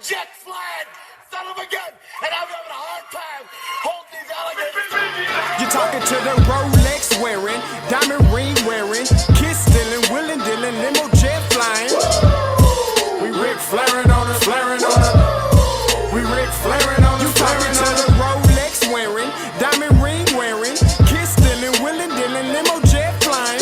jet flying son of a gun, and I'm having a hard time holding these alligators. You're talking to the Rolex wearing, diamond ring wearing, kiss stealing, willing dealing, limo jet flying. We Rick flaring on us, flaring on us. We Rick flaring on us. You talking to the Rolex wearing, diamond ring wearing, kiss stealing, willing dealing, limo jet flying.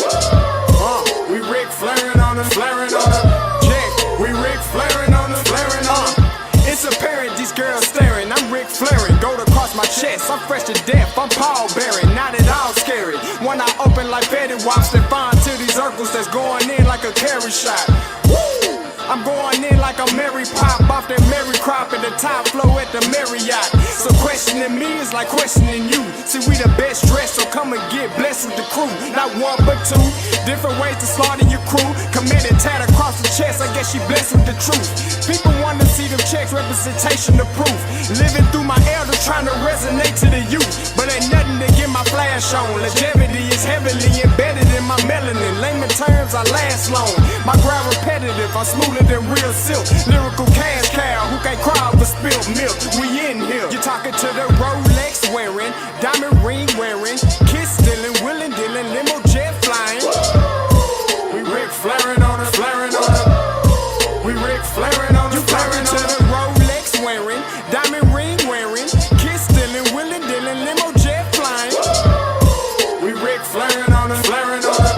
We Rick flaring on us, flaring on us. Jet, we Rick flaring on us, flaring on us. It's apparent these girls staring. I'm Rick flaring, gold across my chest. I'm fresh to death. I'm Paul Bearing, not at all scary. When I open like Betty Wops and find to these Urkels that's going in like a carry shot. Woo! I'm going in like a Mary Pop off that Mary Crop at the top flow at the Marriott. So questioning me is like questioning you. See, we the best dressed, so come and get blessed with the crew. Not one but two, different ways to slaughter your crew. Committed tat across the chest, I guess she blessed with the truth. People want to see them checks, representation of proof. Living through my elders trying to resonate to the youth. But ain't nothing to get my flash on. Longevity is heavily embedded in my melanin. Layman terms, I last long. My grind repetitive, I'm smoother than real silk. Lyrical cash cow who can't cry over spilled milk. We in here. You're talking to the Rolex wearing, diamond ring wearing, kiss stealing, willing dealing, limo jet flying. We Rick flaring on us, flaring on us. We Rick flaring on us. You talking to the Rolex wearing, diamond ring wearing, kiss stealing, willing dealing, limo jet flying. We Rick flaring on us, flaring on us.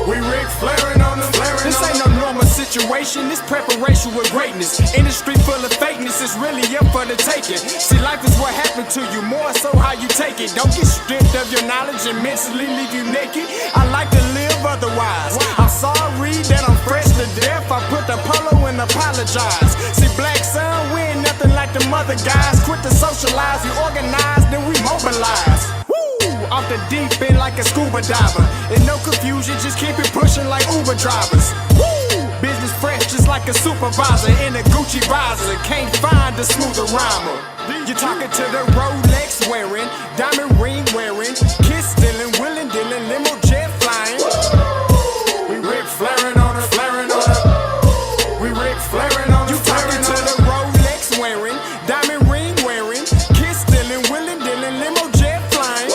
We Rick flaring on us, flaring on us. This ain't no normal situation, this preparation with greatness. Industry full of fakeness, it's really up for the taking. See, life is what happened to you, more so how you take it. Don't get stripped of your knowledge and mentally leave you naked. I like to live otherwise. I'm sorry that I'm fresh to death. I put the polo and apologize. See, black son, we ain't nothing like them other guys. Quit to socialize, we organize, then we mobilize. Off the deep end like a scuba diver. And no confusion, just keep it pushing like Uber drivers. Woo! Business fresh just like a supervisor in a Gucci visor. Can't find a smoother rhymer. You're talking to the Rolex wearing, diamond ring wearing, kiss stealing, willing dealing, limo jet flying. We Rick flaring on us, flaring on us. We Rick flaring on us. You talking to the Rolex wearing, diamond ring wearing, kiss stealing, willing dealing, limo jet flying.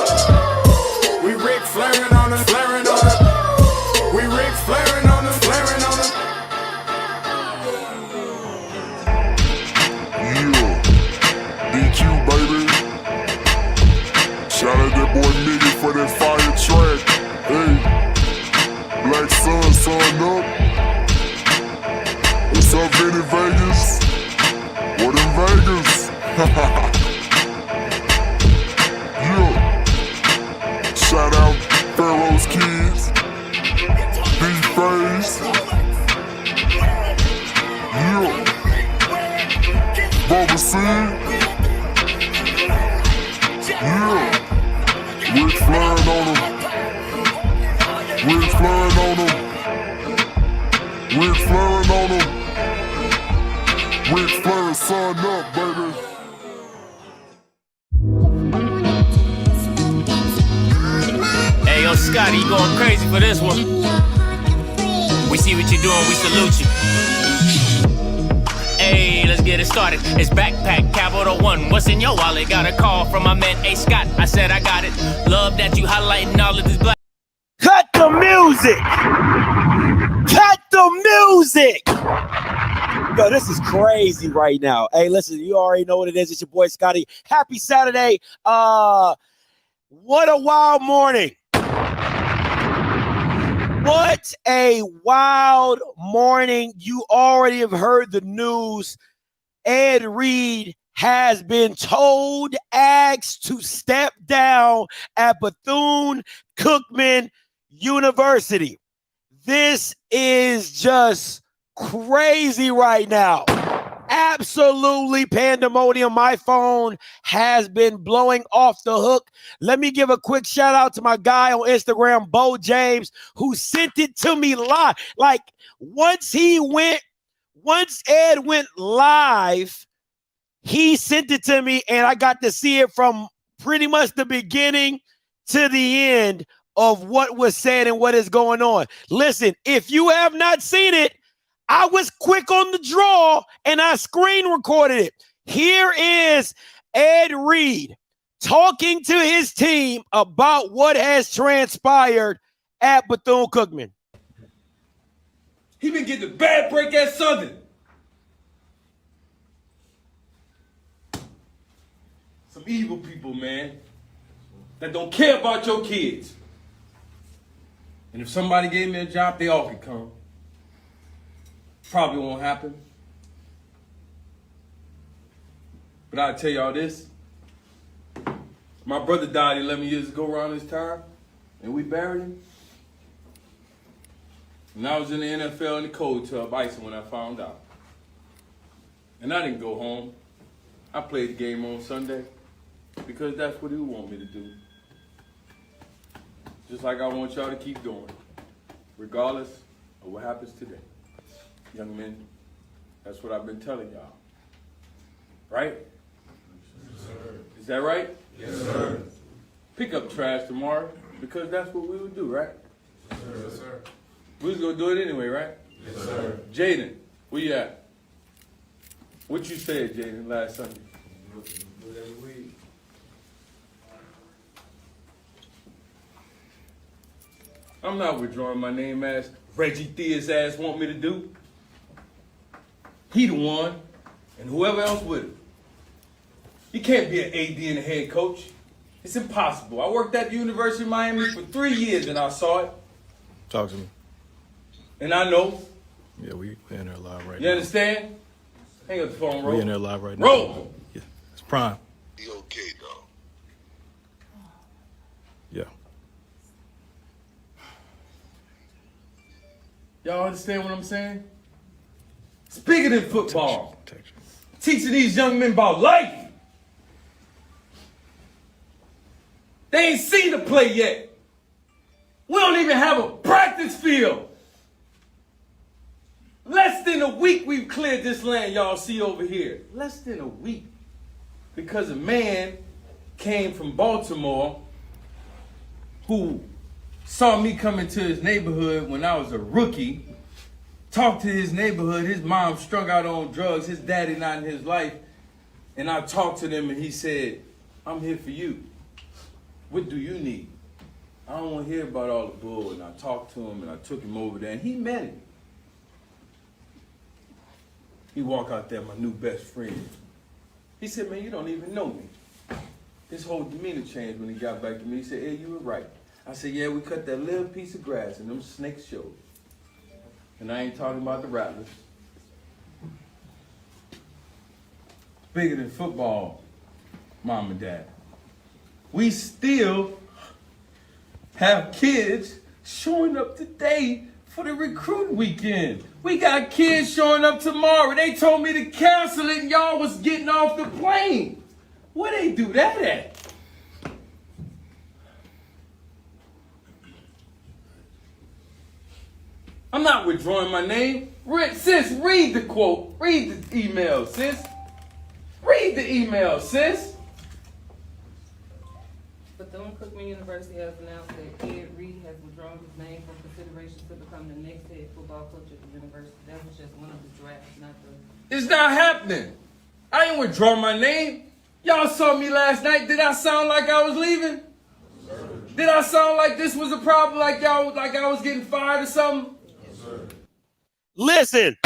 We Rick flaring on us, flaring on us. We Rick flaring on us, flaring on us. Yeah, DQ baby. Shout out that boy Nigga for that fire track. Hey, Black Sun, sun up. What's up, Vinny Vegas? What in Vegas? Yeah. Shout out Pharaoh's Kids, D-Phase, yeah, Bubba C, yeah, Rick flaring on them, Rick flaring on them, Rick flaring on them, Rick flaring, sun up, baby. Hey, yo, Scotty, you going crazy for this one. We see what you're doing, we salute you. Hey, let's get it started. It's Backpack Capital One. What's in your wallet? Got a call from my man, A. Scott. I said I got it. Love that you highlighting all of this black. Cut the music! Cut the music! Yo, this is crazy right now. Hey, listen, you already know what it is. It's your boy, Scotty. Happy Saturday. What a wild morning. What a wild morning. You already have heard the news. Ed Reed has been told, asked to step down at Bethune Cookman University. This is just crazy right now. Absolutely pandemonium. My phone has been blowing off the hook. Let me give a quick shout out to my guy on Instagram, Bo James, who sent it to me live. Like once Ed went live, he sent it to me and I got to see it from pretty much the beginning to the end of what was said and what is going on. Listen, if you have not seen it, I was quick on the draw and I screen recorded it. Here is Ed Reed talking to his team about what has transpired at Bethune Cookman. He been getting a bad break at Southern. Some evil people, man, that don't care about your kids. And if somebody gave me a job, they all could come. Probably won't happen. But I'll tell y'all this. My brother died 11 years ago around this time, and we buried him. And I was in the NFL in the cold tub icing when I found out. And I didn't go home. I played the game on Sunday because that's what he would want me to do. Just like I want y'all to keep going, regardless of what happens today. Young men, that's what I've been telling y'all. Right? Yes, sir. Is that right? Yes, sir. Pick up trash tomorrow because that's what we would do, right? Yes, sir. Yes, sir. We was gonna do it anyway, right? Yes, sir. Jaden, where you at? What you said, Jaden, last Sunday? I'm not withdrawing my name as Reggie Thea's ass want me to do. He the one, and whoever else with him. You can't be an AD and a head coach. It's impossible. I worked at the University of Miami for 3 years and I saw it. Talk to me. And I know. Yeah, we in there live right You now. understand? Hang up the phone, Ro. We in there live right now. Roll! Yeah, it's prime. Be okay, dog. Yeah. Y'all understand what I'm saying? It's bigger than football. Protection. Teaching these young men about life. They ain't seen the play yet. We don't even have a practice field. Less than a week we've cleared this land y'all see over here. Less than a week. Because a man came from Baltimore who saw me come into his neighborhood when I was a rookie, talked to his neighborhood, his mom strung out on drugs, his daddy not in his life, and I talked to them and he said, I'm here for you. What do you need? I don't want to hear about all the bull. And I talked to him and I took him over there and he met him. He walked out there, my new best friend. He said, man, you don't even know me. His whole demeanor changed when he got back to me. He said, hey, you were right. I said, yeah, we cut that little piece of grass and them snakes showed. And I ain't talking about the rattlers. Bigger than football, mom and dad. We still have kids showing up today for the recruit weekend. We got kids showing up tomorrow. They told me to cancel it and y'all was getting off the plane. Where they do that at? I'm not withdrawing my name. Sis, read the quote. Read the email, sis. Read the email, sis. Bethune Cookman University has announced that Ed Reed has withdrawn his name from consideration to become the next head football coach at the university. That was just one of the drafts, not the... It's not happening. I ain't withdraw my name. Y'all saw me last night. Did I sound like I was leaving? Did I sound like this was a problem, like y'all, like I was getting fired or something? Listen,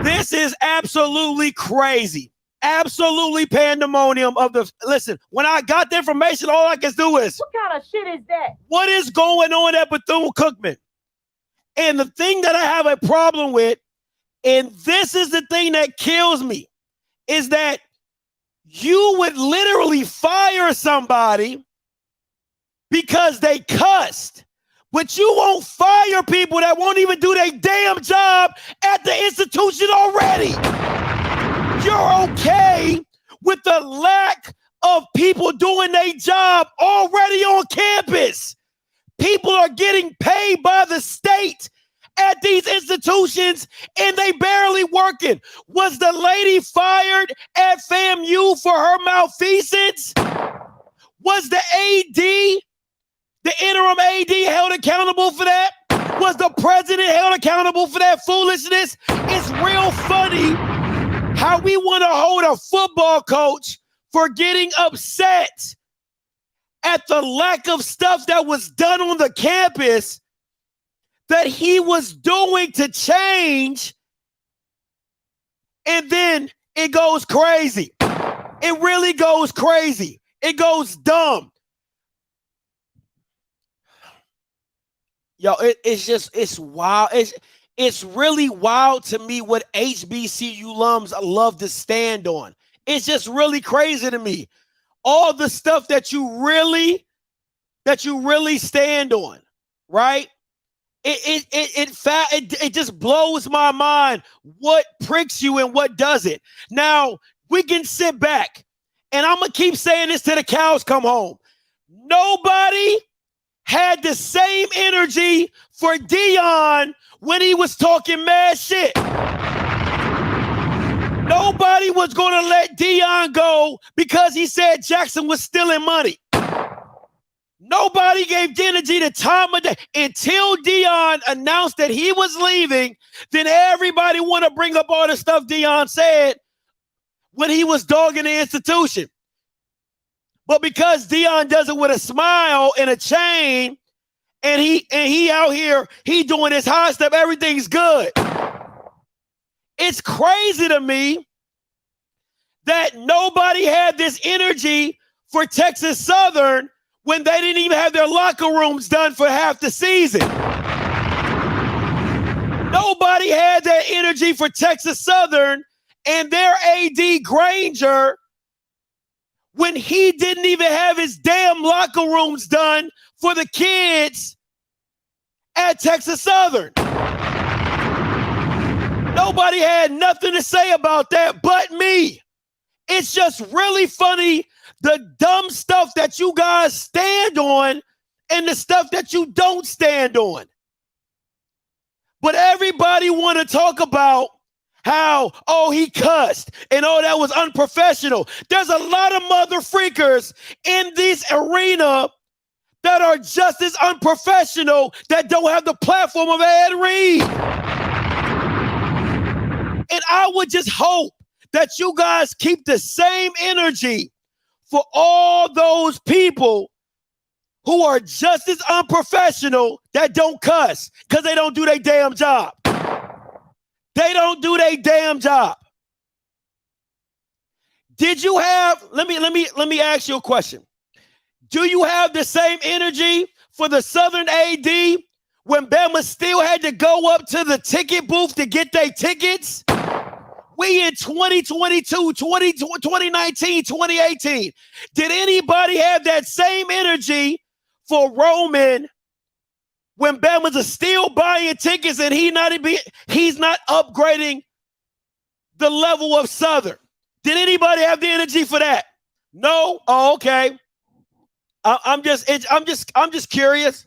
this is absolutely crazy. Absolutely pandemonium of the... Listen, when I got the information, all I can do is... What kind of shit is that? What is going on at Bethune Cookman? And the thing that I have a problem with, and this is the thing that kills me, is that you would literally fire somebody because they cussed. But you won't fire people that won't even do their damn job at the institution already. You're okay with the lack of people doing their job already on campus. People are getting paid by the state at these institutions and they barely working. Was the lady fired at FAMU for her malfeasance? Was the AD, the interim AD, held accountable for that? Was the president held accountable for that foolishness? It's real funny how we want to hold a football coach for getting upset at the lack of stuff that was done on the campus that he was doing to change, and then it goes crazy. It really goes crazy. It goes dumb. Yo, it's wild. It's really wild to me what HBCU alums love to stand on. It's just really crazy to me. All the stuff that you really stand on, right? It just blows my mind what pricks you and what doesn't. Now, we can sit back, and I'm going to keep saying this till the cows come home. Nobody had the same energy for Deion when he was talking mad shit. Nobody was going to let Deion go because he said Jackson was stealing money. Nobody gave energy the time of day until Deion announced that he was leaving. Then everybody want to bring up all the stuff Deion said when he was dogging the institution. But because Deion does it with a smile and a chain, and he out here, he doing his high step, everything's good. It's crazy to me that nobody had this energy for Texas Southern when they didn't even have their locker rooms done for half the season. Nobody had that energy for Texas Southern and their AD Granger when he didn't even have his damn locker rooms done for the kids at Texas Southern. Nobody had nothing to say about that but me. It's just really funny, the dumb stuff that you guys stand on and the stuff that you don't stand on. But everybody want to talk about how, oh, he cussed and oh, that was unprofessional. There's a lot of mother freakers in this arena that are just as unprofessional that don't have the platform of Ed Reed. And I would just hope that you guys keep the same energy for all those people who are just as unprofessional that don't cuss because they don't do their damn job. They don't do their damn job. Did you have, let me ask you a question. Do you have the same energy for the Southern AD when Bama still had to go up to the ticket booth to get their tickets? We in 2022, 2019, 2018. Did anybody have that same energy for Roman when Bama's still buying tickets and he's not upgrading the level of Southern? Did anybody have the energy for that? No? Oh, okay. I'm just curious.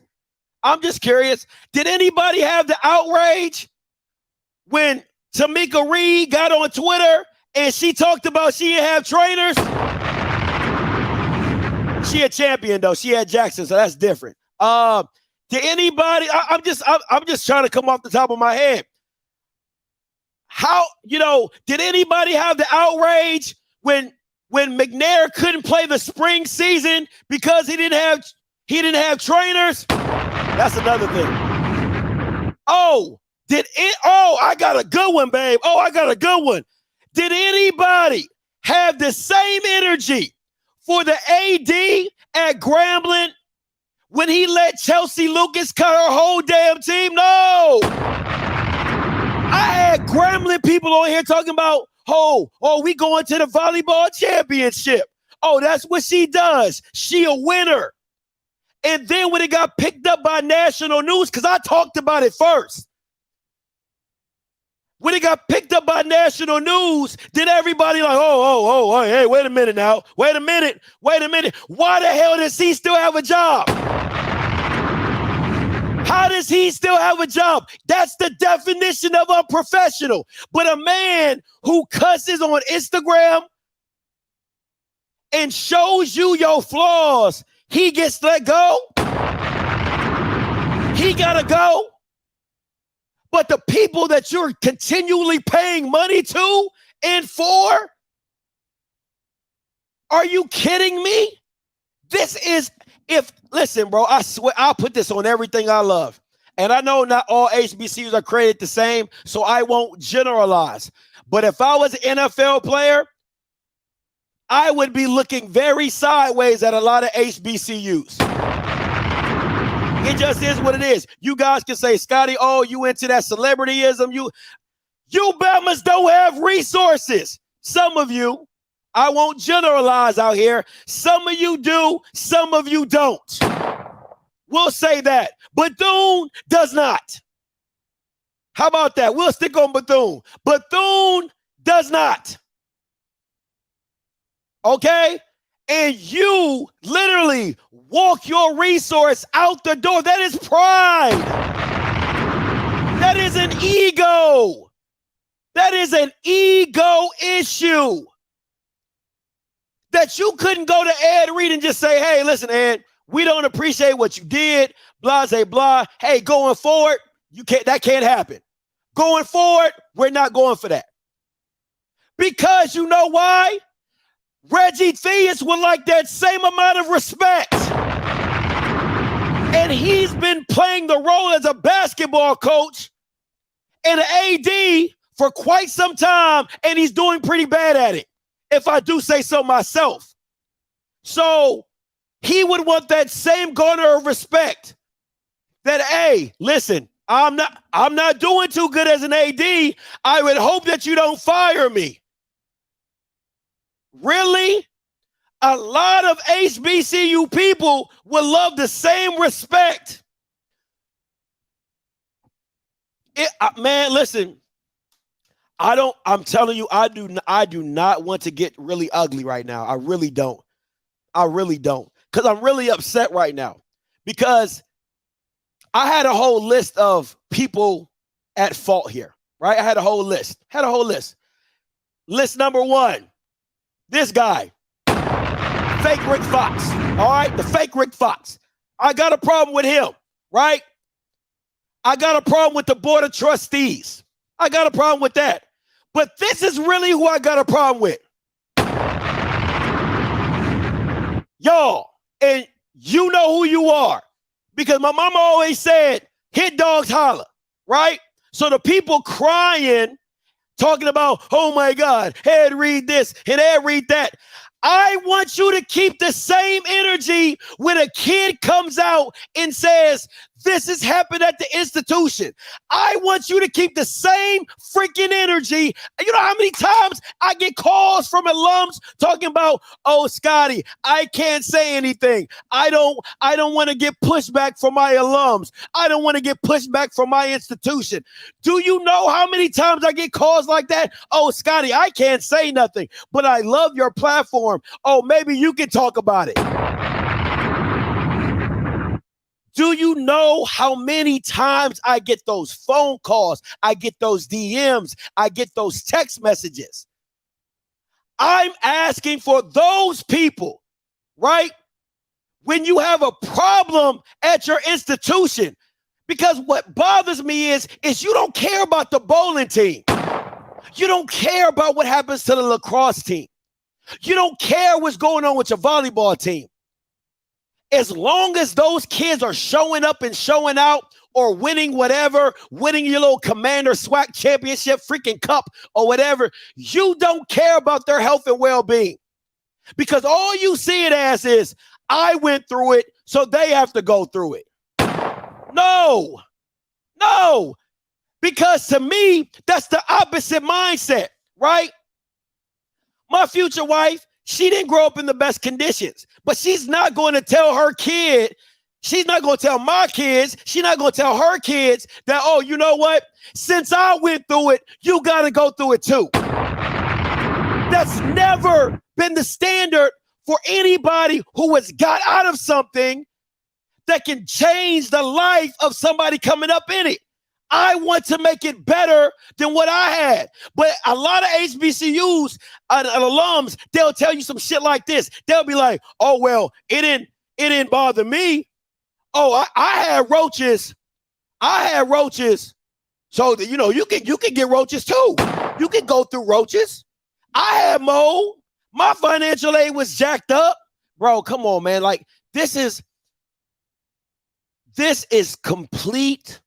I'm just curious. Did anybody have the outrage when Tamika Reed got on Twitter and she talked about she didn't have trainers? She a champion though. She had Jackson, so that's different. Did anybody? I'm just trying to come off the top of my head. How, did anybody have the outrage when McNair couldn't play the spring season because he didn't have trainers? That's another thing. I got a good one, babe. Oh, I got a good one. Did anybody have the same energy for the AD at Grambling when he let Chelsea Lucas cut her whole damn team? No. I had Grambling people on here talking about, we going to the volleyball championship. Oh, that's what she does. She a winner. And then when it got picked up by national news, because I talked about it first. When it got picked up by national news, then everybody like, hey, wait a minute now. Wait a minute. Why the hell does he still have a job? How does he still have a job? That's the definition of unprofessional. But a man who cusses on Instagram and shows you your flaws, he gets let go? He gotta go? But the people that you're continually paying money to and for, are you kidding me? This is, listen, bro, I swear, I'll put this on everything I love. And I know not all HBCUs are created the same, so I won't generalize. But if I was an NFL player, I would be looking very sideways at a lot of HBCUs. It just is what it is. You guys can say, Scotty, oh, you into that celebrityism. You Bamas don't have resources. Some of you, I won't generalize out here. Some of you do, some of you don't. We'll say that. Bethune does not. How about that? We'll stick on Bethune. Bethune does not. Okay? And you literally walk your resource out the door. That is pride. That is an ego. That is an ego issue. That you couldn't go to Ed Reed and just say, hey, listen, Ed, we don't appreciate what you did, blah, blah, blah. Hey, going forward, that can't happen. Going forward, we're not going for that. Because you know why? Reggie Theus would like that same amount of respect. And he's been playing the role as a basketball coach and an AD for quite some time, and he's doing pretty bad at it, if I do say so myself. So he would want that same garner of respect that, hey, listen, I'm not doing too good as an AD. I would hope that you don't fire me. Really? A lot of HBCU people would love the same respect. Man, listen, I'm telling you, I do not want to get really ugly right now. I really don't. Because I'm really upset right now. Because I had a whole list of people at fault here, right? I had a whole list. List number one, this guy, fake Rick Fox, all right? The fake Rick Fox. I got a problem with him, right? I got a problem with the board of trustees. I got a problem with that. But this is really who I got a problem with. Y'all, and you know who you are. Because my mama always said, hit dogs holler, right? So the people crying, talking about, oh my God, Ed read this and Ed read that. I want you to keep the same energy when a kid comes out and says, this has happened at the institution. I want you to keep the same freaking energy. You know how many times I get calls from alums talking about, oh, Scotty, I can't say anything. I don't want to get pushback from my alums. I don't want to get pushback from my institution. Do you know how many times I get calls like that? Oh, Scotty, I can't say nothing, but I love your platform. Oh, maybe you can talk about it. Do you know how many times I get those phone calls? I get those DMs. I get those text messages. I'm asking for those people, right? When you have a problem at your institution, because what bothers me is you don't care about the bowling team. You don't care about what happens to the lacrosse team. You don't care what's going on with your volleyball team. As long as those kids are showing up and showing out or winning whatever, winning your little Commander SWAC championship freaking cup or whatever, you don't care about their health and well-being. Because all you see it as is, I went through it, so they have to go through it. No. Because to me, that's the opposite mindset, right? My future wife, she didn't grow up in the best conditions, but she's not going to tell her kid, she's not going to tell my kids, she's not going to tell her kids that, oh, you know what? Since I went through it, you got to go through it too. That's never been the standard for anybody who has got out of something that can change the life of somebody coming up in it. I want to make it better than what I had. But a lot of HBCUs and alums, they'll tell you some shit like this. They'll be like, oh, well, it didn't bother me. Oh, I had roaches So that, you can get roaches too. You can go through roaches. I had mold. My financial aid was jacked up. Bro, come on, man. Like, this is complete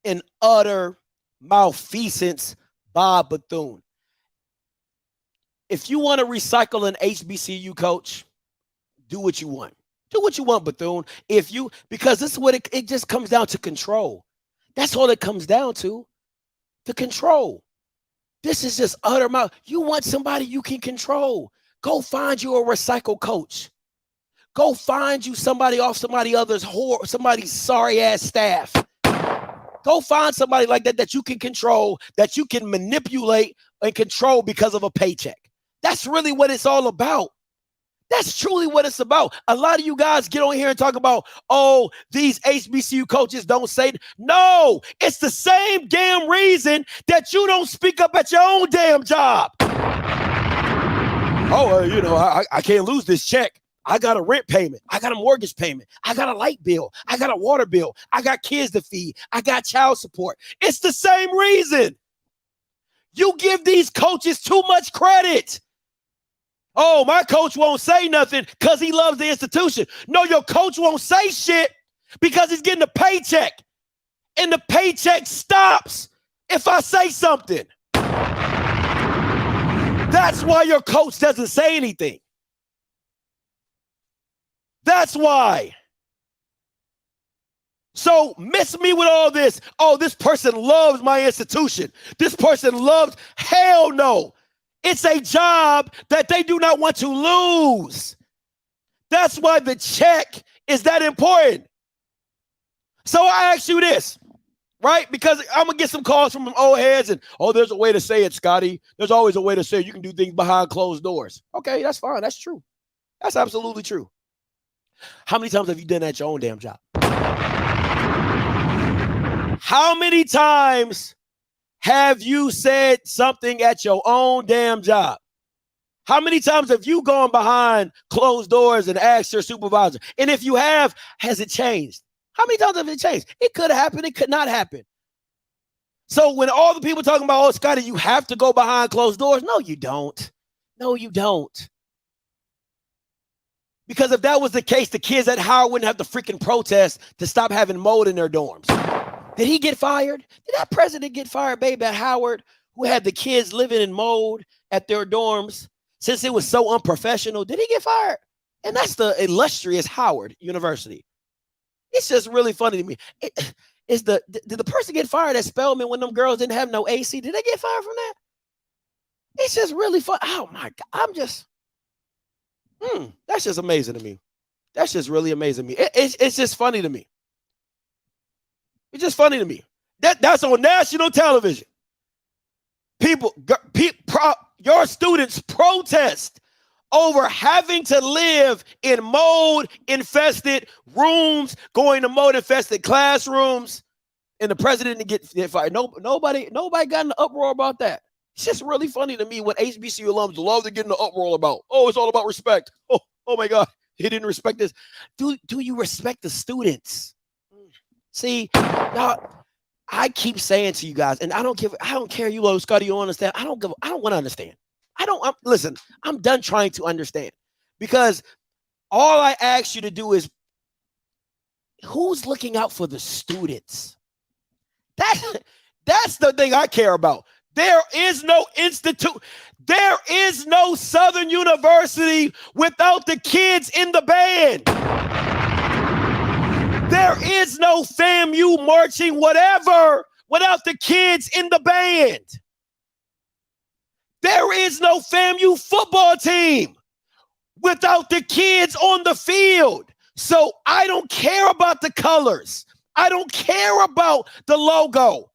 and utter malfeasance by Bethune. If you want to recycle an HBCU coach, do what you want. Do what you want, Bethune. Because this is what it just comes down to control. That's all it comes down to. The control. This is just utter mouth. You want somebody you can control. Go find you a recycle coach. Go find you somebody off somebody's sorry ass staff. Go find somebody like that you can control, that you can manipulate and control because of a paycheck. That's really what it's all about. That's truly what it's about. A lot of you guys get on here and talk about, oh, these HBCU coaches don't say. No, it's the same damn reason that you don't speak up at your own damn job. I can't lose this check. I got a rent payment. I got a mortgage payment. I got a light bill. I got a water bill. I got kids to feed. I got child support. It's the same reason. You give these coaches too much credit. Oh, my coach won't say nothing because he loves the institution. No, your coach won't say shit because he's getting a paycheck. And the paycheck stops if I say something. That's why your coach doesn't say anything. That's why. So miss me with all this. Oh, this person loves my institution. This person loves. Hell no. It's a job that they do not want to lose. That's why the check is that important. So I ask you this, right? Because I'm going to get some calls from old heads and, oh, there's a way to say it, Scotty. There's always a way to say it. You can do things behind closed doors. Okay, that's fine. That's true. That's absolutely true. How many times have you done that at your own damn job? How many times have you said something at your own damn job? How many times have you gone behind closed doors and asked your supervisor? And if you have, has it changed? How many times have it changed? It could happen. It could not happen. So when all the people talking about, oh, Scotty, you have to go behind closed doors. No, you don't. No, you don't. Because if that was the case, the kids at Howard wouldn't have to freaking protest to stop having mold in their dorms. Did he get fired? Did that president get fired, baby, at Howard, who had the kids living in mold at their dorms since it was so unprofessional? Did he get fired? And that's the illustrious Howard University. It's just really funny to me. Did the person get fired at Spelman when them girls didn't have no AC? Did they get fired from that? It's just really fun. Oh, my God. I'm just, that's just amazing to me. That's just really amazing to me. It's just funny to me. It's just funny to me. That's on national television. Your students protest over having to live in mold-infested rooms, going to mold-infested classrooms, and the president didn't get fired. Nobody got in an uproar about that. It's just really funny to me what HBCU alums love to get in the uproar about. Oh, it's all about respect. Oh my God, he didn't respect this. Do you respect the students? See, y'all, I keep saying to you guys, and I don't care, you little Scotty, you don't understand. I don't want to understand. Listen, I'm done trying to understand, because all I ask you to do is, who's looking out for the students? That's the thing I care about. There is no institute. There is no Southern University without the kids in the band. There is no FAMU marching whatever without the kids in the band. There is no FAMU football team without the kids on the field. So I don't care about the colors. I don't care about the logo.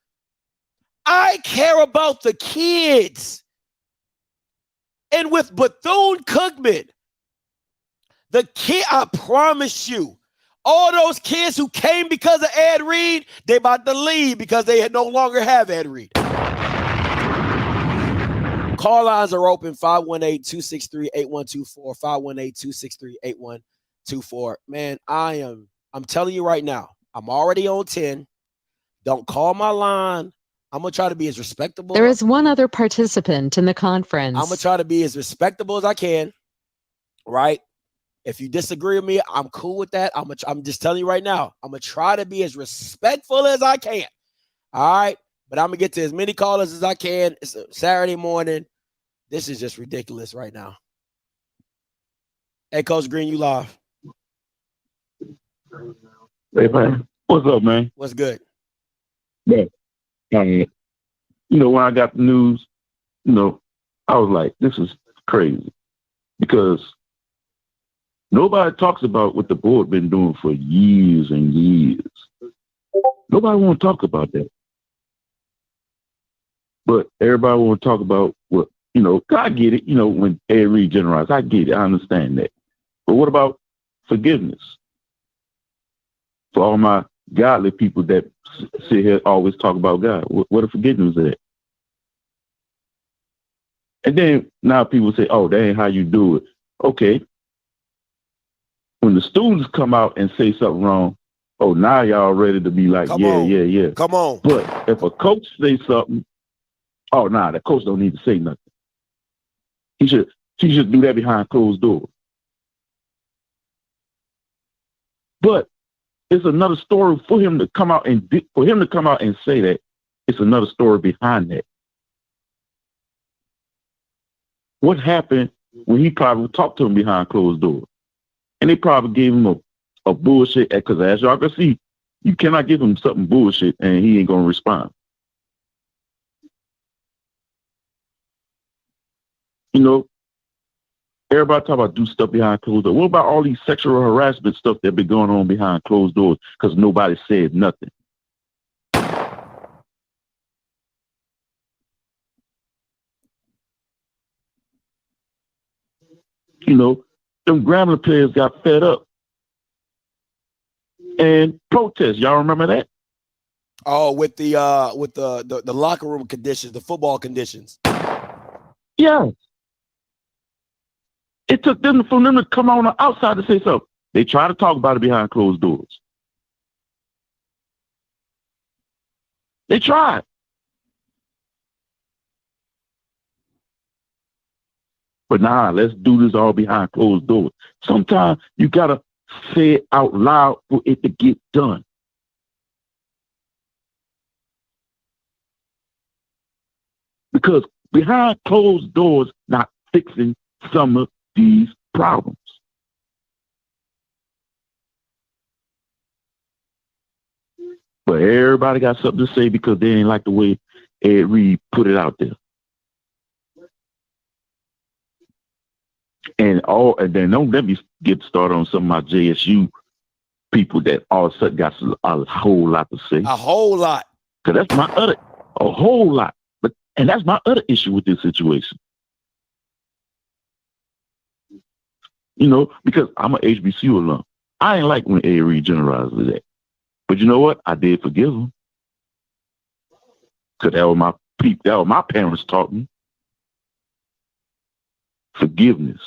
I care about the kids. And with Bethune Cookman, I promise you, all those kids who came because of Ed Reed, they about to leave because they no longer have Ed Reed. Call lines are open, 518-263-8124, 518-263-8124. Man, I'm telling you right now, I'm already on 10. Don't call my line I'm gonna try to be as respectable. There is one other participant in the conference. I'm gonna try to be as respectable as I can, right? If you disagree with me, I'm cool with that. I'm just telling you right now, I'm gonna try to be as respectful as I can. All right, but I'm gonna get to as many callers as I can. It's a Saturday morning. This is just ridiculous right now. Hey, Coach Green, you live. Hey, man. What's up, man? What's good? Yeah. You know, when I got the news, you know, I was like, this is crazy. Because nobody talks about what the board been doing for years and years. Nobody want to talk about that. But everybody want to talk about what, you know, I get it, you know, when Ed Reed generalized, I get it, I understand that. But what about forgiveness? For all my godly people that sit here always talk about God, what if forgiveness is that? And then now people say, oh, that ain't how you do it. Okay. When the students come out and say something wrong, oh, now y'all ready to be like, yeah. Come on. But if a coach say something, oh, nah, the coach don't need to say nothing. He should do that behind closed doors. But it's another story for him to come out and say that. It's another story behind that. What happened when he probably talked to him behind closed doors? And they probably gave him a bullshit, because as y'all can see, you cannot give him something bullshit and he ain't going to respond. You know, everybody talk about do stuff behind closed doors. What about all these sexual harassment stuff that been going on behind closed doors because nobody said nothing? You know, them Grambling players got fed up and protest. Y'all remember that? Oh, with the locker room conditions, the football conditions. Yeah. It took them for them to come on the outside to say something. They try to talk about it behind closed doors. They tried. But nah, let's do this all behind closed doors. Sometimes you gotta say it out loud for it to get done. Because behind closed doors, not fixing some of these problems. But everybody got something to say because they ain't like the way Ed Reed put it out there. And then don't let me get started on some of my JSU people that all of a sudden got a whole lot to say. A whole lot. Because that's a whole lot. And that's my other issue with this situation. You know, because I'm an HBCU alum. I ain't like when Ed Reed generalized that. But you know what? I did forgive him. Because that was my parents taught me. Forgiveness.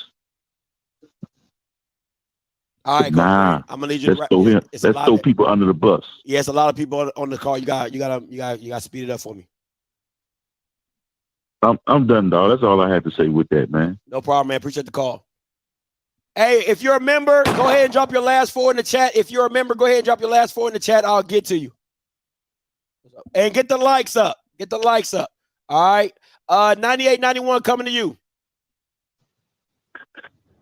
All right, nah, I'm gonna need you. Let's throw people under the bus. Yeah, it's a lot of people on the call. You got to speed it up for me. I'm done, dog. That's all I had to say with that, man. No problem, man. Appreciate the call. Hey, if you're a member, go ahead and drop your last four in the chat. If you're a member, go ahead and drop your last four in the chat. I'll get to you. And get the likes up. Get the likes up. All right. 9891 coming to you.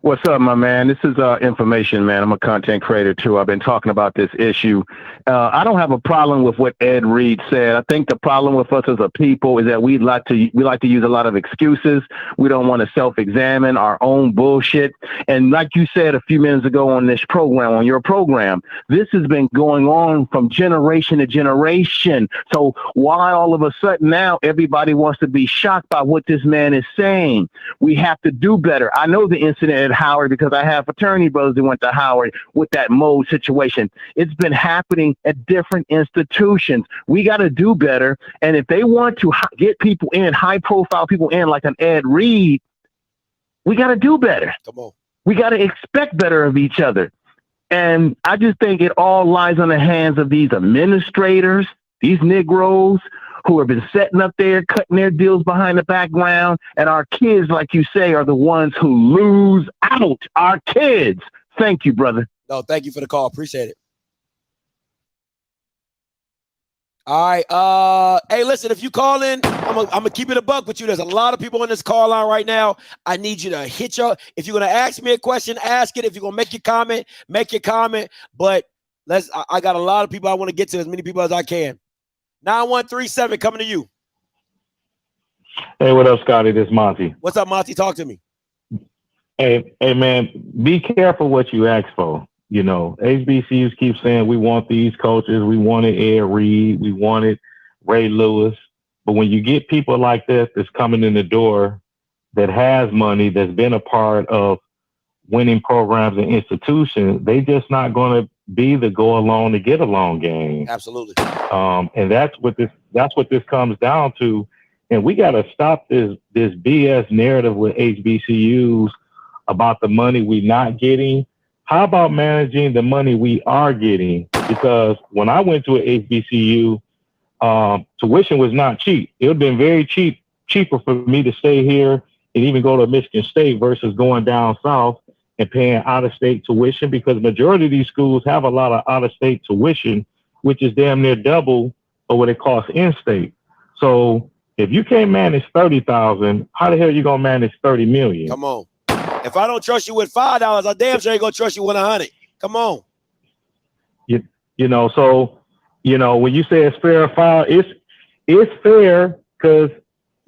What's up, my man? This is information, man. I'm a content creator, too. I've been talking about this issue. I don't have a problem with what Ed Reed said. I think the problem with us as a people is that we like to use a lot of excuses. We don't want to self-examine our own bullshit. And like you said a few minutes ago on this program, on your program, this has been going on from generation to generation. So why all of a sudden now everybody wants to be shocked by what this man is saying? We have to do better. I know the incident at Howard because I have fraternity brothers that went to Howard with that mold situation. It's been happening at different institutions. We got to do better. And if they want to get people in, high profile people in like an Ed Reed, we got to do better. Come on. We got to expect better of each other. And I just think it all lies on the hands of these administrators, these Negroes who have been setting up there, cutting their deals behind the background. And our kids, like you say, are the ones who lose out. Our kids. Thank you, brother. No, thank you for the call. Appreciate it. All right. Hey, listen, if you call in, I'm gonna keep it a buck with you. There's a lot of people on this call line right now. I need you to hit your, if you're gonna ask me a question, ask it. If you're gonna make your comment, make your comment. But I got a lot of people I want to get to, as many people as I can. 9137 coming to you. Hey, what up, Scotty? This is Monty. What's up, Monty? Talk to me. Hey, man, be careful what you ask for. You know, HBCUs keep saying we want these coaches. We wanted Ed Reed. We wanted Ray Lewis. But when you get people like this that's coming in the door that has money, that's been a part of winning programs and institutions, they just not going to be the go along to get along game. Absolutely. And that's what this comes down to. And we got to stop this BS narrative with HBCUs about the money we not getting. How about managing the money we are getting? Because when I went to an HBCU, tuition was not cheap. It would have been very cheaper for me to stay here and even go to Michigan State versus going down south and paying out-of-state tuition, because majority of these schools have a lot of out-of-state tuition, which is damn near double of what it costs in-state. So if you can't manage $30,000, how the hell are you gonna manage $30 million? Come on. If I don't trust you with $5, I damn sure ain't gonna trust you with 100. Come on. You know, so you know when you say it's fair or foul, it's fair because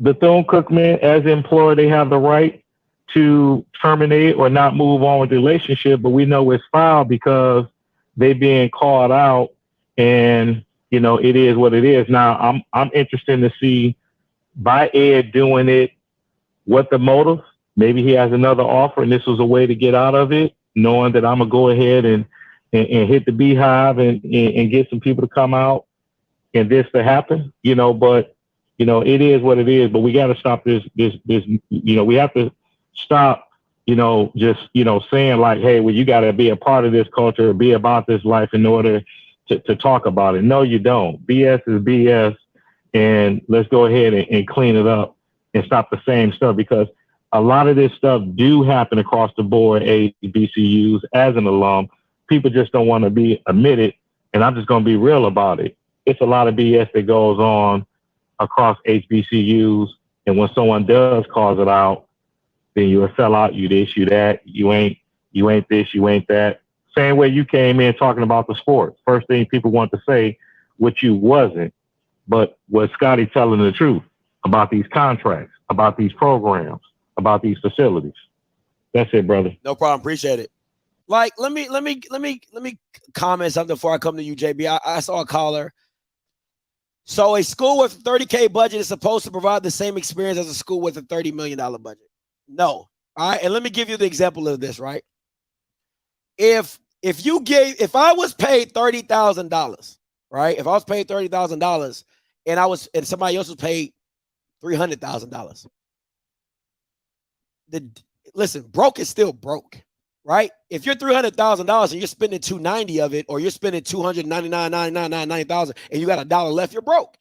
Bethune Cookman, as an employer, they have the right to terminate or not move on with the relationship. But we know it's foul because they being called out, and you know it is what it is. Now I'm interested to see by Ed doing it, what the motive. Maybe he has another offer, and this was a way to get out of it, knowing that I'm gonna go ahead and hit the beehive and get some people to come out and this to happen, you know. But you know, it is what it is. But we got to stop this. You know, we have to stop. You know, just saying like, hey, well, you got to be a part of this culture, be about this life in order to talk about it. No, you don't. BS is BS, and let's go ahead and clean it up and stop the same stuff, because a lot of this stuff do happen across the board, HBCUs. As an alum, people just don't want to admit it, and I'm just going to be real about it. It's a lot of BS that goes on across HBCUs, and when someone does cause it out, then you're a sellout, you this, you that, you ain't this, you ain't that. Same way you came in talking about the sports. First thing people want to say, what you wasn't, but was Scotty telling the truth about these contracts, about these programs, about these facilities? That's it, brother. No problem. Appreciate it. Like, let me comment something before I come to you, JB. I saw a caller. So a school with a $30K budget is supposed to provide the same experience as a school with a $30 million budget. No. All right. And let me give you the example of this, right? If I was paid $30,000, right? If I was paid $30,000 and somebody else was paid $300,000. Listen, broke is still broke, right? If you're $300,000 and you're spending $290 of it, or you're spending $299,999,000 and you got $1 left, you're broke,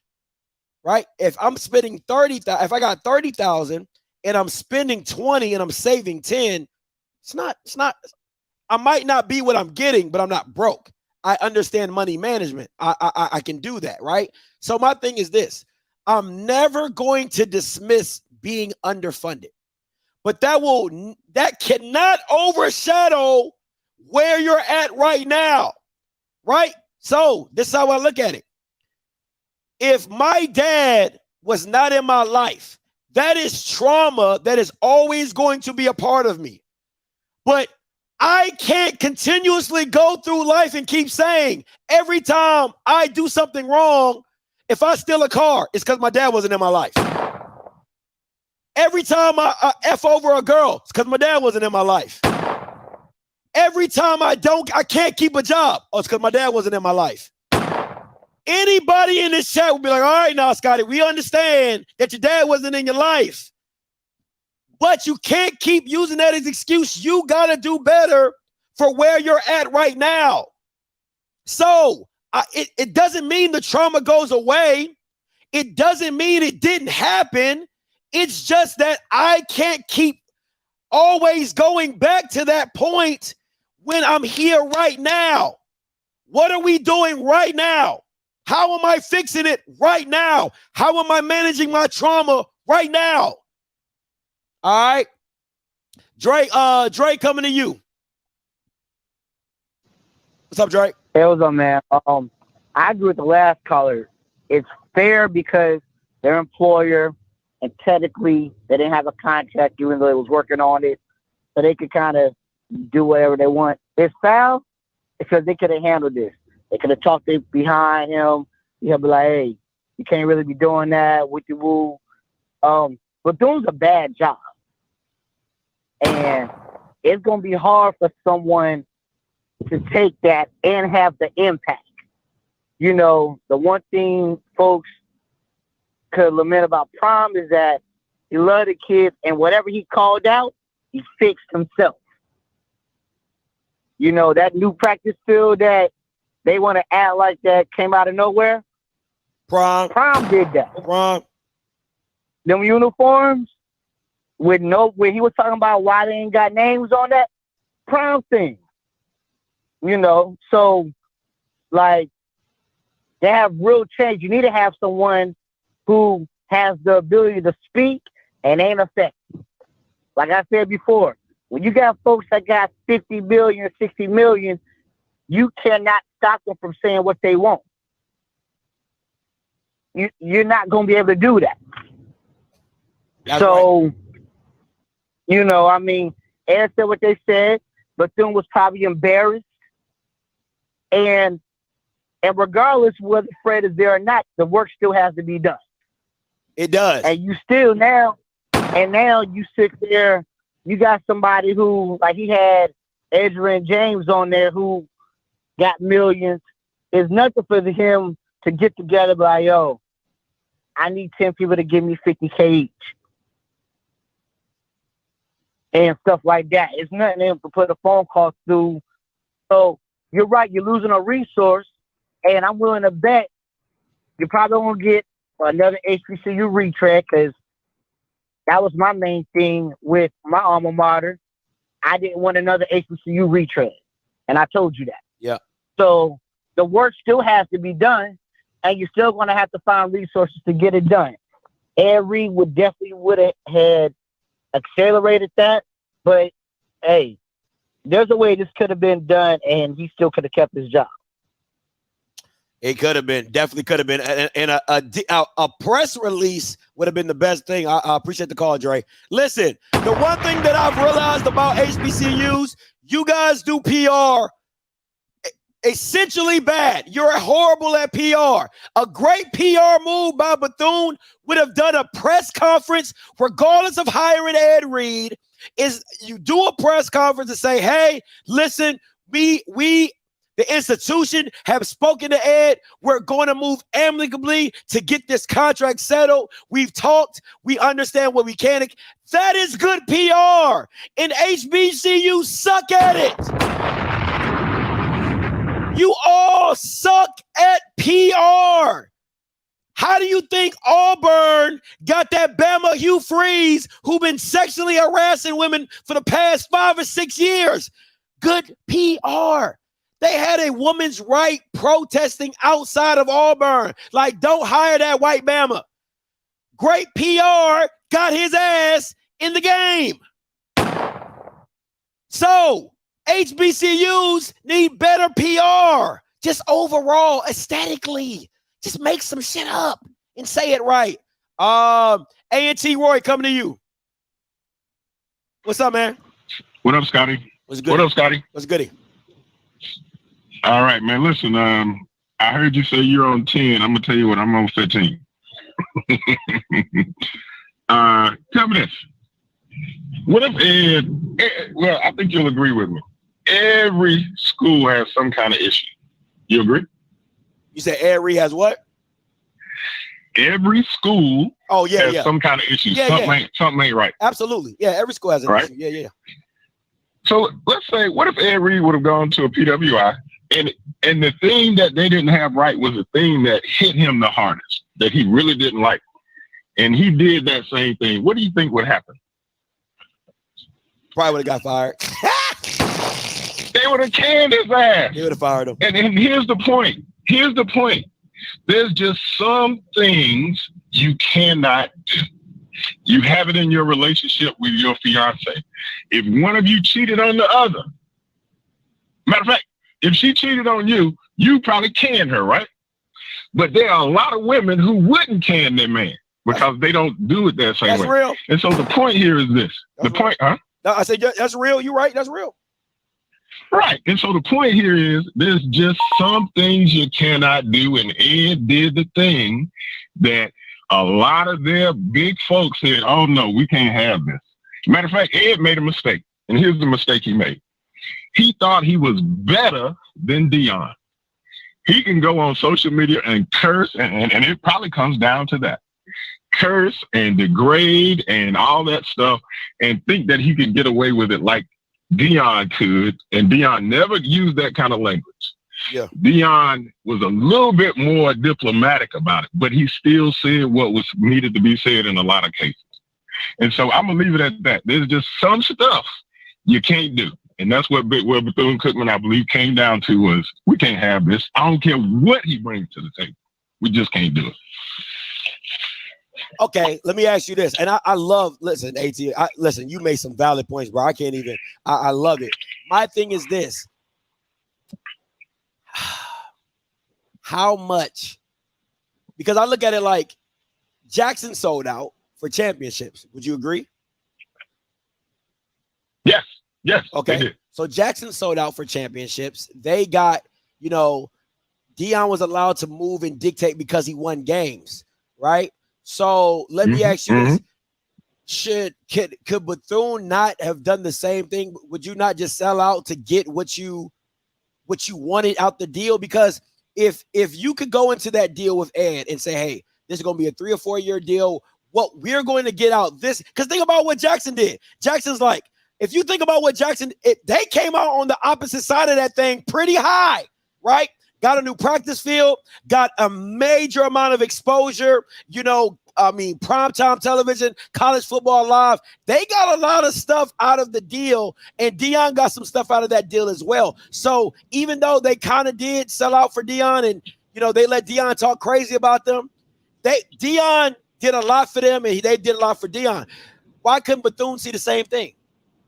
right? If I'm spending $30,000, if I got $30,000 and I'm spending 20 and I'm saving 10, it's not. I might not be what I'm getting, but I'm not broke. I understand money management. I can do that, right? So my thing is this: I'm never going to dismiss being underfunded. But that cannot overshadow where you're at right now, right? So this is how I look at it. If my dad was not in my life, that is trauma that is always going to be a part of me. But I can't continuously go through life and keep saying every time I do something wrong, if I steal a car, it's because my dad wasn't in my life. Every time I F over a girl, it's because my dad wasn't in my life. Every time I can't keep a job, it's because my dad wasn't in my life. Anybody in this chat would be like, all right, now, Scotty, we understand that your dad wasn't in your life. But you can't keep using that as excuse. You got to do better for where you're at right now. So it doesn't mean the trauma goes away. It doesn't mean it didn't happen. It's just that I can't keep always going back to that point when I'm here right now. What are we doing right now? How am I fixing it right now? How am I managing my trauma right now? All right. Dre coming to you. What's up, Dre? Hey, what's up, man? I agree with the last caller. It's fair because their employer, and technically they didn't have a contract even though they was working on it, so they could kind of do whatever they want. It's foul because they could have handled this. They could have talked behind him. He'll be like, hey, you can't really be doing that with the woo. But doing a bad job. And it's going to be hard for someone to take that and have the impact. You know, the one thing folks could lament about Prom is that he loved the kids, and whatever he called out, he fixed himself. You know, that new practice field that they want to act like that came out of nowhere. Prom did that. Prom. Them uniforms with when he was talking about why they ain't got names on that Prom thing. You know, so like they have real change. You need to have someone who has the ability to speak and ain't affected. Like I said before, when you got folks that got 50 million, 60 million, you cannot stop them from saying what they want. You're not going to be able to do that. That's so, right. You know, I mean, Ed said what they said. Bethune was probably embarrassed. And regardless whether Fred is there or not, the work still has to be done. It does. And you still now you sit there, you got somebody who, like he had Adrian James on there who got millions. It's nothing for him to get together by, yo, I need 10 people to give me 50K each. And stuff like that. It's nothing for him to put a phone call through. So you're right, you're losing a resource, and I'm willing to bet you probably won't get another HBCU retread because that was my main thing with my alma mater. I didn't want another HBCU retread, and I told you that. Yeah. So the work still has to be done, and you're still going to have to find resources to get it done. Ed Reed would have had accelerated that, but hey, there's a way this could have been done, and he still could have kept his job. It could have been, definitely could have been, and a press release would have been the best thing. I appreciate the call, Dre. Listen, the one thing that I've realized about HBCUs, you guys do PR essentially bad. You're horrible at PR. A great PR move by Bethune would have done a press conference, regardless of hiring Ed Reed. Is you do a press conference and say, hey, listen, we the institution have spoken to Ed. We're going to move amicably to get this contract settled. We've talked. We understand what we can. That is good PR. And HBCU suck at it. You all suck at PR. How do you think Auburn got that Bama Hugh Freeze who been sexually harassing women for the past 5 or 6 years? Good PR. They had a woman's right protesting outside of Auburn. Like, don't hire that white Bama. Great PR got his ass in the game. So, HBCUs need better PR. Just overall, aesthetically. Just make some shit up and say it right. A&T Roy, coming to you. What's up, man? What up, Scotty? What's good? What up, Scotty? What's goody? All right, man. Listen, I heard you say you're on 10. I'm gonna tell you what, I'm on 15. Tell me this. What if Ed, well, I think you'll agree with me. Every school has some kind of issue. You agree? You said Ed Reed has what? Every school has some kind of issue. Something ain't right. Absolutely. Yeah, every school has an issue. Yeah. So let's say, what if Ed Reed would have gone to a PWI And the thing that they didn't have right was the thing that hit him the hardest, that he really didn't like. And he did that same thing. What do you think would happen? Probably would have got fired. They would have canned his ass. They would have fired him. And here's the point. Here's the point. There's just some things you cannot do. You have it in your relationship with your fiance. If one of you cheated on the other, matter of fact, if she cheated on you, you probably canned her, right? But there are a lot of women who wouldn't can their man because they don't do it that same way. That's real. And so the point here is this. That's real. Huh? No, I said that's real. You're right. That's real. Right. And so the point here is there's just some things you cannot do. And Ed did the thing that a lot of their big folks said, oh, no, we can't have this. Matter of fact, Ed made a mistake. And here's the mistake he made. He thought he was better than Deion. He can go on social media and curse, and it probably comes down to that. Curse and degrade and all that stuff and think that he can get away with it like Deion could. And Deion never used that kind of language. Yeah. Deion was a little bit more diplomatic about it, but he still said what was needed to be said in a lot of cases. And so I'm going to leave it at that. There's just some stuff you can't do. And that's what Bethune Cookman, I believe, came down to was, we can't have this. I don't care what he brings to the table. We just can't do it. Okay, let me ask you this. And I love, listen, AT, listen, you made some valid points, bro. I can't even, I love it. My thing is this. How much? Because I look at it like Jackson sold out for championships. Would you agree? Yes. Yes. Okay. So Jackson sold out for championships. They got, you know, Deion was allowed to move and dictate because he won games, right? So let me ask you this. Could Bethune not have done the same thing? Would you not just sell out to get what you wanted out the deal? Because if you could go into that deal with Ed and say, hey, this is going to be a 3 or 4 year deal, what we're going to get out this, because think about what Jackson did. Jackson's like, if you think about what Jackson, they came out on the opposite side of that thing pretty high, right? Got a new practice field, got a major amount of exposure, you know, I mean, primetime television, college football live. They got a lot of stuff out of the deal, and Deion got some stuff out of that deal as well. So even though they kind of did sell out for Deion and, you know, they let Deion talk crazy about them, Deion did a lot for them, and they did a lot for Deion. Why couldn't Bethune see the same thing?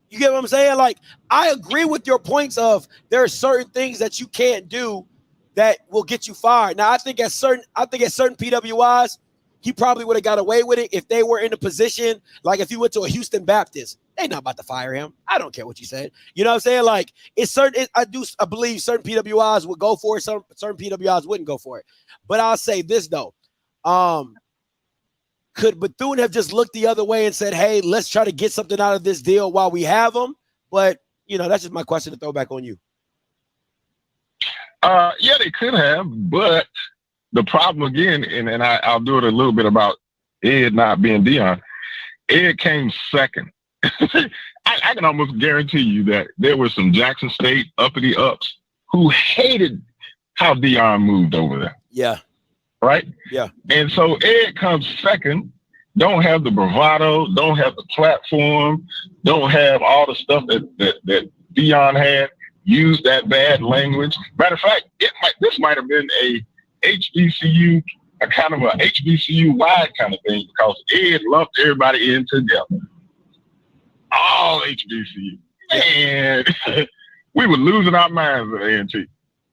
You get what I'm saying? Like, I agree with your points of there are certain things that you can't do that will get you fired. Now, I think at certain PWIs, he probably would have got away with it if they were in a position, like if he went to a Houston Baptist, they not about to fire him. I don't care what you said. You know what I'm saying? Like, it's certain, I believe certain PWIs would go for it, certain PWIs wouldn't go for it. But I'll say this though. Could Bethune have just looked the other way and said, hey, let's try to get something out of this deal while we have them? But, you know, that's just my question to throw back on you. Yeah, they could have, but the problem again, and I'll do it a little bit about Ed not being Deion. Ed came second. I can almost guarantee you that there were some Jackson State uppity ups who hated how Deion moved over there. Yeah. Right? Yeah. And so Ed comes second, don't have the bravado, don't have the platform, don't have all the stuff that Deion had, use that bad language. Matter of fact, this might have been a HBCU, a kind of a HBCU wide kind of thing, because Ed lumped everybody in together. All HBCU. Man, we were losing our minds at A&T.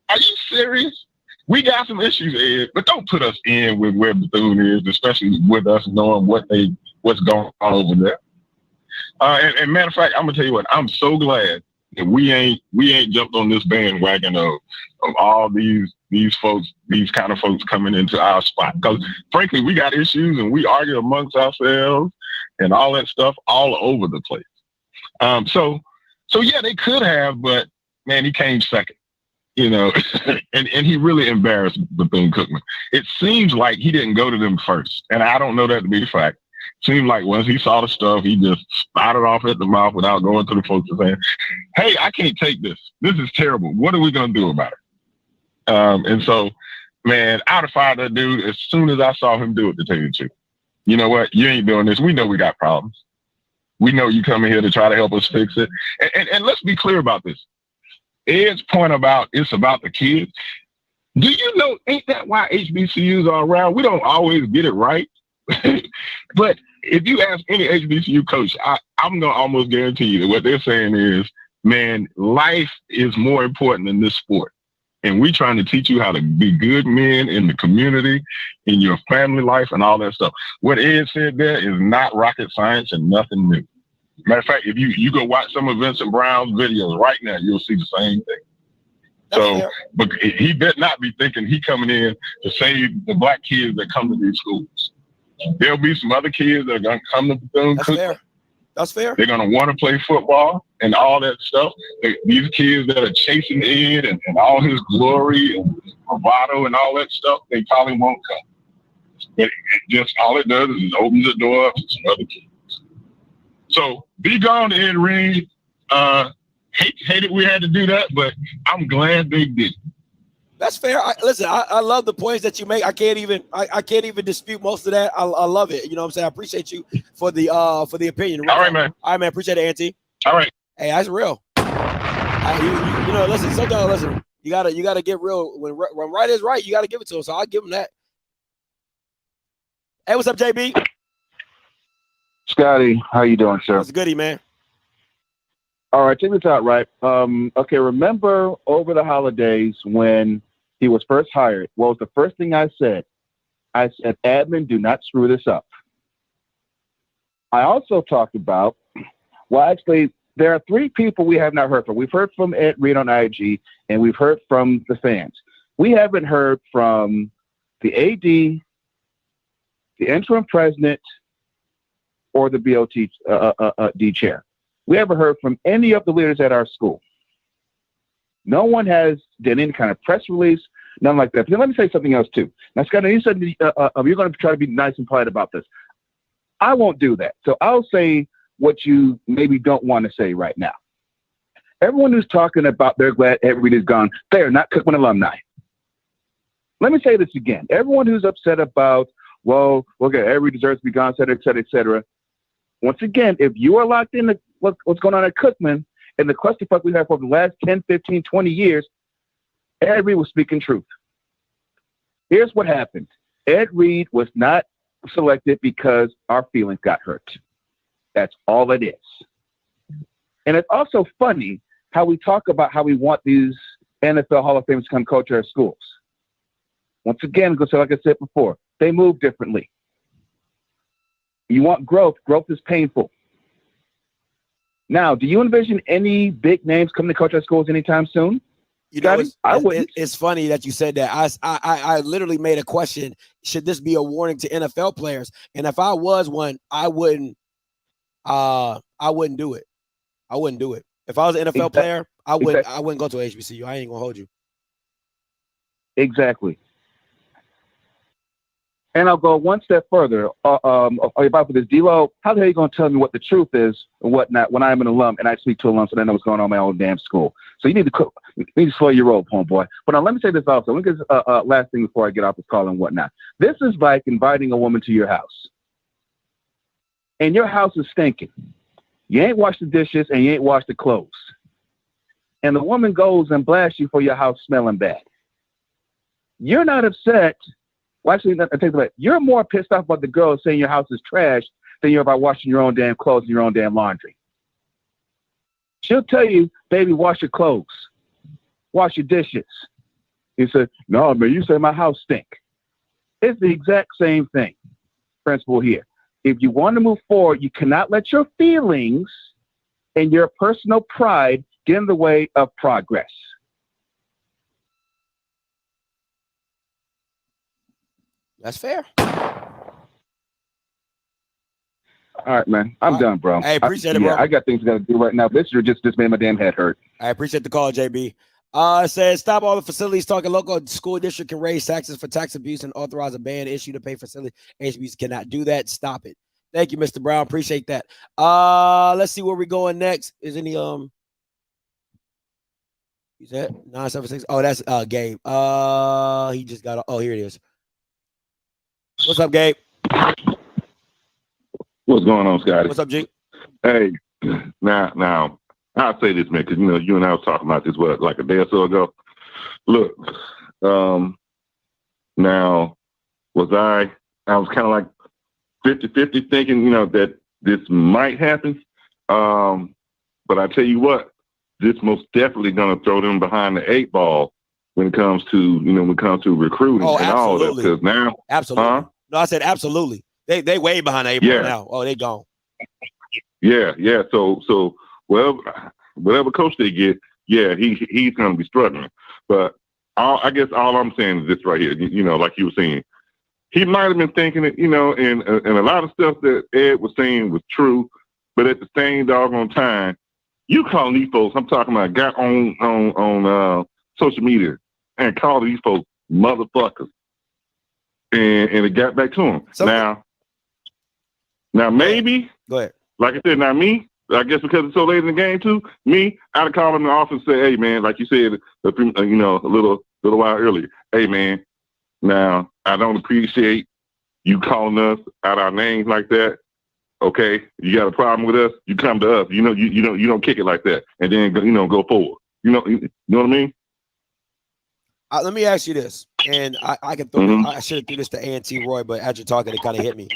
Are you serious? We got some issues, Ed, but don't put us in with where Bethune is, especially with us knowing what's going on over there. And matter of fact, I'm gonna tell you what, I'm so glad that we ain't jumped on this bandwagon of all these folks, these kind of folks coming into our spot. Because frankly, we got issues and we argue amongst ourselves and all that stuff all over the place. So yeah, they could have, but man, he came second. You know, and he really embarrassed Bethune Cookman. It seems like he didn't go to them first, and I don't know that to be the fact. Seemed like once he saw the stuff, he just spouted off at the mouth without going to the folks and saying, hey, I can't take this. This is terrible. What are we going to do about it? And so, man, I'd have fired that dude as soon as I saw him do it, to tell you the truth. You know what? You ain't doing this. We know we got problems. We know you coming here to try to help us fix it. And let's be clear about this. Ed's point about it's about the kids. Do you know, ain't that why HBCUs are around? We don't always get it right. But if you ask any HBCU coach, I'm going to almost guarantee you that what they're saying is, man, life is more important than this sport. And we trying to teach you how to be good men in the community, in your family life, and all that stuff. What Ed said there is not rocket science and nothing new. Matter of fact, if you go watch some of Vincent Brown's videos right now, you'll see the same thing. So, but he better not be thinking he coming in to save the black kids that come to these schools. There'll be some other kids that are going to come to Bethune Cookman. That's fair. They're going to want to play football and all that stuff. These kids that are chasing Ed and all his glory and bravado and all that stuff, they probably won't come. But it just all it does is it opens the door up to some other kids. So be gone, Ed Reed. Hated we had to do that, but I'm glad they did. That's fair. Listen, I love the points that you make. I can't even dispute most of that. I love it. You know what I'm saying? I appreciate you for the opinion. All right, man. All right, man. Appreciate it, Auntie. All right. Hey, that's real. You know, listen, sometimes listen, you gotta get real. When right is right, you gotta give it to him. So I'll give him that. Hey, what's up, JB? Scotty, how you doing, sir? What's goody, man? All right, check this out, right? Okay, remember over the holidays when he was first hired, what was the first thing I said? I said, admin, do not screw this up. I also talked about, well, actually, there are three people we have not heard from. We've heard from Ed Reed on IG, and we've heard from the fans. We haven't heard from the AD, the interim president, or the BOT chair. We haven't heard from any of the leaders at our school. No one has done any kind of press release, nothing like that. But let me say something else too. Now, Scott, you said you're going to try to be nice and polite about this. I won't do that. So I'll say what you maybe don't want to say right now. Everyone who's talking about they're glad Ed Reed is gone, they are not Cookman alumni. Let me say this again. Everyone who's upset about, well, okay, Ed Reed deserves to be gone, et cetera, et cetera, et cetera. Once again, if you are locked in what's going on at Cookman and the clusterfuck we've had for the last 10, 15, 20 years, Ed Reed was speaking truth. Here's what happened. Ed Reed was not selected because our feelings got hurt. That's all it is. And it's also funny how we talk about how we want these NFL Hall of Famers to come coach our schools. Once again, like I said before, they move differently. You want growth. Growth is painful. Now, do you envision any big names coming to coach our schools anytime soon? You know, it's funny that you said that. I literally made a question. Should this be a warning to NFL players? And if I was one, I wouldn't do it. I wouldn't do it. If I was an NFL player, I wouldn't go to HBCU. I ain't gonna hold you. Exactly. And I'll go one step further. About this, D-Lo, how the hell are you going to tell me what the truth is and whatnot when I'm an alum and I speak to alums and I know what's going on in my own damn school? So you need to slow your roll, homeboy. But now let me say this also. Let me get last thing before I get off this call and whatnot. This is like inviting a woman to your house. And your house is stinking. You ain't washed the dishes and you ain't washed the clothes. And the woman goes and blasts you for your house smelling bad. You're not upset. Well, actually, I take it back. You're more pissed off about the girl saying your house is trash than you're about washing your own damn clothes and your own damn laundry. She'll tell you, baby, wash your clothes. Wash your dishes. He said, no, man, you say my house stink. It's the exact same thing. Principle here. If you want to move forward, you cannot let your feelings and your personal pride get in the way of progress. That's fair. All right, man. I'm done, bro. I appreciate it, bro. I got things I got to do right now. This year just made my damn head hurt. I appreciate the call, JB. It says, stop all the facilities talking. Local school district can raise taxes for tax abuse and authorize a ban issue to pay facility. HBCUs cannot do that. Stop it. Thank you, Mr. Brown. Appreciate that. Let's see where we're going next. Is any You said 976. Oh, that's Gabe. He just got. Oh, here it is. What's up, Gabe? What's going on, Scotty? What's up, G? Hey, now, I'll say this, man, because you and I was talking about this like a day or so ago. Look, now I was kind of like 50-50 thinking, that this might happen. But I tell you what, this most definitely gonna throw them behind the 8 ball when it comes to recruiting and all that. Because now, absolutely. No, I said absolutely. They way behind the 8 ball now. Oh, they gone. Yeah. So whatever coach they get, he's gonna be struggling. But I guess all I'm saying is this right here. Like you were saying, he might have been thinking it. And a lot of stuff that Ed was saying was true. But at the same doggone time, you calling these folks, I'm talking about, got on social media and called these folks motherfuckers. And it got back to him. Now maybe, go ahead. Like I said, now me, I guess because it's so late in the game too, I'd have called him in the office and say, hey man, like you said, a little while earlier, hey man, now I don't appreciate you calling us out our names like that. Okay, you got a problem with us, you come to us. You don't kick it like that, and then go forward. You know what I mean? Let me ask you this, and I can throw. I should have threw this to A&T Roy, but as you're talking, it kind of hit me.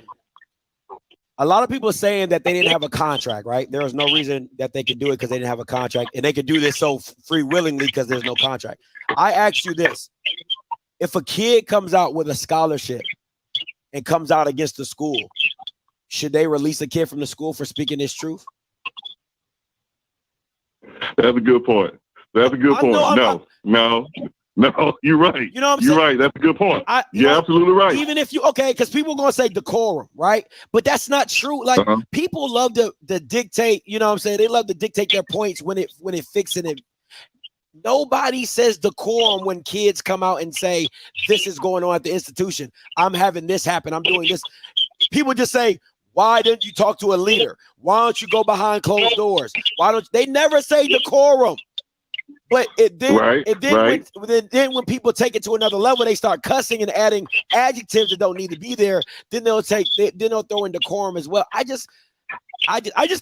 A lot of people are saying that they didn't have a contract, right? There was no reason that they could do it because they didn't have a contract, and they could do this so free willingly because there's no contract. I asked you this: if a kid comes out with a scholarship and comes out against the school, should they release a kid from the school for speaking his truth? That's a good point. No, you're right. You know what I'm saying? You're right. That's a good point. You're absolutely right. Even if because people are going to say decorum, right? But that's not true. Like people love to dictate, you know what I'm saying? They love to dictate their points when it fixing it. Nobody says decorum when kids come out and say, this is going on at the institution. I'm having this happen. I'm doing this. People just say, why didn't you talk to a leader? Why don't you go behind closed doors? They never say decorum. But then when people take it to another level, they start cussing and adding adjectives that don't need to be there. Then they'll throw in decorum as well. I just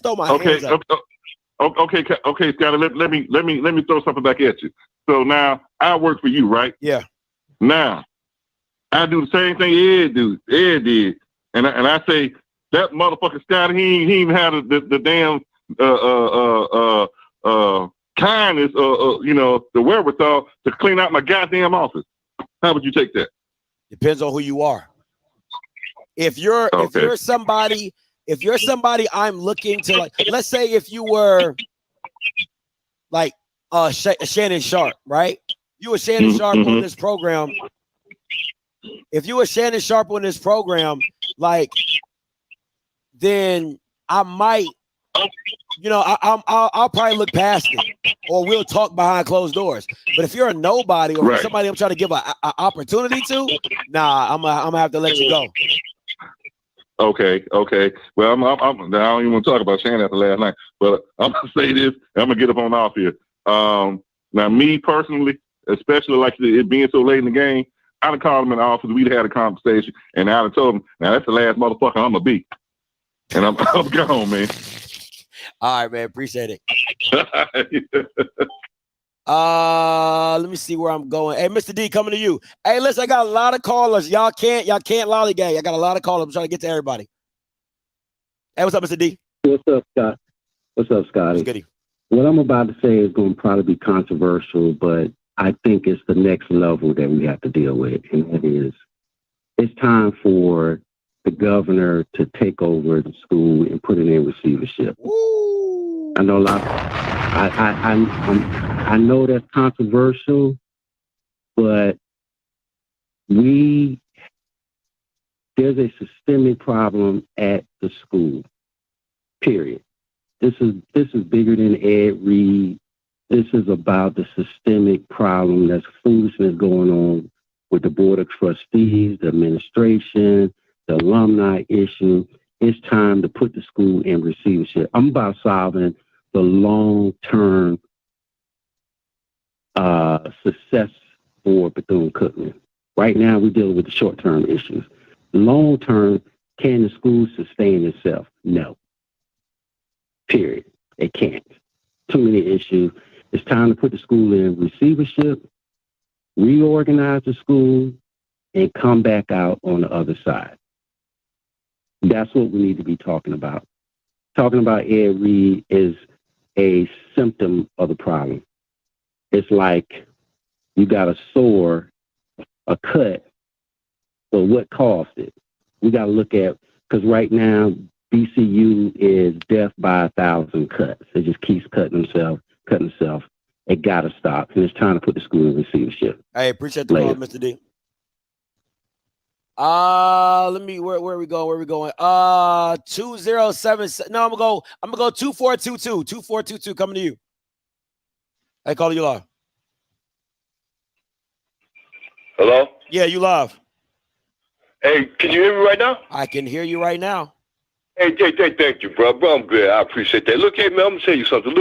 throw my hands up. Okay, Scotty. Let me throw something back at you. So now I work for you, right? Yeah. Now I do the same thing Ed did, and I say that motherfucker Scotty, he even had the damn kindness, the wherewithal to clean out my goddamn office. How would you take that? Depends on who you are. If you're somebody I'm looking to, like, let's say if you were like Shannon Sharp, right? You were Shannon Sharp on this program. If you were Shannon Sharp on this program, like, then I might, I'll probably look past it, or we'll talk behind closed doors. But if you're a nobody or somebody I'm trying to give an opportunity to, I'm gonna have to let you go. Okay. Well, I don't even want to talk about Shannon after last night, but I'm gonna say this. I'm gonna get up on off here. Now, me personally, especially like it being so late in the game, I'd have called him in the office. We'd had a conversation, and I'd have told him, "Now that's the last motherfucker I'm gonna be," and I'm gone, man. All right, man. Appreciate it. Let me see where I'm going. Hey, Mr. D, coming to you. Hey, listen, I got a lot of callers. Y'all can't lollygag. I got a lot of callers. I'm trying to get to everybody. Hey, what's up, Mr. D? What's up, Scott? What's up, Scotty? What's goody? What I'm about to say is going to probably be controversial, but I think it's the next level that we have to deal with, and that is, it's time for the governor to take over the school and put it in receivership. Ooh. I know a lot. I know that's controversial, but there's a systemic problem at the school. Period. This is bigger than Ed Reed. This is about the systemic problem that's foolishness going on with the board of trustees, the administration, the alumni issue. It's time to put the school in receivership. I'm about solving the long-term success for Bethune Cookman. Right now, we're dealing with the short-term issues. Long-term, can the school sustain itself? No. Period. It can't. Too many issues. It's time to put the school in receivership, reorganize the school, and come back out on the other side. That's what we need to be talking about. Talking about Ed Reed is a symptom of the problem. It's like you got a sore, a cut, but what caused it? We got to look at, because right now, BCU is death by 1,000 cuts. It just keeps cutting itself. It got to stop, and it's time to put the school in receivership. Hey, appreciate the call, Mr. D. Let me where are we going? 2077. No, I'm gonna go 2422. 2422 coming to you. Hey, caller, you live. Hello? Yeah, you live. Hey, can you hear me right now? I can hear you right now. Hey, thank you, bro. I'm good. I appreciate that. Look, hey, man, I'm going to tell you something.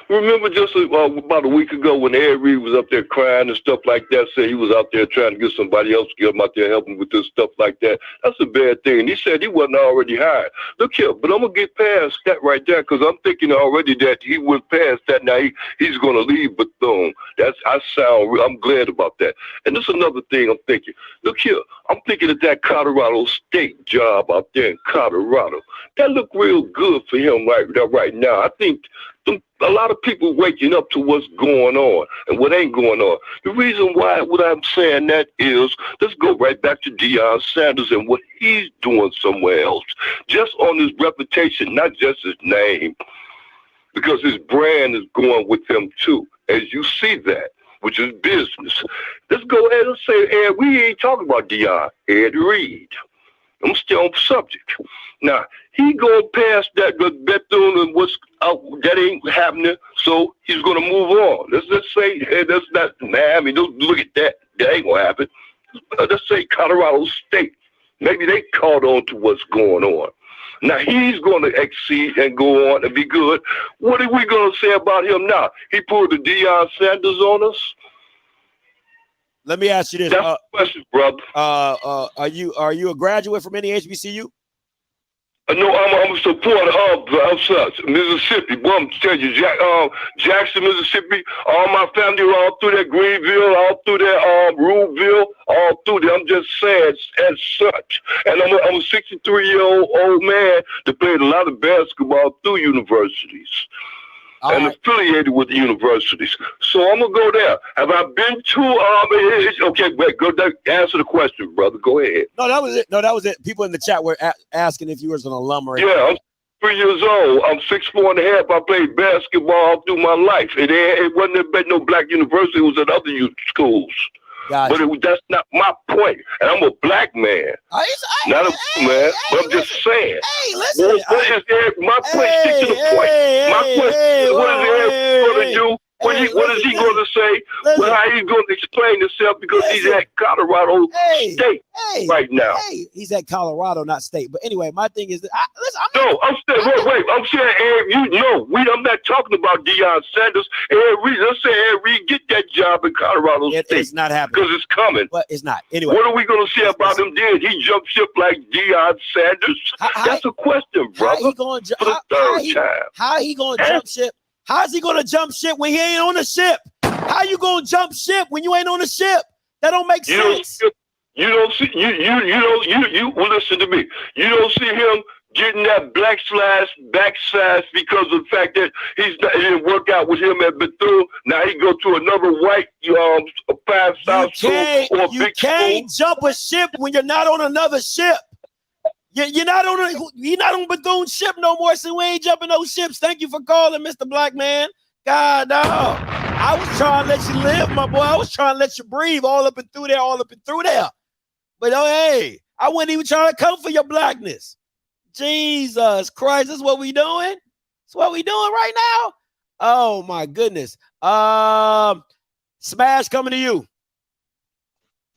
Remember just about a week ago when Ed Reed was up there crying and stuff like that, said he was out there trying to get somebody else to get him out there helping with this stuff like that. That's a bad thing. And he said he wasn't already hired. Look here, but I'm going to get past that right there because I'm thinking already that he went past that. Now he's going to leave Bethune. I'm glad about that. And this is another thing I'm thinking. Look here, I'm thinking of that Colorado State job out there in Colorado. That look real good for him right now. I think a lot of people waking up to what's going on and what ain't going on. The reason why what I'm saying that is, let's go right back to Deion Sanders and what he's doing somewhere else. Just on his reputation, not just his name, because his brand is going with him too, as you see that, which is business. Let's go ahead and say, Ed, we ain't talking about Deion, Ed Reed. I'm still on subject. Now, he going past that Bethune and what's out, that ain't happening, so he's going to move on. Let's say, hey, that's not, don't look at that. That ain't going to happen. Let's say Colorado State. Maybe they caught on to what's going on. Now, he's going to exceed and go on and be good. What are we going to say about him now? He pulled the Deion Sanders on us? Let me ask you this. That's the question, brother. Are you a graduate from any HBCU? No, I'm a supporter of Mississippi. Boy, I'm telling you, Jackson, Mississippi. All my family are all through that Greenville, all through that Ruleville, all through there. I'm just saying as such. And I'm a 63-year-old man that played a lot of basketball through universities. And affiliated with the universities. So I'm going to go there. Have I been to, okay, wait, go answer the question, brother. Go ahead. No, that was it. People in the chat were asking if you was an alum or anything. Yeah, I'm 3 years old. I'm 6'4.5". I played basketball through my life. It wasn't at no black university. It was at other schools. Gotcha. But that's not my point. And I'm a black man. Not a man, but I'm just saying. Hey, listen. My point, stick to the point. My question, what is Ed going to do? What is he going to say? Well, how he's going to explain himself because he's at Colorado State right now. Hey, he's at Colorado, not State. But anyway, my thing is that I'm saying, Ed, I'm not talking about Deion Sanders. Ed Reed, let's say Ed Reed get that job in Colorado State. It's not happening because it's coming. But it's not. Anyway, what are we going to say about him? Did he jump ship like Deion Sanders? That's a question, brother. How he going to jump ship? How's he gonna jump ship when he ain't on the ship? How you gonna jump ship when you ain't on the ship? That don't make sense. You don't see well, listen to me. You don't see him getting that backslash because of the fact that it didn't work out with him at Bethune. Now he go to another white 5-star school or a big school. You can't jump a ship when you're not on another ship. You're not on Bethune ship no more, so we ain't jumping those ships. Thank you for calling, Mr. Black Man. God, no. I was trying to let you live, my boy. I was trying to let you breathe all up and through there. But hey, I wasn't even trying to come for your blackness. Jesus Christ, this is what we doing? That's what we doing right now? Oh, my goodness. Smash coming to you.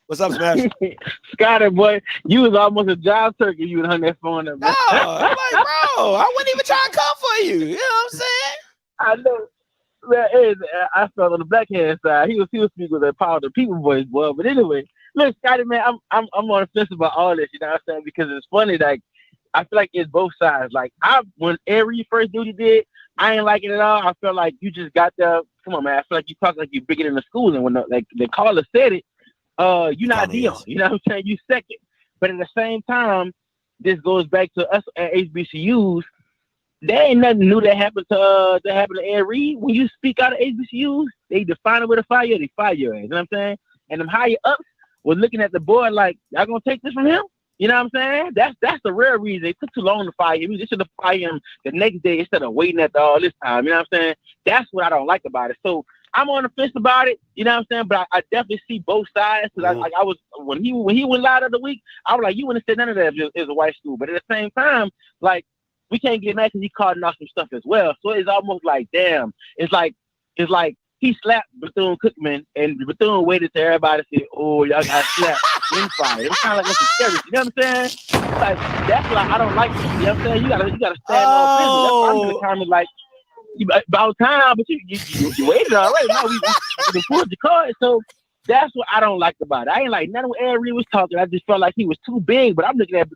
What's up, Smash? Scotty, boy, you was almost a job turkey. You hung that phone up. No, I'm like, bro, I wasn't even trying to come for you. You know what I'm saying? I know. I felt on the black hand side. He was speaking with a power of the people voice, boy. But anyway, look, Scotty, man, I'm on the fence about all this. You know what I'm saying? Because it's funny, like I feel like it's both sides. Like when every first duty did, I ain't like it at all. I felt like you just got the come on, man. I feel like you talk like you're bigger than the school, and when the caller said it, you're not Dion. You know what I'm saying? You second. But at the same time, this goes back to us at HBCUs. There ain't nothing new that happened to Ed Reed. When you speak out of HBCUs, they define it with a fire, they fire your ass. You know what I'm saying? And them higher ups were looking at the board like, y'all gonna take this from him? You know what I'm saying? That's the real reason. It took too long to fire him. They should have fired him the next day instead of waiting at all this time. You know what I'm saying? That's what I don't like about it. So I'm on the fence about it. You know what I'm saying? But I definitely see both sides. Because I was when he went live of the week, I was like, you wouldn't have said none of that if it was a white school. But at the same time, like we can't get mad because he called off some stuff as well. So it's almost like, damn. It's like he slapped Bethune Cookman, and Bethune waited till everybody said, "Oh, y'all got slapped." Then fired. It was kind of like a scary. You know what I'm saying? Like that's what I don't like. You know what I'm saying? You gotta stand on business. That's why I'm just kind of like about time, but you waited already. Now we pulled the card. So that's what I don't like about it. I ain't like none of what Ed Reed was talking. I just felt like he was too big. But I'm looking at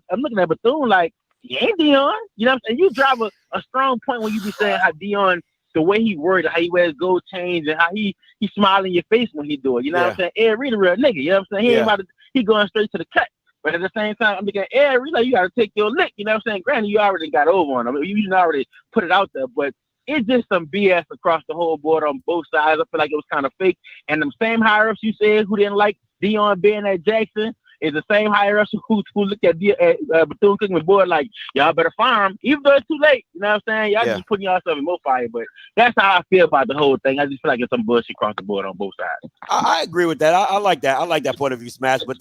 Bethune like he ain't Dion. You know what I'm saying? You drive a strong point when you be saying how Dion, the way he worded, how he wears gold chains, and how he smile in your face when he do it. You know what I'm saying? Ed Reed a real nigga. You know what I'm saying? He ain't about to, he going straight to the cut. But at the same time, I'm looking at Ed Reed like you got to take your lick. You know what I'm saying? Granted, you already got over on him. You already put it out there, but it's just some BS across the whole board on both sides. I feel like it was kind of fake. And them same higher-ups you said who didn't like Dion being at Jackson is the same higher-ups who looked at Bethune Cookman board like, y'all better fire him, even though it's too late. You know what I'm saying? Y'all just putting yourself in more fire. But that's how I feel about the whole thing. I just feel like it's some bullshit across the board on both sides. I agree with that. I like that. I like that point of view, Smash. But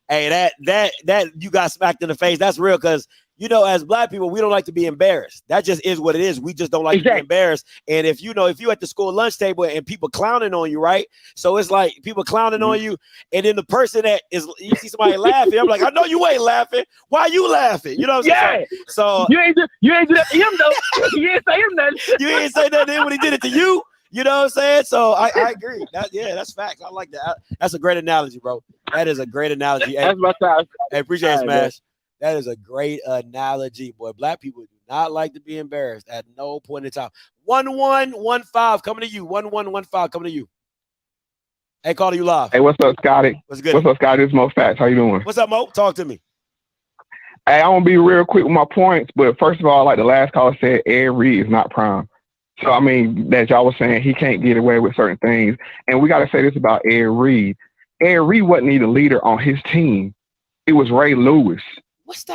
hey, that you got smacked in the face. That's real because, you know, as black people, we don't like to be embarrassed. That just is what it is. We just don't like to be embarrassed. And if you at the school lunch table and people clowning on you, right? So it's like people clowning on you, and then the person that is, you see somebody laughing, I'm like, I know you ain't laughing. Why you laughing? You know what I'm saying? So you ain't do that to him though. You ain't say him nothing. You ain't say nothing to him when he did it to you. You know what I'm saying? So I agree. That's facts. I like that. That's a great analogy, bro. That is a great analogy. That's my time. Hey, appreciate it, Smash. That is a great analogy, boy. Black people do not like to be embarrassed at no point in time. 1115 coming to you. 1115 coming to you. Hey, Caller, you live. Hey, what's up, Scotty? What's good? What's up, Scotty? This is Mo Facts. How you doing? What's up, Mo? Talk to me. Hey, I'm gonna be real quick with my points, but first of all, like the last caller said, Ed Reed is not prime. So I mean, that y'all was saying he can't get away with certain things, and we got to say this about Ed Reed. Ed Reed wasn't even the leader on his team. It was Ray Lewis.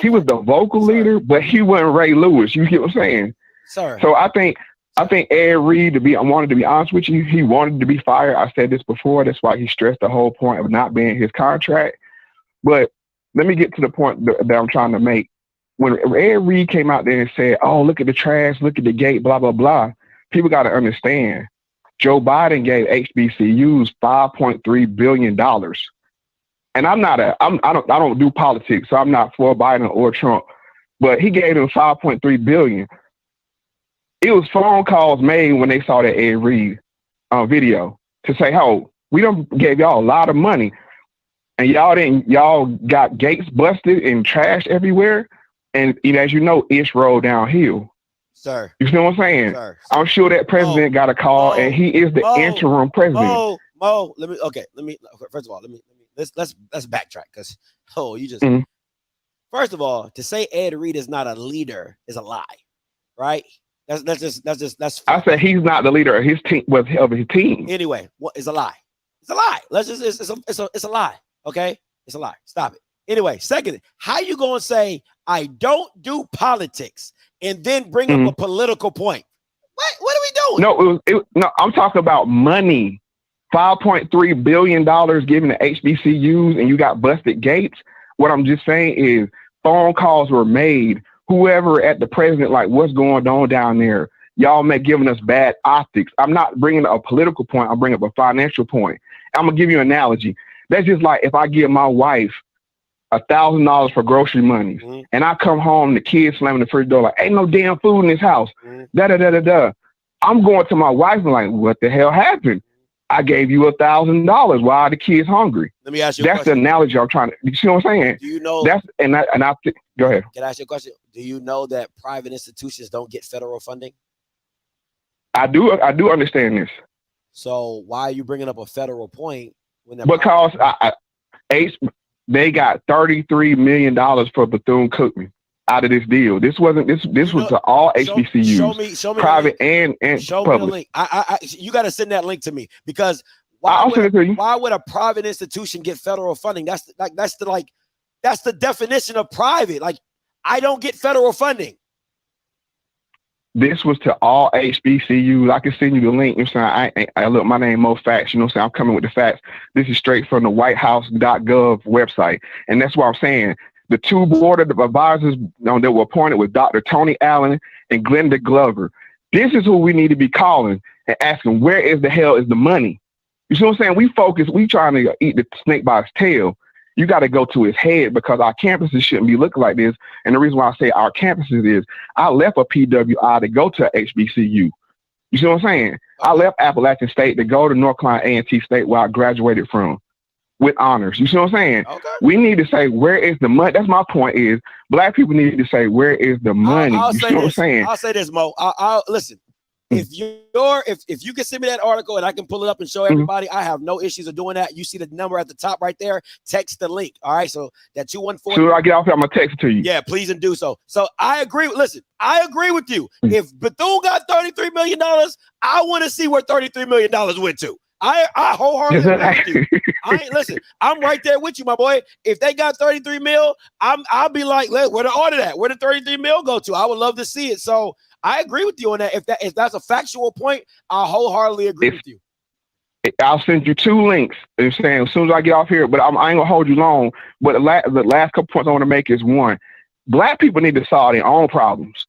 He was the vocal leader, but he wasn't Ray Lewis. You get what I'm saying? Sorry. So I think Ed Reed, I wanted to be honest with you, he wanted to be fired. I said this before. That's why he stressed the whole point of not being his contract. But let me get to the point that I'm trying to make. When Ed Reed came out there and said, "Oh, look at the trash, look at the gate, blah blah blah," people got to understand. Joe Biden gave HBCUs $5.3 billion. And I don't do politics, so I'm not for Biden or Trump, but he gave them $5.3 billion. It was phone calls made when they saw that Ed Reed video to say, "Oh, we done gave y'all a lot of money, and y'all got gates busted and trashed everywhere." And as you know, it's rolled downhill. Sir, you know what I'm saying? Sir. I'm sure that president got a call, and he is the interim president. Mo, first of all, let's backtrack because you just first of all, to say Ed Reed is not a leader is a lie, right? That's I said he's not the leader of his team, of his team. Anyway, what is a lie? It's a lie. It's a lie. Okay, it's a lie. Stop it. Anyway, second, how you gonna say I don't do politics and then bring up a political point? What are we doing? No, I'm talking about money. $5.3 billion given to HBCUs, and you got busted gates. What I'm just saying is phone calls were made. Whoever at the president, like, what's going on down there? Y'all giving us bad optics. I'm not bringing up a political point. I'm bringing up a financial point. I'm going to give you an analogy. That's just like if I give my wife $1,000 for grocery money, and I come home, the kids slamming the first door like, ain't no damn food in this house. Da-da-da-da-da. I'm going to my wife and like, what the hell happened? I gave you $1,000. Why are the kids hungry? Let me ask you a That's question. the analogy I'm trying to, you see what I'm saying? Do you know? That's, go ahead. Can I ask you a question? Do you know that private institutions don't get federal funding? I do understand this. So why are you bringing up a federal point when they're Because they got $33 million for Bethune Cookman out of this deal. This wasn't this was to all HBCUs, show me private and show public. me the link. You got to send that link to me because why would a private institution get federal funding? That's the definition of private. Like, I don't get federal funding. This was to all HBCUs. I can send you the link. You know what I'm saying? I look, my name Mo Facts. You know what I'm saying? I'm coming with the facts. This is straight from the whitehouse.gov website. And that's what I'm saying. The two board of advisors that were appointed with Dr. Tony Allen and Glenda Glover. This is who we need to be calling and asking, where is the hell is the money? You see what I'm saying? We trying to eat the snake by its tail. You got to go to his head because our campuses shouldn't be looking like this. And the reason why I say our campuses is I left a PWI to go to HBCU. You see what I'm saying? I left Appalachian State to go to North Carolina A&T State where I graduated from with honors. You see what I'm saying? Okay. We need to say, where is the money? That's my point is Black people need to say, where is the money? You see what I'm saying? I'll say this, Mo. I'll listen. If you can send me that article and I can pull it up and show everybody, I have no issues of doing that. You see the number at the top right there. Text the link. All right. So that 214. Soon as I get off here, I'm gonna text it to you. Yeah, please and do so. So I agree. Listen, I agree with you. If Bethune got $33 million, I want to see where $33 million went to. I wholeheartedly agree with you. Listen, I'm right there with you, my boy. If they got 33 mil, I'll be like, where the order that? Where the 33 mil go to? I would love to see it. So I agree with you on that. If that's a factual point, I wholeheartedly agree with you. I'll send you two links. I'm saying as soon as I get off here, but I ain't gonna hold you long. But the last couple points I want to make is one: Black people need to solve their own problems.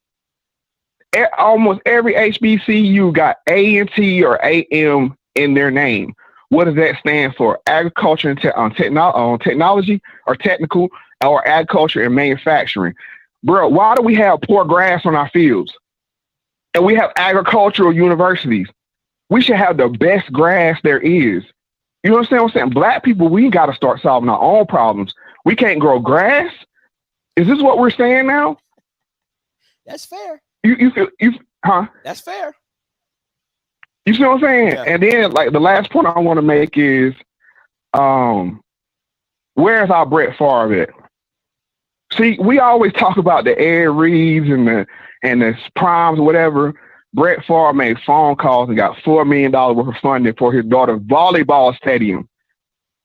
Almost every HBCU got A&T or AM in their name. What does that stand for? Agriculture and technology, or technical, or agriculture and manufacturing. Bro, why do we have poor grass on our fields? And we have agricultural universities. We should have the best grass there is. You know what I'm saying? Black people, we got to start solving our own problems. We can't grow grass. Is this what we're saying now? That's fair. That's fair. You see what I'm saying? Yeah. And then, like, the last point I want to make is, where's our Brett Favre at? See, we always talk about the Ed Reeds and the primes or whatever. Brett Favre made phone calls and got $4 million worth of funding for his daughter's volleyball stadium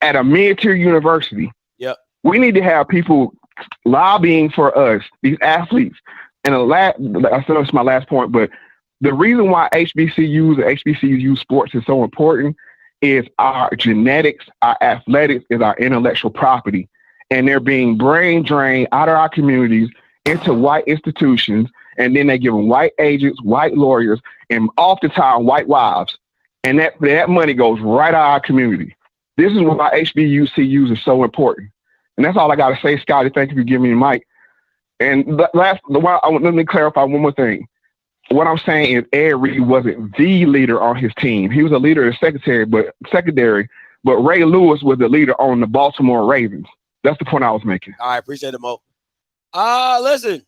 at a mid-tier university. Yep. We need to have people lobbying for us, these athletes. And I said this is my last point, but the reason why HBCU sports is so important is our genetics, our athletics, is our intellectual property. And they're being brain drained out of our communities into white institutions. And then they give them white agents, white lawyers, and oftentimes white wives. And that money goes right out of our community. This is why HBCUs is so important. And that's all I got to say, Scotty. Thank you for giving me the mic. And let me clarify one more thing. What I'm saying is Ed Reed wasn't the leader on his team. He was a leader as secondary, but Ray Lewis was the leader on the Baltimore Ravens. That's the point I was making. I appreciate it, Mo. Listen,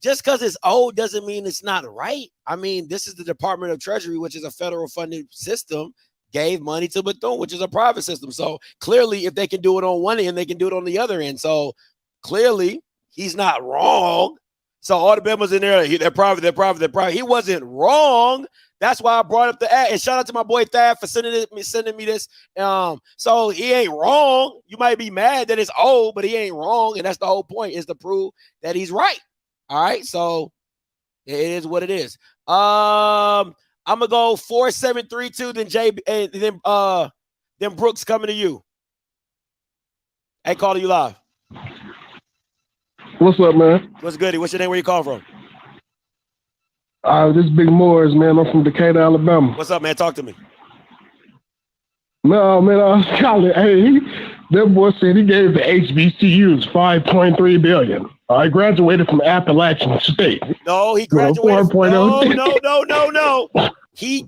just because it's old doesn't mean it's not right. I mean, this is the Department of Treasury, which is a federal funded system, gave money to Bethune, which is a private system. So clearly, if they can do it on one end, they can do it on the other end. So clearly, he's not wrong. So all the Bama's in there, they're private. He wasn't wrong. That's why I brought up the ad. And shout out to my boy Thad for sending me this. So he ain't wrong. You might be mad that it's old, but he ain't wrong. And that's the whole point, is to prove that he's right. All right. So it is what it is. I'm gonna go 4-7-3-2, then Brooks coming to you. Hey, calling you live. What's up, man? What's good? What's your name? Where you calling from? This is Big Morris, man. I'm from Decatur, Alabama. What's up, man? Talk to me. No, man, I was calling. Hey, That boy said he gave the HBCUs $5.3 billion. I graduated from Appalachian State. No, he graduated. No. He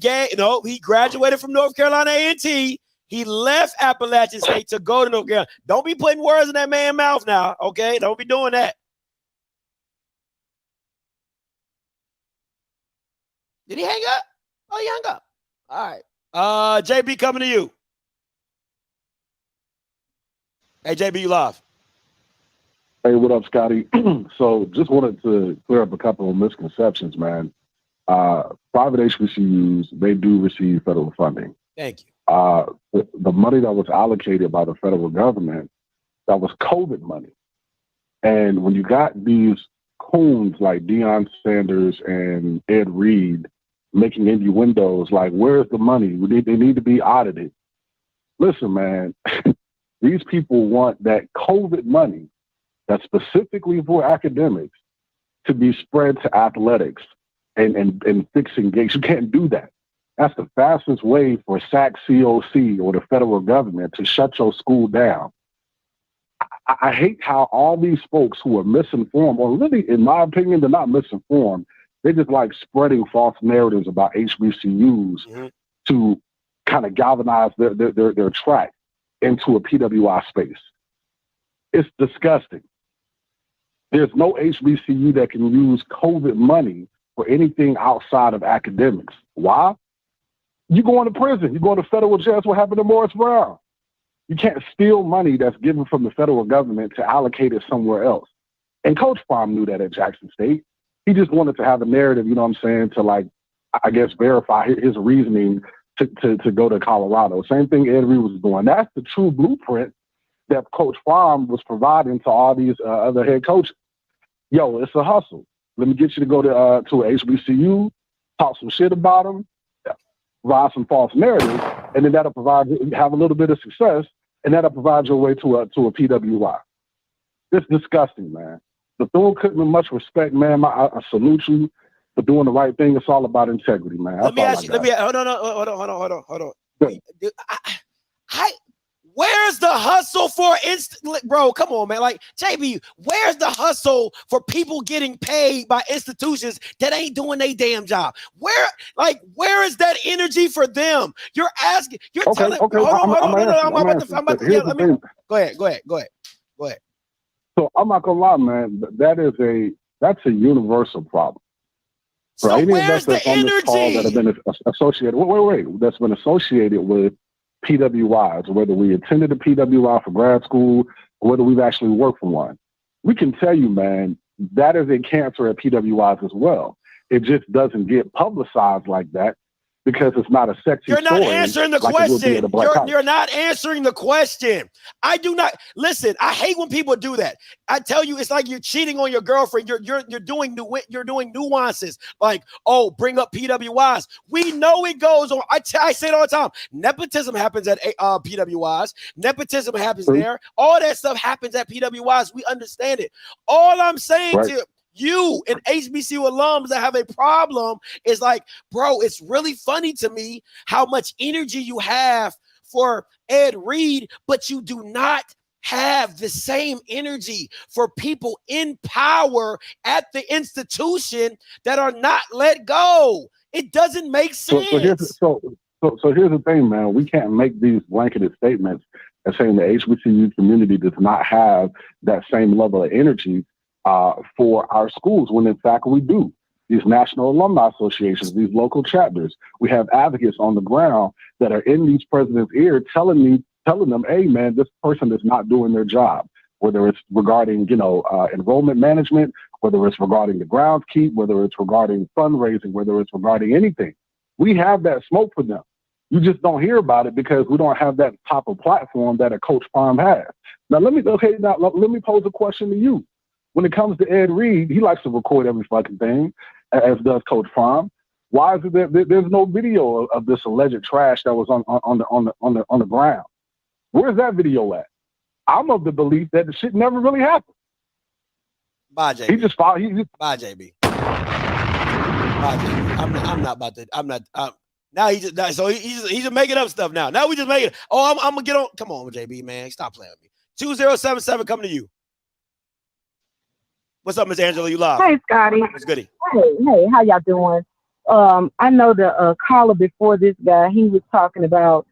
graduated from North Carolina A&T. He left Appalachian State to go to North Carolina. Don't be putting words in that man's mouth now, okay? Don't be doing that. Did he hang up? Oh, he hung up. All right. JB, coming to you. Hey, JB, you live. Hey, what up, Scotty? So just wanted to clear up a couple of misconceptions, man. Private HBCUs, they do receive federal funding. Thank you. The money that was allocated by the federal government, that was COVID money. And when you got these coons like Deion Sanders and Ed Reed making innuendos like, where's the money? They need to be audited. Listen, man, these people want that COVID money that's specifically for academics to be spread to athletics and fixing gates. You can't do that. That's the fastest way for SAC COC or the federal government to shut your school down. I hate how all these folks who are misinformed, or really, in my opinion, they're not misinformed. They just like spreading false narratives about HBCUs to kind of galvanize their track into a PWI space. It's disgusting. There's no HBCU that can use COVID money for anything outside of academics. Why? You going to prison. You going to federal jail. That's what happened to Morris Brown. You can't steal money that's given from the federal government to allocate it somewhere else. And Coach Fromm knew that at Jackson State. He just wanted to have a narrative, you know what I'm saying, to like, I guess, verify his reasoning to go to Colorado. Same thing Ed Reed was doing. That's the true blueprint that Coach Fromm was providing to all these other head coaches. Yo, it's a hustle. Let me get you to go to a HBCU, talk some shit about them, provide some false narratives, and then that'll have a little bit of success, and that'll provide your way to a PWI. It's disgusting, man. Bethune Cookman, much respect, man. I salute you for doing the right thing. It's all about integrity, man. Hold on. Where's the hustle for bro? Come on, man. Like, JB, where's the hustle for people getting paid by institutions that ain't doing their damn job? Where is that energy for them? You're asking. You're telling. Hold on. Go ahead. So I'm not gonna lie, man. That's a universal problem. So any where's the energy that have been associated? Wait. That's been associated with PWIs, whether we attended a PWI for grad school or whether we've actually worked for one. We can tell you, man, that is a cancer at PWIs as well. It just doesn't get publicized like that because it's not a sexy You're not story answering the like question. You're not answering the question. I do not listen. I hate when people do that. I tell you, it's like you're cheating on your girlfriend. You're doing nuances like, oh, bring up PWIs. We know it goes on. I say it all the time. Nepotism happens at PWIs. Nepotism happens there. All that stuff happens at PWIs. We understand it. All I'm saying to you and HBCU alums that have a problem is like, bro, it's really funny to me how much energy you have for Ed Reed, but you do not have the same energy for people in power at the institution that are not let go. It doesn't make sense. So here's the thing, man. We can't make these blanketed statements and saying the HBCU community does not have that same level of energy for our schools, when in fact we do. These national alumni associations, these local chapters, we have advocates on the ground that are in these presidents' ear telling them, hey man, this person is not doing their job, whether it's regarding, enrollment management, whether it's regarding the grounds keep, whether it's regarding fundraising, whether it's regarding anything. We have that smoke for them. You just don't hear about it because we don't have that type of platform that a Coach Fromm has. Now let me pose a question to you. When it comes to Ed Reed, he likes to record every fucking thing, as does Coach Fromm. Why is it that there's no video of this alleged trash that was on the ground? Where's that video at? I'm of the belief that the shit never really happened. Bye, JB. Bye, JB. Bye, JB. I'm not about to. Now he's just making up stuff now. Now we just making. Oh, I'm gonna get on. Come on, JB, man, stop playing with me. 2077 coming to you. What's up, Miss Angela? You live? Hey, Scotty. What's goody? Hey, how y'all doing? I know the caller before this guy. He was talking about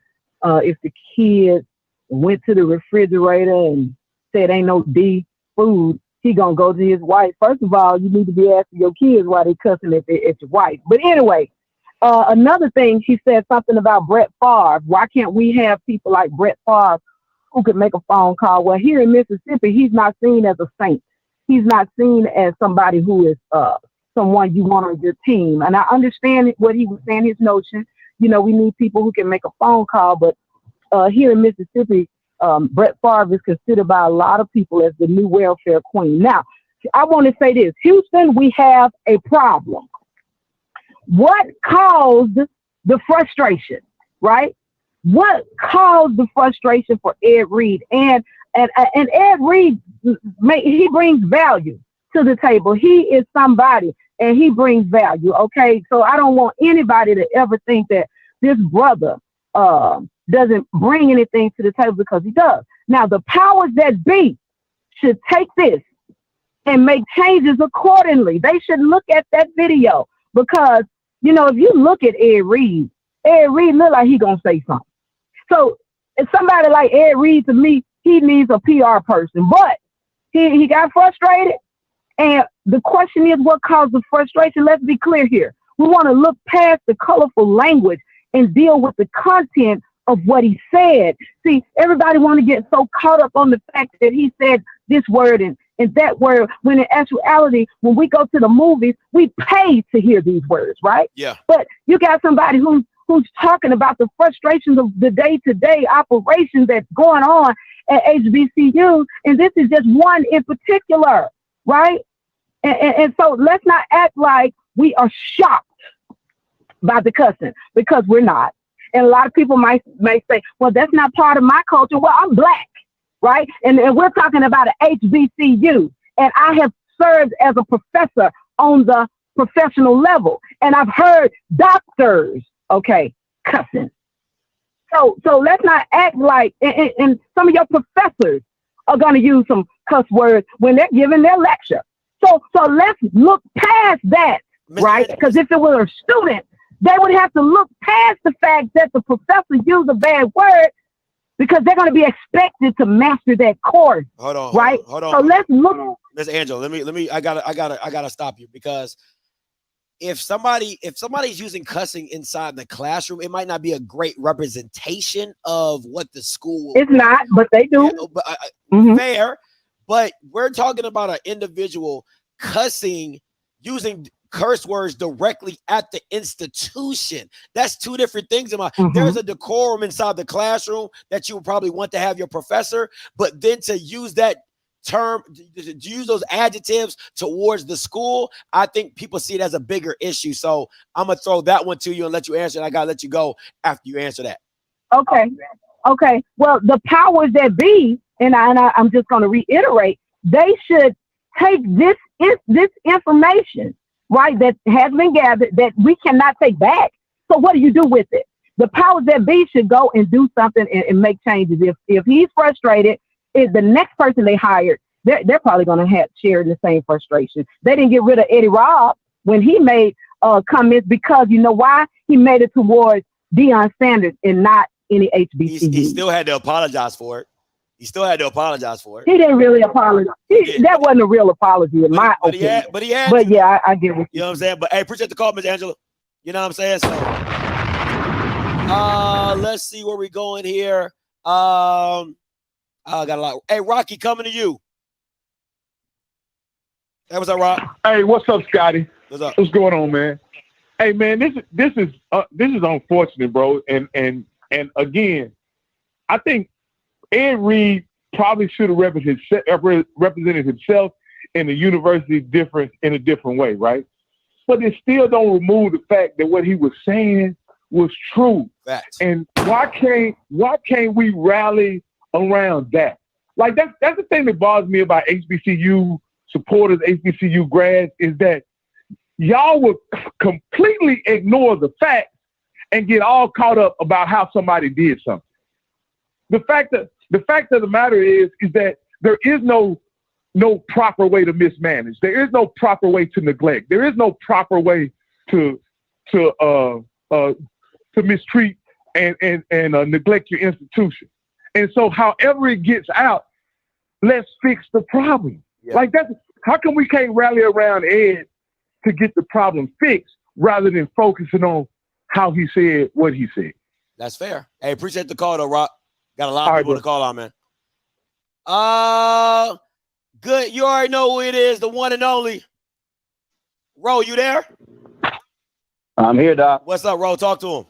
if the kids went to the refrigerator and said ain't no D food, he gonna go to his wife. First of all, you need to be asking your kids why they cussing at your wife. But anyway, another thing, she said something about Brett Favre. Why can't we have people like Brett Favre who could make a phone call? Well, here in Mississippi, he's not seen as a saint. He's not seen as somebody who is someone you want on your team. And I understand what he was saying, his notion. You know, we need people who can make a phone call. But here in Mississippi, Brett Favre is considered by a lot of people as the new welfare queen. Now, I want to say this. Houston, we have a problem. What caused the frustration, right? What caused the frustration for Ed Reed? And Ed Reed, he brings value to the table. He is somebody, and he brings value, okay? So I don't want anybody to ever think that this brother doesn't bring anything to the table, because he does. Now, the powers that be should take this and make changes accordingly. They should look at that video, because, you know, if you look at Ed Reed look like he gonna say something. So if somebody like Ed Reed, to me, he needs a PR person, but he got frustrated. And the question is, what caused the frustration? Let's be clear here. We want to look past the colorful language and deal with the content of what he said. See, everybody want to get so caught up on the fact that he said this word and that word, when in actuality, when we go to the movies, we pay to hear these words, right? Yeah. But you got somebody who's talking about the frustrations of the day-to-day operations that's going on at HBCU, and this is just one in particular, right? And so let's not act like we are shocked by the cussing, because we're not. And a lot of people might say, well, that's not part of my culture. Well, I'm Black, right? And we're talking about an HBCU, and I have served as a professor on the professional level, and I've heard doctors, okay, cussing. So let's not act like, and some of your professors are going to use some cuss words when they're giving their lecture. So let's look past that, right? Because if it were a student, they would have to look past the fact that the professor used a bad word, because they're going to be expected to master that course. Hold on, right? Hold on. So let's look. Miss Angela, let me. I gotta stop you, because if somebody's using cussing inside the classroom, it might not be a great representation of what the school. It's not, but they do. Yeah, but, fair, but we're talking about an individual cussing, using curse words directly at the institution. That's two different things. There's a decorum inside the classroom that you would probably want to have your professor, but then to use that term, to use those adjectives towards the school, I think people see it as a bigger issue. So I'm gonna throw that one to you and let you answer, and I gotta let you go after you answer that. Okay. Well, the powers that be, and I'm just gonna reiterate, they should take this information, right, that has been gathered, that we cannot take back. So what do you do with it? The powers that be should go and do something and make changes. If he's frustrated, is the next person they hired, they're probably going to have shared the same frustration. They didn't get rid of Eddie Robb when he made comments, because you know why? He made it towards Deion Sanders and not any HBCU. He still had to apologize for it. He He didn't really apologize. That wasn't a real apology in my opinion. But he had. But yeah, I get what you know what I'm saying. But hey, appreciate the call, Miss Angela. You know what I'm saying. So, let's see where we going here. I got a lot. Hey, Rocky, coming to you. Hey, what's up, Rock? Hey, what's up, Scotty? What's up? What's going on, man? Hey, man, this is unfortunate, bro. And again, I think Ed Reed probably should have represented himself and the university in a different way, right? But it still don't remove the fact that what he was saying was true. Facts. And why can't we rally around that? Like that's the thing that bothers me about HBCU supporters, HBCU grads, is that y'all would completely ignore the facts and get all caught up about how somebody did something. The fact of the matter is that there is no proper way to mismanage. There is no proper way to neglect. There is no proper way to mistreat and neglect your institution. And so however it gets out, let's fix the problem. Yeah. Like that's how come we can't rally around Ed to get the problem fixed rather than focusing on how he said what he said? That's fair. Hey, appreciate the call though, Rock. Got a lot of All people right, to call on, man. Good. You already know who it is, the one and only. Ro, you there? I'm here, Doc. What's up, Ro? Talk to him.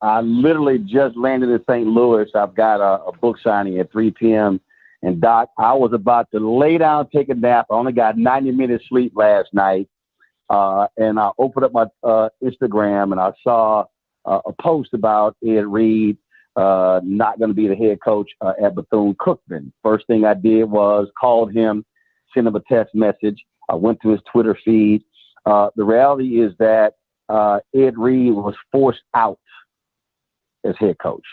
I literally just landed in St. Louis. I've got a book signing at 3 p.m. And Doc, I was about to lay down, take a nap. I only got 90 minutes sleep last night. And I opened up my Instagram and I saw a post about Ed Reed not going to be the head coach at Bethune Cookman. First thing I did was called him, sent him a text message. I went to his Twitter feed. The reality is that Ed Reed was forced out as head coach.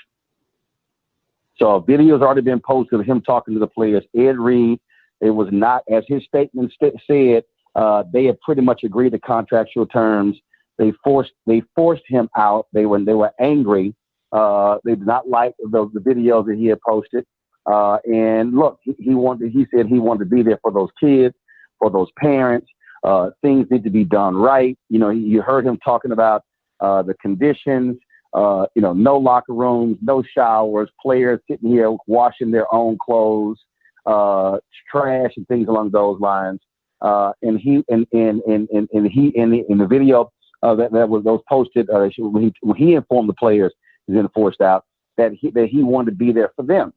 So a video has already been posted of him talking to the players. Ed Reed, it was not, as his statement said, they had pretty much agreed to contractual terms. They forced him out. They were angry. They did not like the videos that he had posted. And look, he said he wanted to be there for those kids, for those parents. Things need to be done right. You know, you heard him talking about the conditions. No locker rooms, no showers, players sitting here washing their own clothes, trash and things along those lines. And he in the video that was posted when he informed the players he's been forced out that he wanted to be there for them.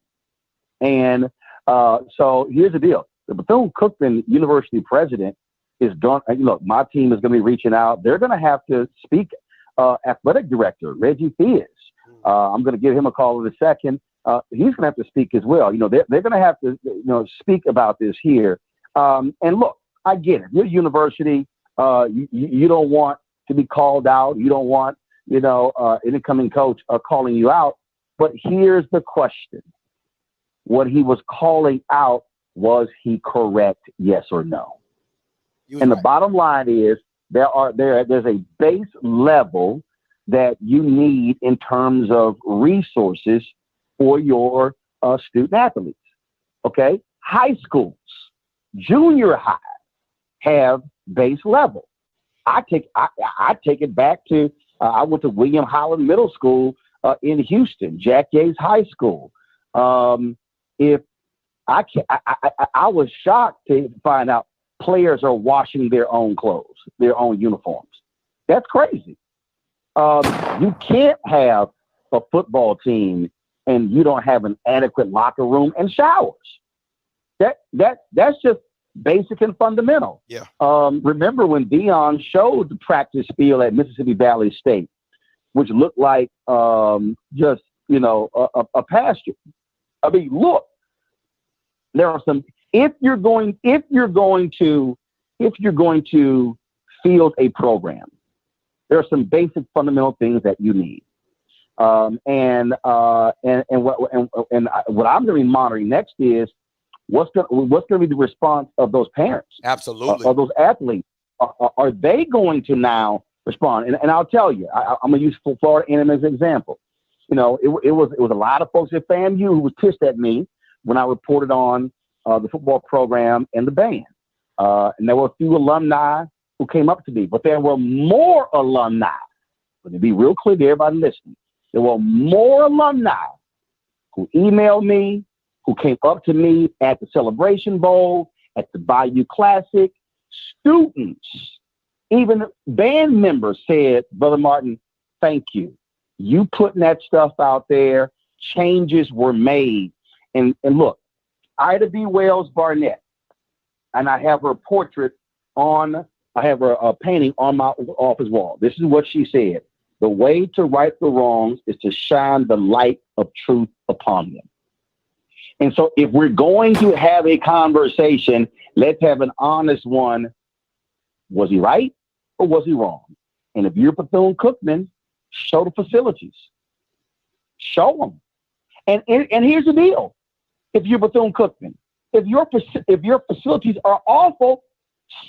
And so here's the deal: the Bethune Cookman University president is done. Look, my team is going to be reaching out. They're going to have to speak. Athletic director Reggie Theus. I'm going to give him a call in a second. He's going to have to speak as well. You know, they're going to have to speak about this here. And look, I get it. You're a university. You don't want to be called out. You don't want an incoming coach calling you out. But here's the question: what he was calling out, was he correct? Yes or no? And the bottom line is, there's a base level that you need in terms of resources for your student athletes. Okay, high schools, junior high have base level. I take it back to I went to William Holland Middle School in Houston, Jack Yates High School. If I was shocked to find out players are washing their own clothes, their own uniforms. That's crazy. You can't have a football team and you don't have an adequate locker room and showers. That's just basic and fundamental. Yeah. Remember when Dion showed the practice field at Mississippi Valley State, which looked like just a pasture. I mean, look, there are some. If you're going to field a program, there are some basic fundamental things that you need. And what I'm going to be monitoring next is what's going to be the response of those parents, absolutely, of those athletes. Are they going to now respond? And I'll tell you, I'm going to use Florida A&M as an example. It was a lot of folks at FAMU who was pissed at me when I reported on the football program and the band. And there were a few alumni who came up to me, but there were more alumni. Let me be real clear to everybody listening. There were more alumni who emailed me, who came up to me at the Celebration Bowl, at the Bayou Classic. Students, even band members said, Brother Martin, thank you. You putting that stuff out there, changes were made. And look, Ida B. Wells Barnett, and I have her portrait I have her painting on my office wall. This is what she said: the way to right the wrongs is to shine the light of truth upon them. And so if we're going to have a conversation, let's have an honest one. Was he right or was he wrong? And if you're Bethune Cookman, Show the facilities. Show them. And here's the deal. If you're Bethune-Cookman, if your facilities are awful,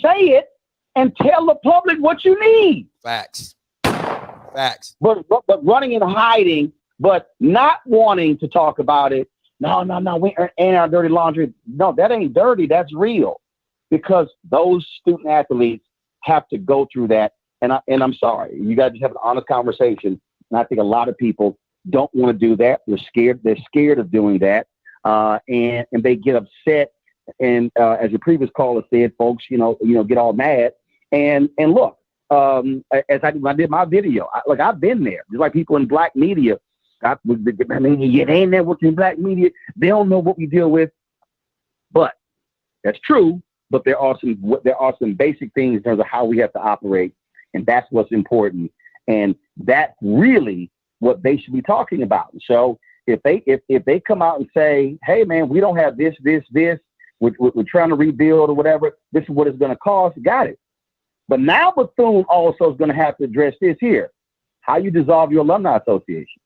say it and tell the public what you need. Facts. But running and hiding, but not wanting to talk about it. No, we ain't our dirty laundry. No, that ain't dirty. That's real. Because those student athletes have to go through that. And I'm sorry, you got to just have an honest conversation. And I think a lot of people don't want to do that. They're scared. They're scared of doing that. And they get upset. And as your previous caller said, folks, get all mad. And look, when I did my video, I've been there. Just like people in black media. They ain't there working in black media. They don't know what we deal with. But that's true. But there are some basic things in terms of how we have to operate, and that's what's important. And that's really what they should be talking about. So if they come out and say, "Hey, man, we don't have this, we're trying to rebuild or whatever. This is what it's going to cost." Got it. But now Bethune also is going to have to address this here: how you dissolve your alumni association.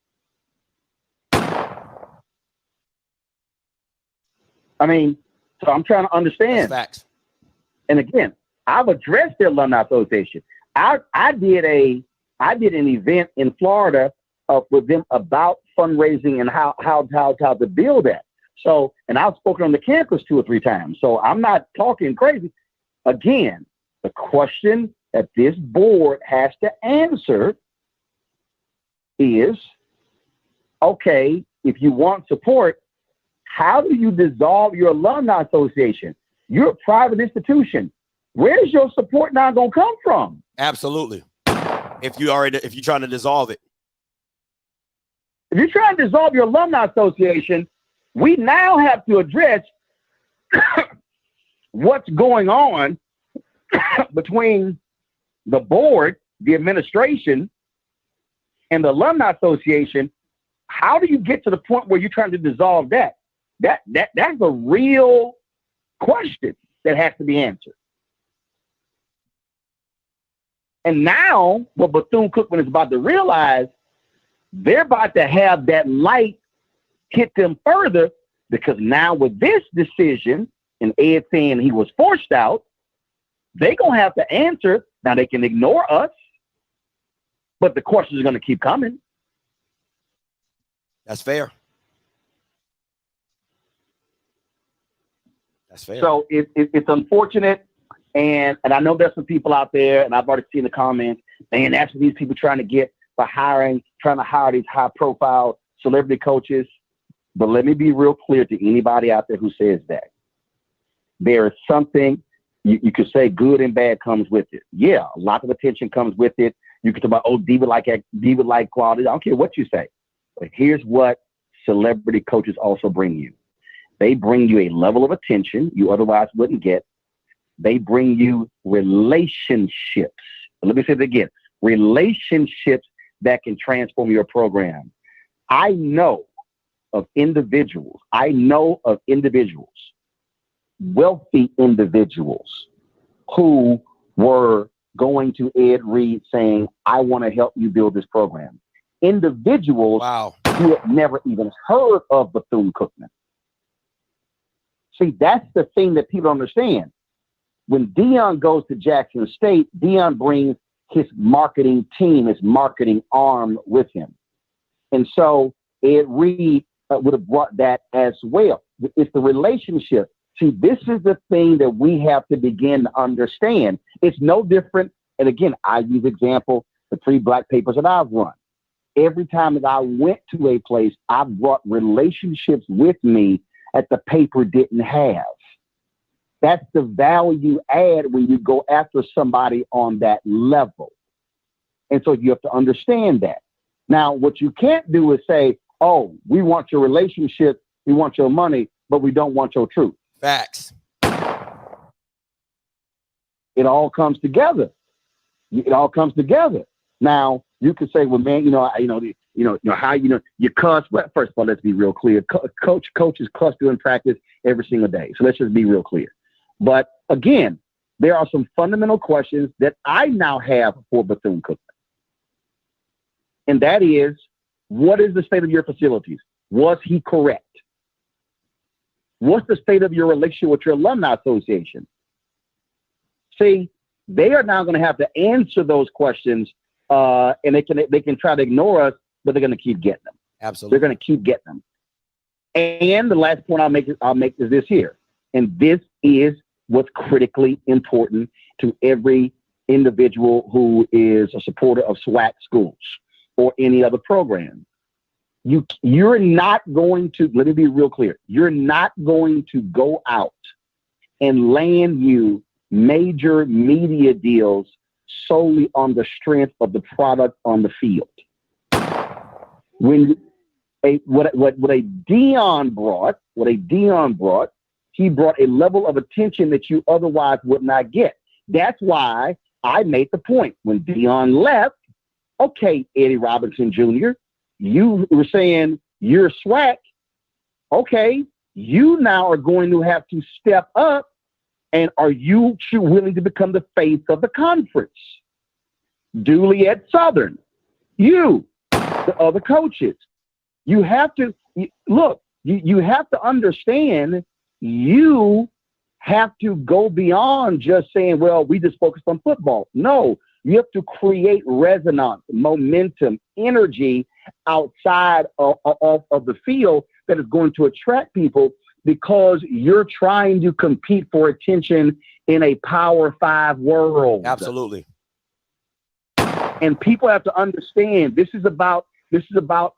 I mean, so I'm trying to understand. That's facts. And again, I've addressed the alumni association. I did an event in Florida with them about fundraising and how to build that. So, and I've spoken on the campus 2 or 3 times. So I'm not talking crazy. Again, the question that this board has to answer is, okay, if you want support, how do you dissolve your alumni association? You're a private institution. Where's your support now going to come from? Absolutely. If you're trying to dissolve it. If you're trying to dissolve your alumni association, we now have to address what's going on between the board, the administration, and the alumni association. How do you get to the point where you're trying to dissolve that? That's a real question that has to be answered. And now what Bethune-Cookman is about to realize, they're about to have that light hit them further, because now with this decision and Ed saying he was forced out, they're going to have to answer. Now they can ignore us, but the questions are going to keep coming. That's fair. That's fair. So it's unfortunate. And I know there's some people out there, and I've already seen the comments, man, that's what these people trying to get by trying to hire these high profile celebrity coaches. But let me be real clear to anybody out there who says that. There is something you could say good and bad comes with it. Yeah, a lot of attention comes with it. You could talk about, diva-like quality. I don't care what you say. But here's what celebrity coaches also bring you. They bring you a level of attention you otherwise wouldn't get. They bring you relationships. Let me say it again. Relationships that can transform your program. I know of individuals, wealthy individuals, who were going to Ed Reed saying, I want to help you build this program. Individuals who had never even heard of Bethune-Cookman. See, that's the thing that people understand. When Deion goes to Jackson State, Deion brings his marketing team, his marketing arm with him. And so Ed Reed would have brought that as well. It's the relationship. See, this is the thing that we have to begin to understand. It's no different. And again, I use example, the 3 black papers that I've run. Every time that I went to a place, I brought relationships with me that the paper didn't have. That's the value add when you go after somebody on that level. And so you have to understand that. Now, what you can't do is say, oh, we want your relationship, we want your money, but we don't want your truth. Facts. It all comes together. It all comes together. Now, you could say, well, man, how you cuss. Well, first of all, let's be real clear. Coaches cuss during practice every single day. So let's just be real clear. But again, there are some fundamental questions that I now have for Bethune-Cookman. And that is, what is the state of your facilities? Was he correct? What's the state of your relationship with your alumni association? See, they are now going to have to answer those questions, and they can try to ignore us, but they're going to keep getting them. Absolutely. They're going to keep getting them. And the last point I'll make is this here. And this is what's critically important to every individual who is a supporter of SWAC schools or any other program. You're not going to, let me be real clear, you're not going to go out and land you major media deals solely on the strength of the product on the field. When what a Dion brought, he brought a level of attention that you otherwise would not get. That's why I made the point when Dion left. Okay, Eddie Robinson Jr., you were saying you're SWAC. Okay, you now are going to have to step up. And are you willing to become the face of the conference? Dooley at Southern, you, the other coaches, you have to look. You have to understand. You have to go beyond just saying, "Well, we just focus on football." No, you have to create resonance, momentum, energy outside of the field that is going to attract people, because you're trying to compete for attention in a Power 5 world. Absolutely. And people have to understand this is about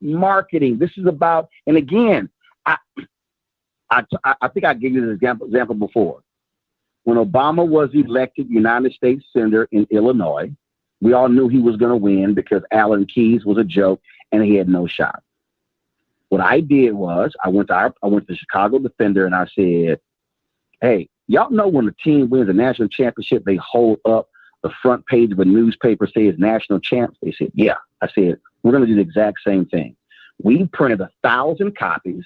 marketing. This is about, and again, I think I gave you this example before. When Obama was elected United States Senator in Illinois, we all knew he was going to win because Alan Keyes was a joke and he had no shot. What I did was I went to the Chicago Defender and I said, "Hey, y'all know when a team wins a national championship, they hold up the front page of a newspaper, say it's national champs?" They said, "Yeah." I said, "We're going to do the exact same thing." We printed 1,000 copies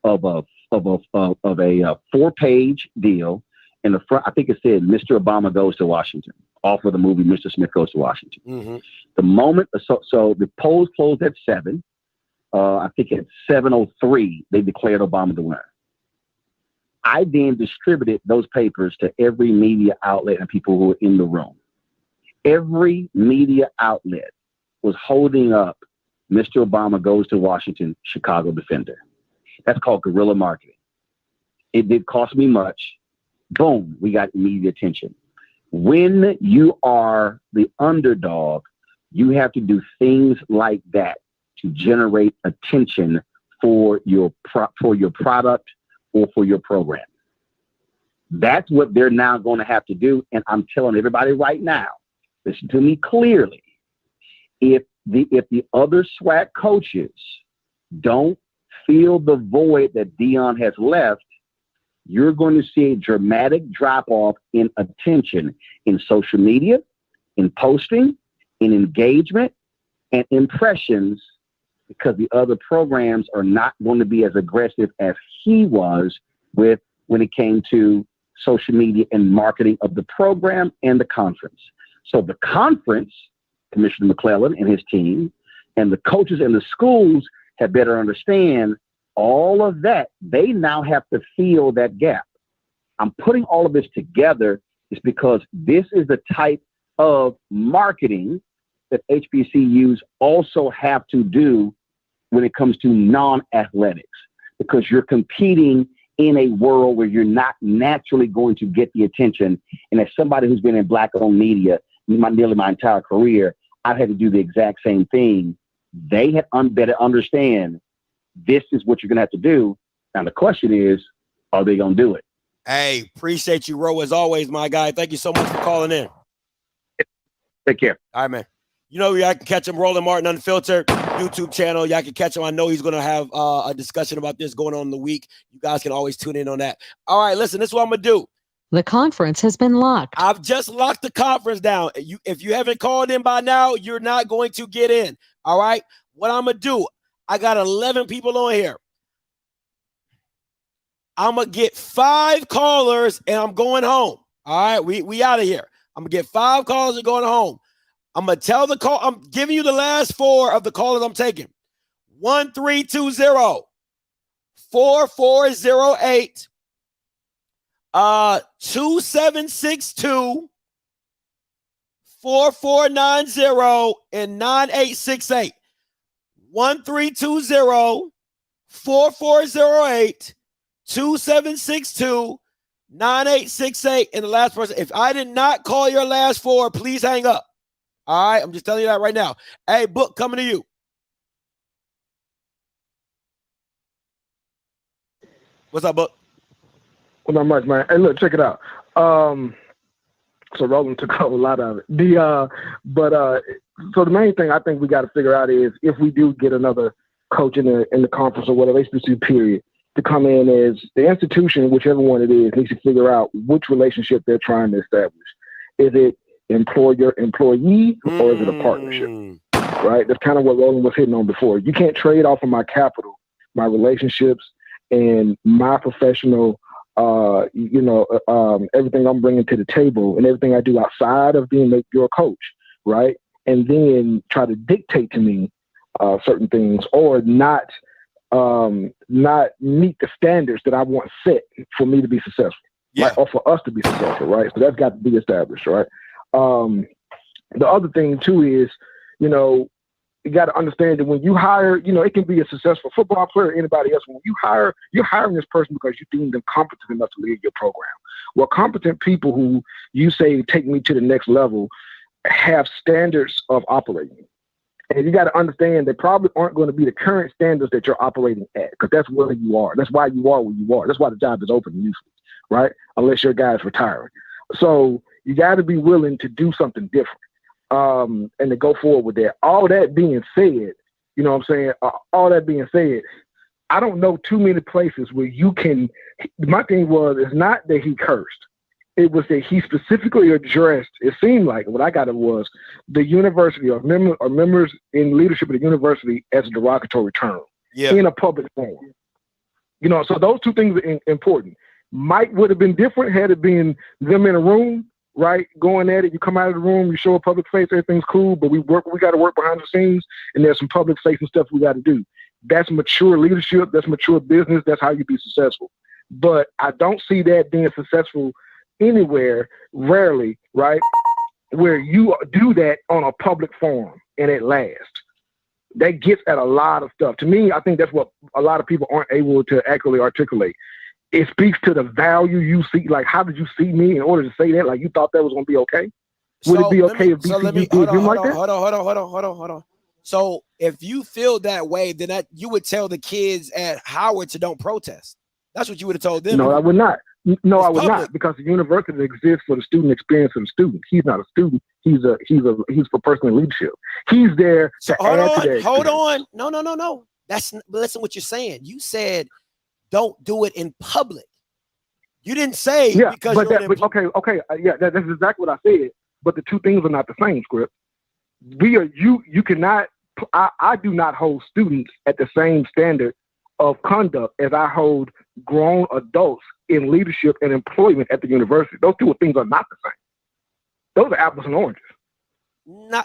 of a 4-page deal. In the front, I think it said "Mr. Obama Goes to Washington," off of the movie Mr. Smith Goes to Washington. Mm-hmm. The moment, so the polls closed at 7. I think at 7:03, they declared Obama the winner. I then distributed those papers to every media outlet and people who were in the room. Every media outlet was holding up Mr. Obama Goes to Washington, Chicago Defender. That's called guerrilla marketing. It did cost me much. Boom, we got media attention. When you are the underdog, you have to do things like that to generate attention for your product or for your program. That's what they're now going to have to do. And I'm telling everybody right now, listen to me clearly. If the other SWAC coaches don't fill the void that Dion has left, you're going to see a dramatic drop-off in attention in social media, in posting, in engagement, and impressions, because the other programs are not going to be as aggressive as he was with when it came to social media and marketing of the program and the conference. So the conference, Commissioner McClellan and his team, and the coaches and the schools have better understand all of that. They now have to fill that gap. I'm putting all of this together is because this is the type of marketing that HBCUs also have to do when it comes to non-athletics, because you're competing in a world where you're not naturally going to get the attention. And as somebody who's been in Black-owned media nearly my entire career, I've had to do the exact same thing. They had better understand this is what you're going to have to do. Now, the question is, are they going to do it? Hey, appreciate you, Ro, as always, my guy. Thank you so much for calling in. Take care. All right, man. You know, y'all can catch him, Roland Martin Unfiltered YouTube channel. Y'all can catch him. I know he's going to have a discussion about this going on in the week. You guys can always tune in on that. All right, listen, this is what I'm going to do. The conference has been locked. I've just locked the conference down. If you haven't called in by now, you're not going to get in. All right? What I'm going to do, I got 11 people on here. I'm going to get 5 callers and I'm going home. All right? We out of here. I'm going to get 5 callers and going home. I'm going to tell the call. I'm giving you the last four of the callers I'm taking. 1320 4408 2762 4490 and 9868. 1320 4408 2762 9868. And the last person, if I did not call your last four, please hang up. All right, I'm just telling you that right now. Hey, Book, coming to you. What's up, Book? Well, not much, man. Hey, look, check it out. So Roland took over a lot of it. So the main thing I think we got to figure out is if we do get another coach in the conference or whatever, HBCU period, to come in as the institution, whichever one it is, needs to figure out which relationship they're trying to establish. Is it employer-employee or is it a partnership? Right? That's kind of what Roland was hitting on before. You can't trade off of my capital, my relationships, and my professional, everything I'm bringing to the table and everything I do outside of being your coach, right? And then try to dictate to me certain things or not meet the standards that I want set for me to be successful, right? Or for us to be successful, right? So that's got to be established, right? The other thing too is, you got to understand that when you hire, it can be a successful football player or anybody else. When you hire, you're hiring this person because you deem them competent enough to lead your program. Well, competent people who you say take me to the next level have standards of operating. And you got to understand they probably aren't going to be the current standards that you're operating at because that's where you are. That's why you are where you are. That's why the job is open usually, right? Unless your guy's retiring. So you got to be willing to do something different. And to go forward with that. All that being said, all that being said, I don't know too many places where you can. My thing was, it's not that he cursed. It was that he specifically addressed, it seemed like, what I got it was, the university or members in leadership of the university as a derogatory term in a public forum. So those two things are important. Might would have been different had it been them in a room, right? Going at it, you come out of the room, you show a public face, everything's cool, but we got to work behind the scenes, and there's some public facing stuff we got to do. That's mature leadership, that's mature business, that's how you be successful. But I don't see that being successful anywhere, rarely, right? Where you do that on a public forum and it lasts. That gets at a lot of stuff. To me, I think that's what a lot of people aren't able to accurately articulate. It speaks to the value you see. Like, how did you see me in order to say that? Like, you thought that was going to be okay? Would it be okay if BCU did him like that? Hold on. So if you feel that way, then you would tell the kids at Howard to don't protest. That's what you would have told them. No, I would not. No, I would not, because the university exists for the student experience of the student. He's not a student. He's for personal leadership. He's there to add to that. Hold on. No. Listen what you're saying. You said don't do it in public. You didn't say because okay. That's exactly what I said. But the two things are not the same, Script. You cannot. I do not hold students at the same standard of conduct as I hold grown adults in leadership and employment at the university. Those two things are not the same. Those are apples and oranges. No,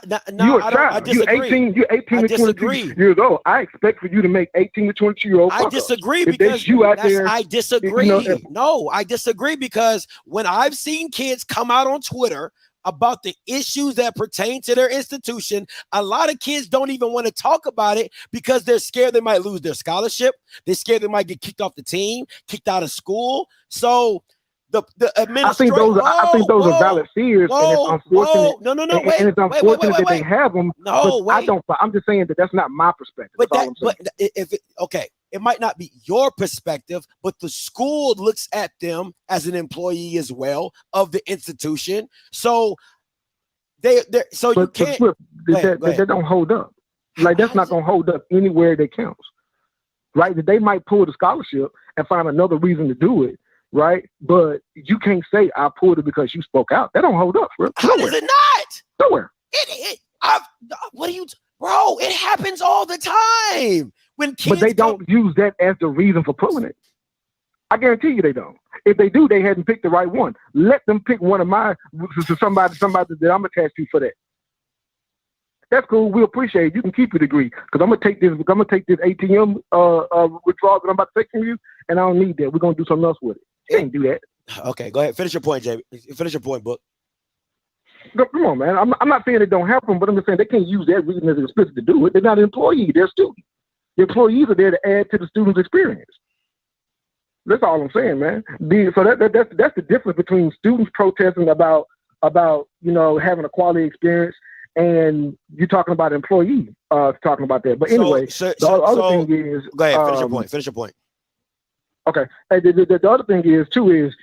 I disagree. You're 18 to 22 years old. I expect for you to make 18 to 22 year old. I disagree because I disagree. I disagree because when I've seen kids come out on Twitter about the issues that pertain to their institution, a lot of kids don't even want to talk about it because they're scared they might lose their scholarship. They're scared they might get kicked off the team, kicked out of school. So the administration. I think those are valid fears, and it's unfortunate. And it's unfortunate that they have them. I don't. I'm just saying that's not my perspective. It might not be your perspective, but the school looks at them as an employee as well of the institution. So they don't hold up. Like, that's not going to hold up anywhere that counts, right? That they might pull the scholarship and find another reason to do it, right? But you can't say I pulled it because you spoke out. That don't hold up, bro. How does it not? Nowhere. Bro, it happens all the time. When kids but they don't use that as the reason for pulling it. I guarantee you they don't. If they do, they hadn't picked the right one. Let them pick one of my somebody that I'm attached to for that. That's cool. We appreciate it. You can keep your degree because I'm gonna take this ATM withdrawal that I'm about to take from you, and I don't need that. We're gonna do something else with it. You can't do that. Okay, go ahead. Finish your point, Jay. Finish your point, Book. Come on, man. I'm not saying it don't happen, but I'm just saying they can't use that reason as an excuse to do it. They're not an employee. They're students. The employees are there to add to the student's experience. That's all I'm saying, man. So that's the difference between students protesting about having a quality experience and you talking about employees talking about that. But anyway, the other thing is, go ahead. Finish your point. Okay. And the other thing is too is,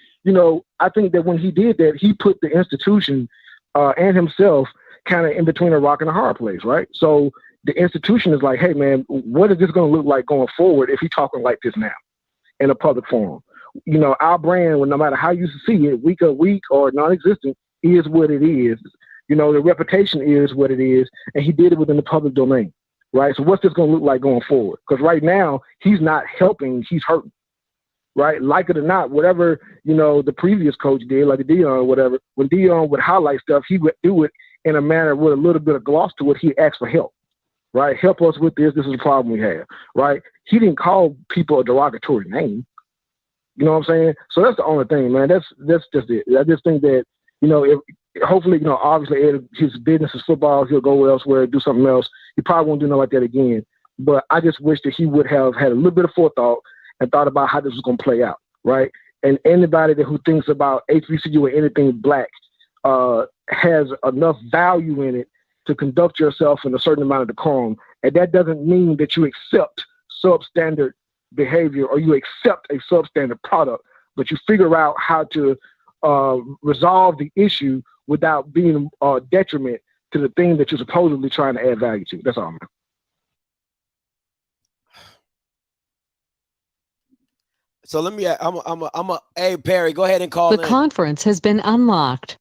I think that when he did that, he put the institution and himself kind of in between a rock and a hard place, right? So the institution is like, hey, man, what is this going to look like going forward if he's talking like this now in a public forum? Our brand, no matter how you see it, week or non-existent, is what it is. The reputation is what it is, and he did it within the public domain, right? So what's this going to look like going forward? Because right now, he's not helping, he's hurting, right? Like it or not, whatever, the previous coach did, like Dion or whatever, when Dion would highlight stuff, he would do it in a manner with a little bit of gloss to it. He asked for help, right? Help us with this. This is a problem we have, right? He didn't call people a derogatory name. You know what I'm saying? So that's the only thing, man. That's just it. I just think that, if hopefully, obviously his business is football, he'll go elsewhere, do something else. He probably won't do nothing like that again. But I just wish that he would have had a little bit of forethought and thought about how this was going to play out, right? And anybody who thinks about HBCU or anything black has enough value in it to conduct yourself in a certain amount of decorum. And that doesn't mean that you accept substandard behavior or you accept a substandard product, but you figure out how to resolve the issue without being a detriment to the thing that you're supposedly trying to add value to. That's all, man. So let me. Hey Perry, go ahead and call in. The conference has been unlocked.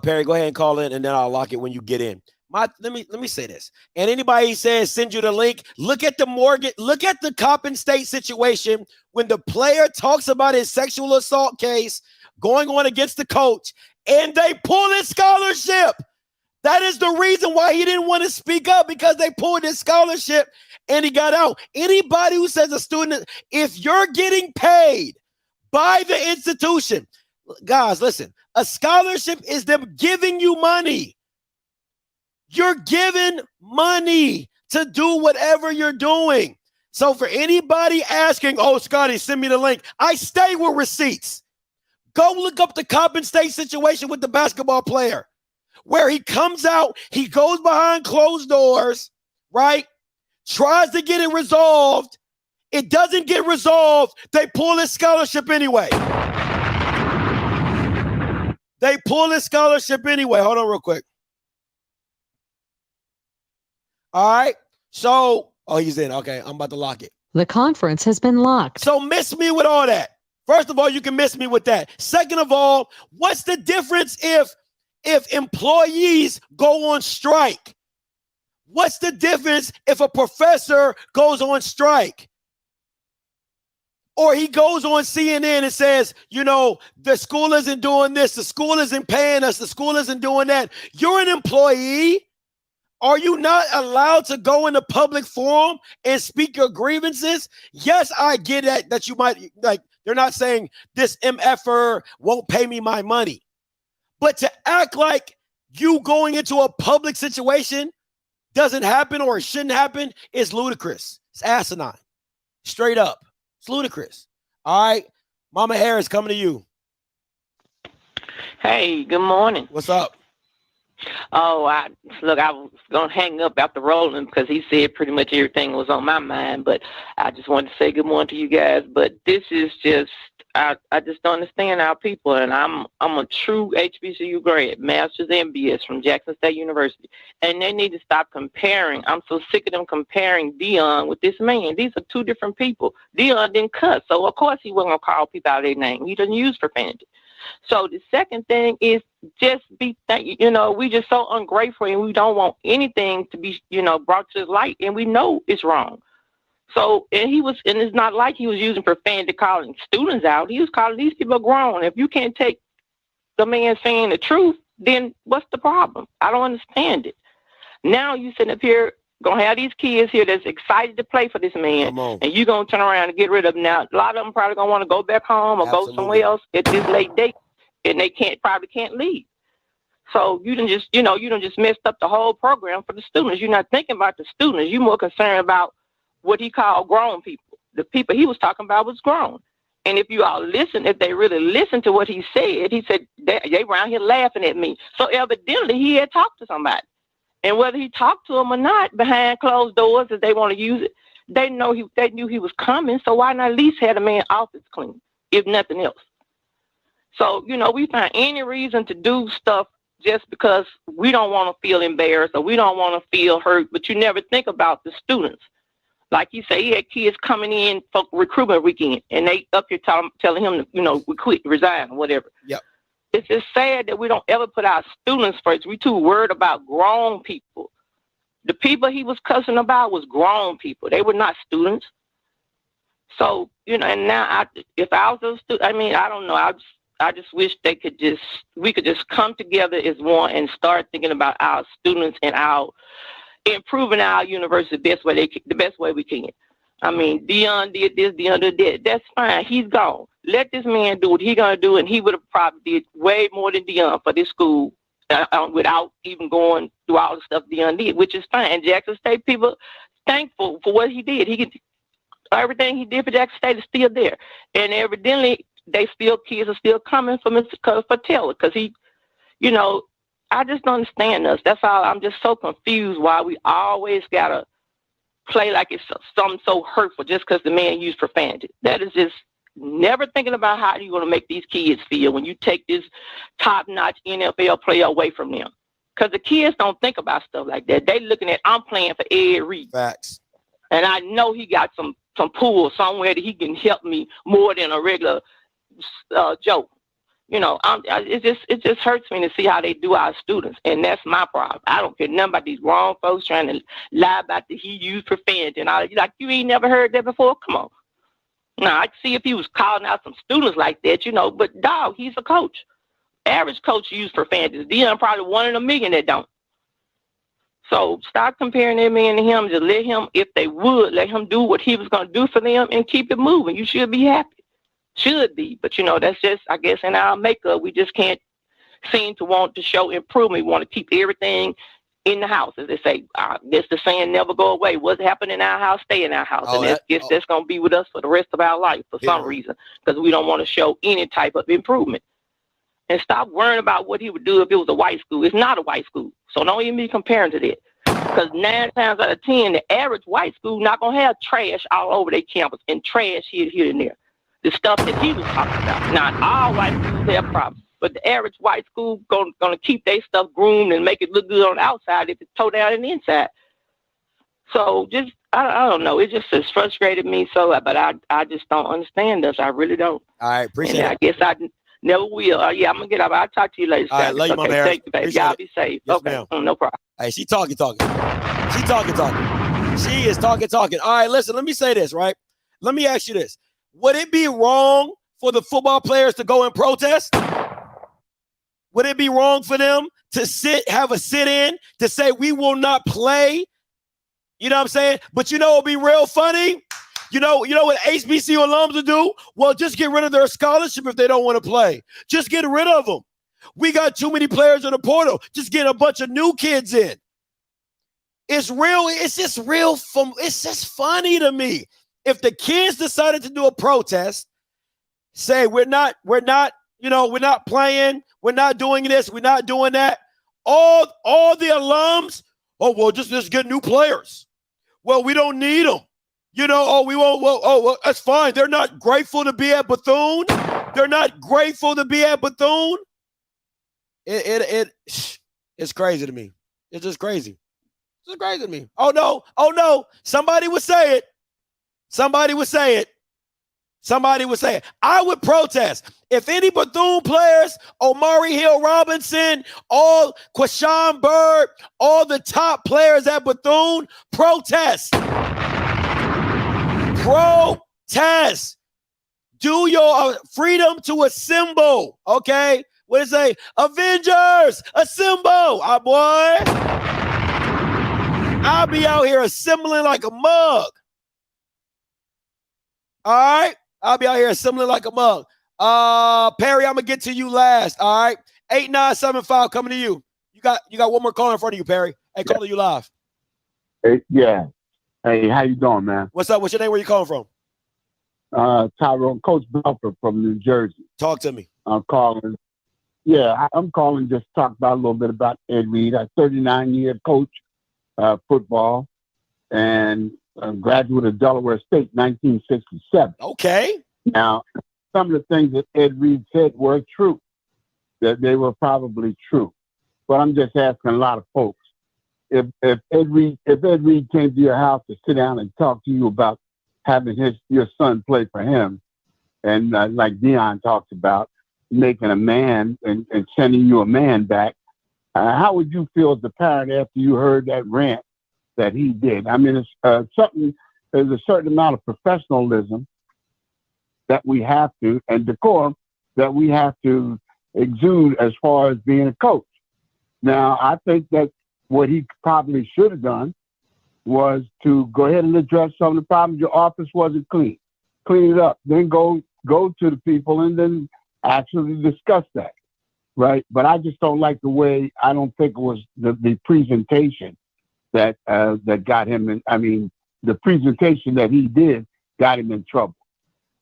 Perry, go ahead and call in, and then I'll lock it when you get in. Let me say this. And anybody says send you the link, look at the Coppin State situation when the player talks about his sexual assault case going on against the coach, and they pull his scholarship. That is the reason why he didn't want to speak up, because they pulled his scholarship and he got out. Anybody who says a student, if you're getting paid by the institution, guys, listen, a scholarship is them giving you money. You're given money to do whatever you're doing. So for anybody asking, oh, Scotty, send me the link, I stay with receipts. Go look up the Coppin State situation with the basketball player, where he comes out, he goes behind closed doors, right? Tries to get it resolved. It doesn't get resolved. They pull his scholarship anyway. Hold on real quick. All right. So, he's in. Okay, I'm about to lock it. The conference has been locked. So miss me with all that. First of all, you can miss me with that. Second of all, what's the difference if employees go on strike? What's the difference if a professor goes on strike? Or he goes on CNN and says, the school isn't doing this, the school isn't paying us, the school isn't doing that. You're an employee. Are you not allowed to go in a public forum and speak your grievances? Yes, I get that you might, they're not saying this MFer won't pay me my money. But to act like you going into a public situation doesn't happen or it shouldn't happen is ludicrous. It's asinine. Straight up. It's ludicrous. All right. Mama Harris, coming to you. Hey, good morning. What's up? Oh, I was going to hang up after Roland because he said pretty much everything was on my mind, but I just wanted to say good morning to you guys. But this is just, I just don't understand our people, and I'm a true HBCU grad, Master's MBS from Jackson State University, and they need to stop comparing. I'm so sick of them comparing Dion with this man. These are two different people. Dion didn't cuss, so of course he wasn't going to call people out their name. He didn't use profanity. So the second thing is just we just so ungrateful and we don't want anything to be, brought to the light, and we know it's wrong. So, and it's not like he was using profanity calling students out. He was calling these people grown. If you can't take the man saying the truth, then what's the problem? I don't understand it. Now you sitting up here gonna have these kids here that's excited to play for this man, and you gonna turn around and get rid of them. Now a lot of them probably gonna want to go back home or go somewhere else at this late date, and they probably can't leave. So you done just messed up the whole program for the students. You're not thinking about the students. You're more concerned about what he called grown people. The people he was talking about was grown. And if you all listen, if they really listen to what he said they around here laughing at me. So evidently he had talked to somebody. And whether he talked to them or not, behind closed doors, if they want to use it, they knew he was coming. So why not at least have the man's office clean, if nothing else? So, we find any reason to do stuff just because we don't want to feel embarrassed or we don't want to feel hurt, but you never think about the students. Like you say, he had kids coming in for recruitment weekend, and they up here telling him to, we quit, resign, or whatever. Yep. It's just sad that we don't ever put our students first. We too worried about grown people. The people he was cussing about was grown people. They were not students. So, and now if I was a student, I don't know. I just wish we could just come together as one and start thinking about our students and our improving our university the best way we can. Dion did this, Dion did that. That's fine. He's gone. Let this man do what he's going to do, and he would have probably did way more than Dion for this school without even going through all the stuff Dion did, which is fine. And Jackson State people thankful for what he did. Everything he did for Jackson State is still there. And evidently, kids are still coming for Mr. Taylor because he, I just don't understand us. That's all. I'm just so confused why we always got to play like it's something so hurtful just because the man used profanity. That is just never thinking about how you're going to make these kids feel when you take this top-notch NFL player away from them. Because the kids don't think about stuff like that. They looking at, I'm playing for Ed Reed. Facts. And I know he got some pull somewhere that he can help me more than a regular joke. It just hurts me to see how they do our students, and that's my problem. I don't care nothing about these wrong folks trying to lie about that he used profanity and all. Like, you ain't never heard that before? Come on. Now, I see if he was calling out some students like that, but dog, he's a coach. Average coach use profanity. Dion probably 1 in a million that don't. So stop comparing that man to him. Just let him, if they would, let him do what he was going to do for them and keep it moving. You should be happy. Should be, but that's just, I guess, in our makeup, we just can't seem to want to show improvement. We want to keep everything in the house, as they say. I guess the saying never go away. What's happening in our house, stay in our house, and that's going to be with us for the rest of our life for some reason, because we don't want to show any type of improvement. And stop worrying about what he would do if it was a white school. It's not a white school, so don't even be comparing to that. Because 9 times out of 10, the average white school not going to have trash all over their campus and trash here and there. The stuff that he was talking about. Not all white schools have problems, but the average white school gonna keep their stuff groomed and make it look good on the outside if it's towed down on the inside. So just I don't know. It just has frustrated me so, but I just don't understand us. I really don't. All right, appreciate it. I guess I never will. I'm gonna get up. I'll talk to you later. All right, love you, my man. Thank you, baby. Y'all be safe. Yes, okay, ma'am. no problem. Hey, she talking. She is talking. All right, listen, let me say this, right? Let me ask you this. Would it be wrong for the football players to go and protest? Would it be wrong for them to have a sit-in to say we will not play? You know what I'm saying? But it'll be real funny. You know what HBCU alums will do? Well, just get rid of their scholarship if they don't want to play. Just get rid of them. We got too many players in the portal. Just get a bunch of new kids in. It's just funny to me. If the kids decided to do a protest, say we're not playing, we're not doing this, we're not doing that. All the alums, just get new players. Well, we don't need them. We won't. Well, that's fine. They're not grateful to be at Bethune. It's crazy to me. It's just crazy. It's just crazy to me. Oh no. Somebody would say it. I would protest. If any Bethune players, Omari Hill Robinson, all Quashawn Bird, all the top players at Bethune, protest. Do your freedom to assemble, okay? What does it say? Avengers, assemble, boy. I'll be out here assembling like a mug. All right? I'll be out here assembling like a mug. Perry, I'm going to get to you last. All right? 8975 coming to you. You got one more call in front of you, Perry. Hey, calling you live. Hey, yeah. Hey, how you doing, man? What's up? What's your name? Where you calling from? Tyrone, Coach Belford from New Jersey. Talk to me. I'm calling. Yeah, I'm calling just to talk about a little bit about Ed Reed. I'm 39-year coach football and a graduate of Delaware State, 1967. Okay. Now, some of the things that Ed Reed said were true, that they were probably true. But I'm just asking a lot of folks, if Ed Reed came to your house to sit down and talk to you about having your son play for him, and like Dion talks about, making a man and sending you a man back, how would you feel as a parent after you heard that rant that he did? I mean, it's there's a certain amount of professionalism that we have to, and decorum that we have to exude as far as being a coach. Now, I think that what he probably should have done was to go ahead and address some of the problems. Your office wasn't clean. Clean it up. Then go to the people and then actually discuss that, right? But I just don't like the way, I don't think it was the presentation that got him in. I mean, the presentation that he did got him in trouble.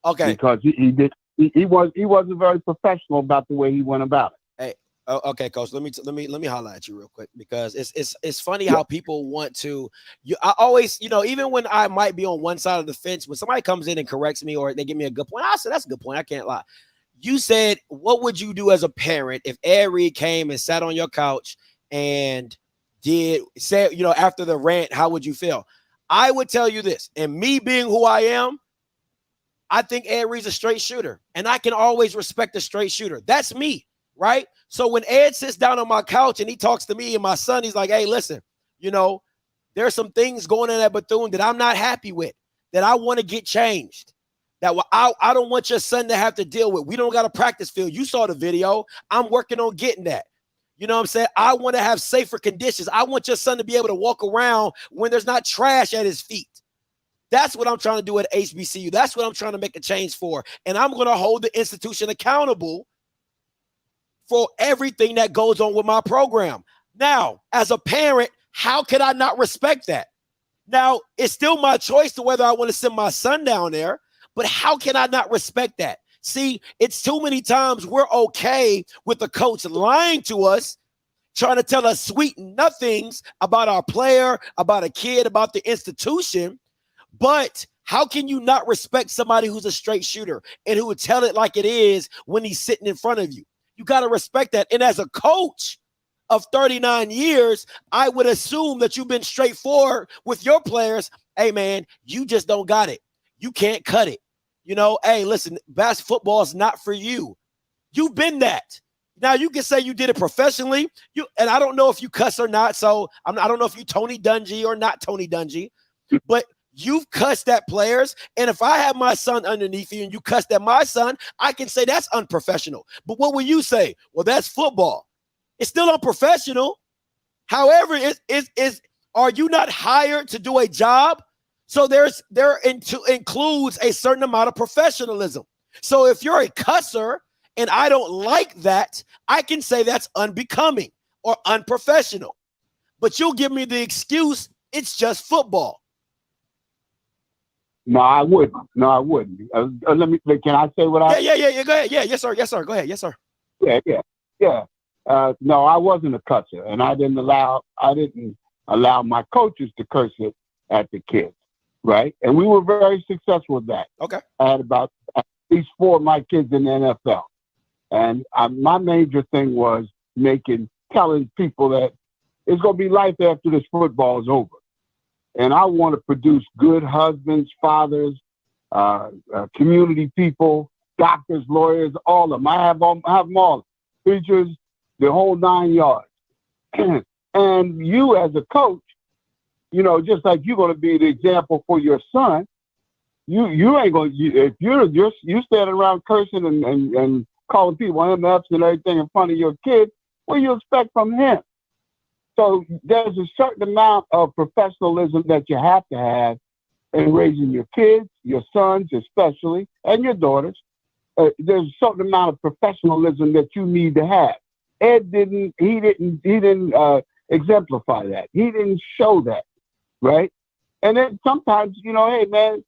Okay. Because he wasn't very professional about the way he went about it. Hey, okay, Coach. Let me holler at you real quick, because it's funny how people want to. I always, even when I might be on one side of the fence, when somebody comes in and corrects me or they give me a good point, I said that's a good point. I can't lie. You said, what would you do as a parent if Ed Reed came and sat on your couch and said, after the rant, how would you feel? I would tell you this, and me being who I am, I think Ed Reed's a straight shooter, and I can always respect a straight shooter. That's me, right? So when Ed sits down on my couch and he talks to me and my son, he's like, hey, listen, there's some things going on at Bethune that I'm not happy with, that I want to get changed. That I don't want your son to have to deal with. We don't got a practice field. You saw the video. I'm working on getting that. You know what I'm saying? I want to have safer conditions. I want your son to be able to walk around when there's not trash at his feet. That's what I'm trying to do at HBCU. That's what I'm trying to make a change for. And I'm going to hold the institution accountable for everything that goes on with my program. Now, as a parent, how can I not respect that? Now, it's still my choice to whether I want to send my son down there. But how can I not respect that? See, it's too many times we're okay with the coach lying to us, trying to tell us sweet nothings about our player, about a kid, about the institution. But how can you not respect somebody who's a straight shooter and who would tell it like it is when he's sitting in front of you? You got to respect that. And as a coach of 39 years, I would assume that you've been straightforward with your players. Hey, man, you just don't got it. You can't cut it. Hey, listen, football is not for you. You've been that. Now, you can say you did it professionally. And I don't know if you cuss or not, so I don't know if you Tony Dungy or not Tony Dungy, but you've cussed at players. And if I have my son underneath you and you cussed at my son, I can say that's unprofessional. But what will you say? Well, that's football. It's still unprofessional. However, are you not hired to do a job? So there includes a certain amount of professionalism. So if you're a cusser and I don't like that, I can say that's unbecoming or unprofessional. But you'll give me the excuse, it's just football. No, I wouldn't. Can I say what I? Yeah. Go ahead. Yeah, yes, sir. Go ahead. Yes, sir. Yeah. No, I wasn't a cusser, and I didn't allow my coaches to curse it at the kids. Right. And we were very successful with that. Okay. I had about at least 4 of my kids in the NFL. And my major thing was telling people that it's going to be life after this football is over. And I want to produce good husbands, fathers, community people, doctors, lawyers, all of them. I have them all. Preachers, the whole 9 yards. And you as a coach, just like you're going to be the example for your son, you ain't going to, if you're standing around cursing and calling people MFs and everything in front of your kid, what do you expect from him? So there's a certain amount of professionalism that you have to have in raising your kids, your sons especially, and your daughters. There's a certain amount of professionalism that you need to have. Ed didn't exemplify that. He didn't show that, right? And then sometimes, you know, hey man,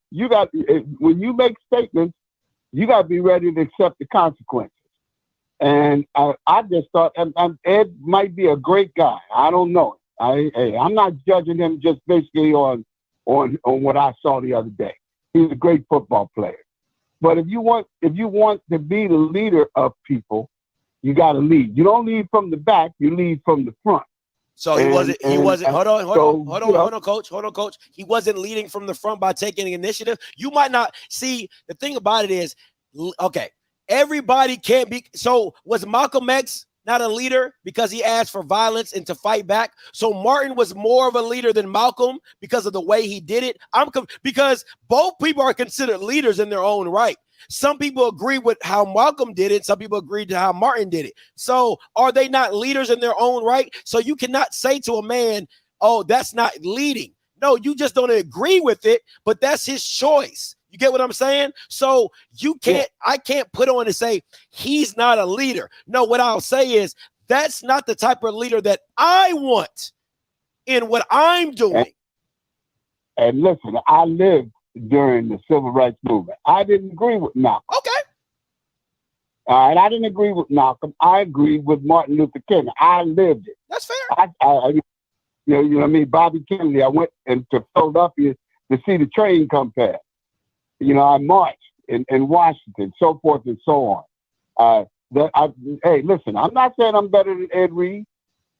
when you make statements, you got to be ready to accept the consequences. And I just thought Ed might be a great guy. I don't know. I'm not judging him just basically on what I saw the other day. He's a great football player. But if you want to be the leader of people, you got to lead. You don't lead from the back. You lead from the front. So he wasn't. Hold on, coach. He wasn't leading from the front by taking initiative. You might not see. The thing about it is, okay, everybody can't be. So was Malcolm X not a leader because he asked for violence and to fight back? So Martin was more of a leader than Malcolm because of the way he did it. Because both people are considered leaders in their own right. Some people agree with how Malcolm did it. Some people agree to how Martin did it. So are they not leaders in their own right? So you cannot say to a man, oh, that's not leading. No, you just don't agree with it, but that's his choice. You get what I'm saying? So I can't put on and say he's not a leader. No, what I'll say is that's not the type of leader that I want in what I'm doing. And listen, I lived during the civil rights movement. I didn't agree with Malcolm. Okay. All right, I didn't agree with Malcolm. I agreed with Martin Luther King. I lived it. That's fair. You know what I mean? Bobby Kennedy, I went to Philadelphia to see the train come past. You know, I marched in Washington, so forth and so on. Hey, listen, I'm not saying I'm better than Ed Reed.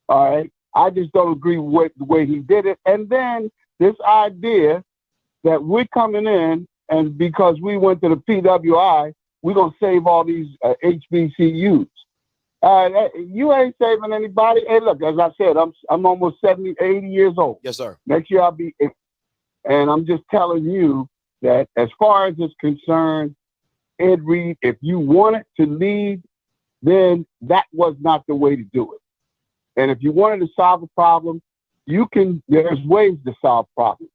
All right. I just don't agree with the way he did it. And then this idea that we're coming in and because we went to the PWI, we're going to save all these HBCUs. You ain't saving anybody. Hey, look, as I said, I'm almost 70, 80 years old. Yes, sir. Next year I'll be 80. And I'm just telling you that as far as it's concerned, Ed Reed, if you wanted to lead, then that was not the way to do it. And if you wanted to solve a problem, there's ways to solve problems.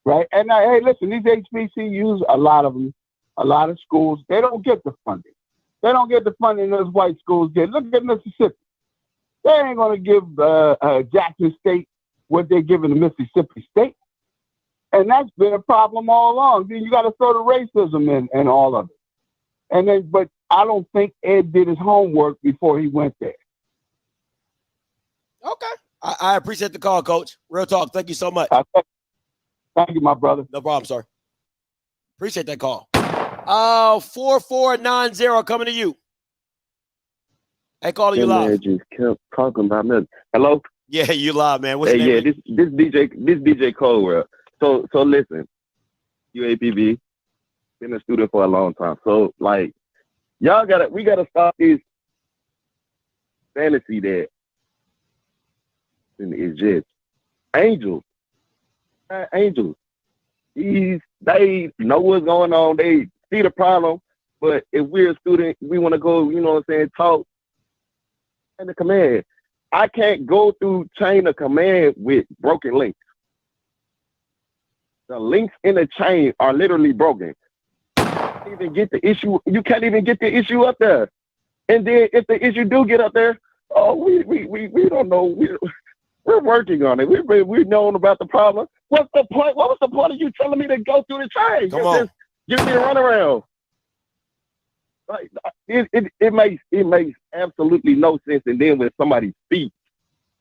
Right. And hey, listen, these HBCUs, a lot of schools, they don't get the funding. They don't get the funding those white schools get. Look at Mississippi. They ain't going to give Jackson State what they're giving to Mississippi State. And that's been a problem all along. Then you got to throw the racism in and all of it. But I don't think Ed did his homework before he went there. Okay. I appreciate the call, Coach. Real talk. Thank you so much. Thank you, my brother. No problem, sir. Appreciate that call. 4490 coming to you. Hey, caller, you live. Man just kept talking about me. Hello? Yeah, you live, man. What's your name? This DJ Kold. So listen, UAPB, been a student for a long time. So like, we gotta stop this fantasy that it's just angels. Angels. They know what's going on. They see the problem. But if we're a student, we want to go, you know what I'm saying, talk in the command. I can't go through chain of command with broken links. The links in the chain are literally broken. You can't even get the issue up there. And then if the issue do get up there, we don't know. We're working on it. We've known about the problem. What's the point? What was the point of you telling me to go through the chain? Come on. Give me a runaround. Like it makes absolutely no sense. And then when somebody speaks,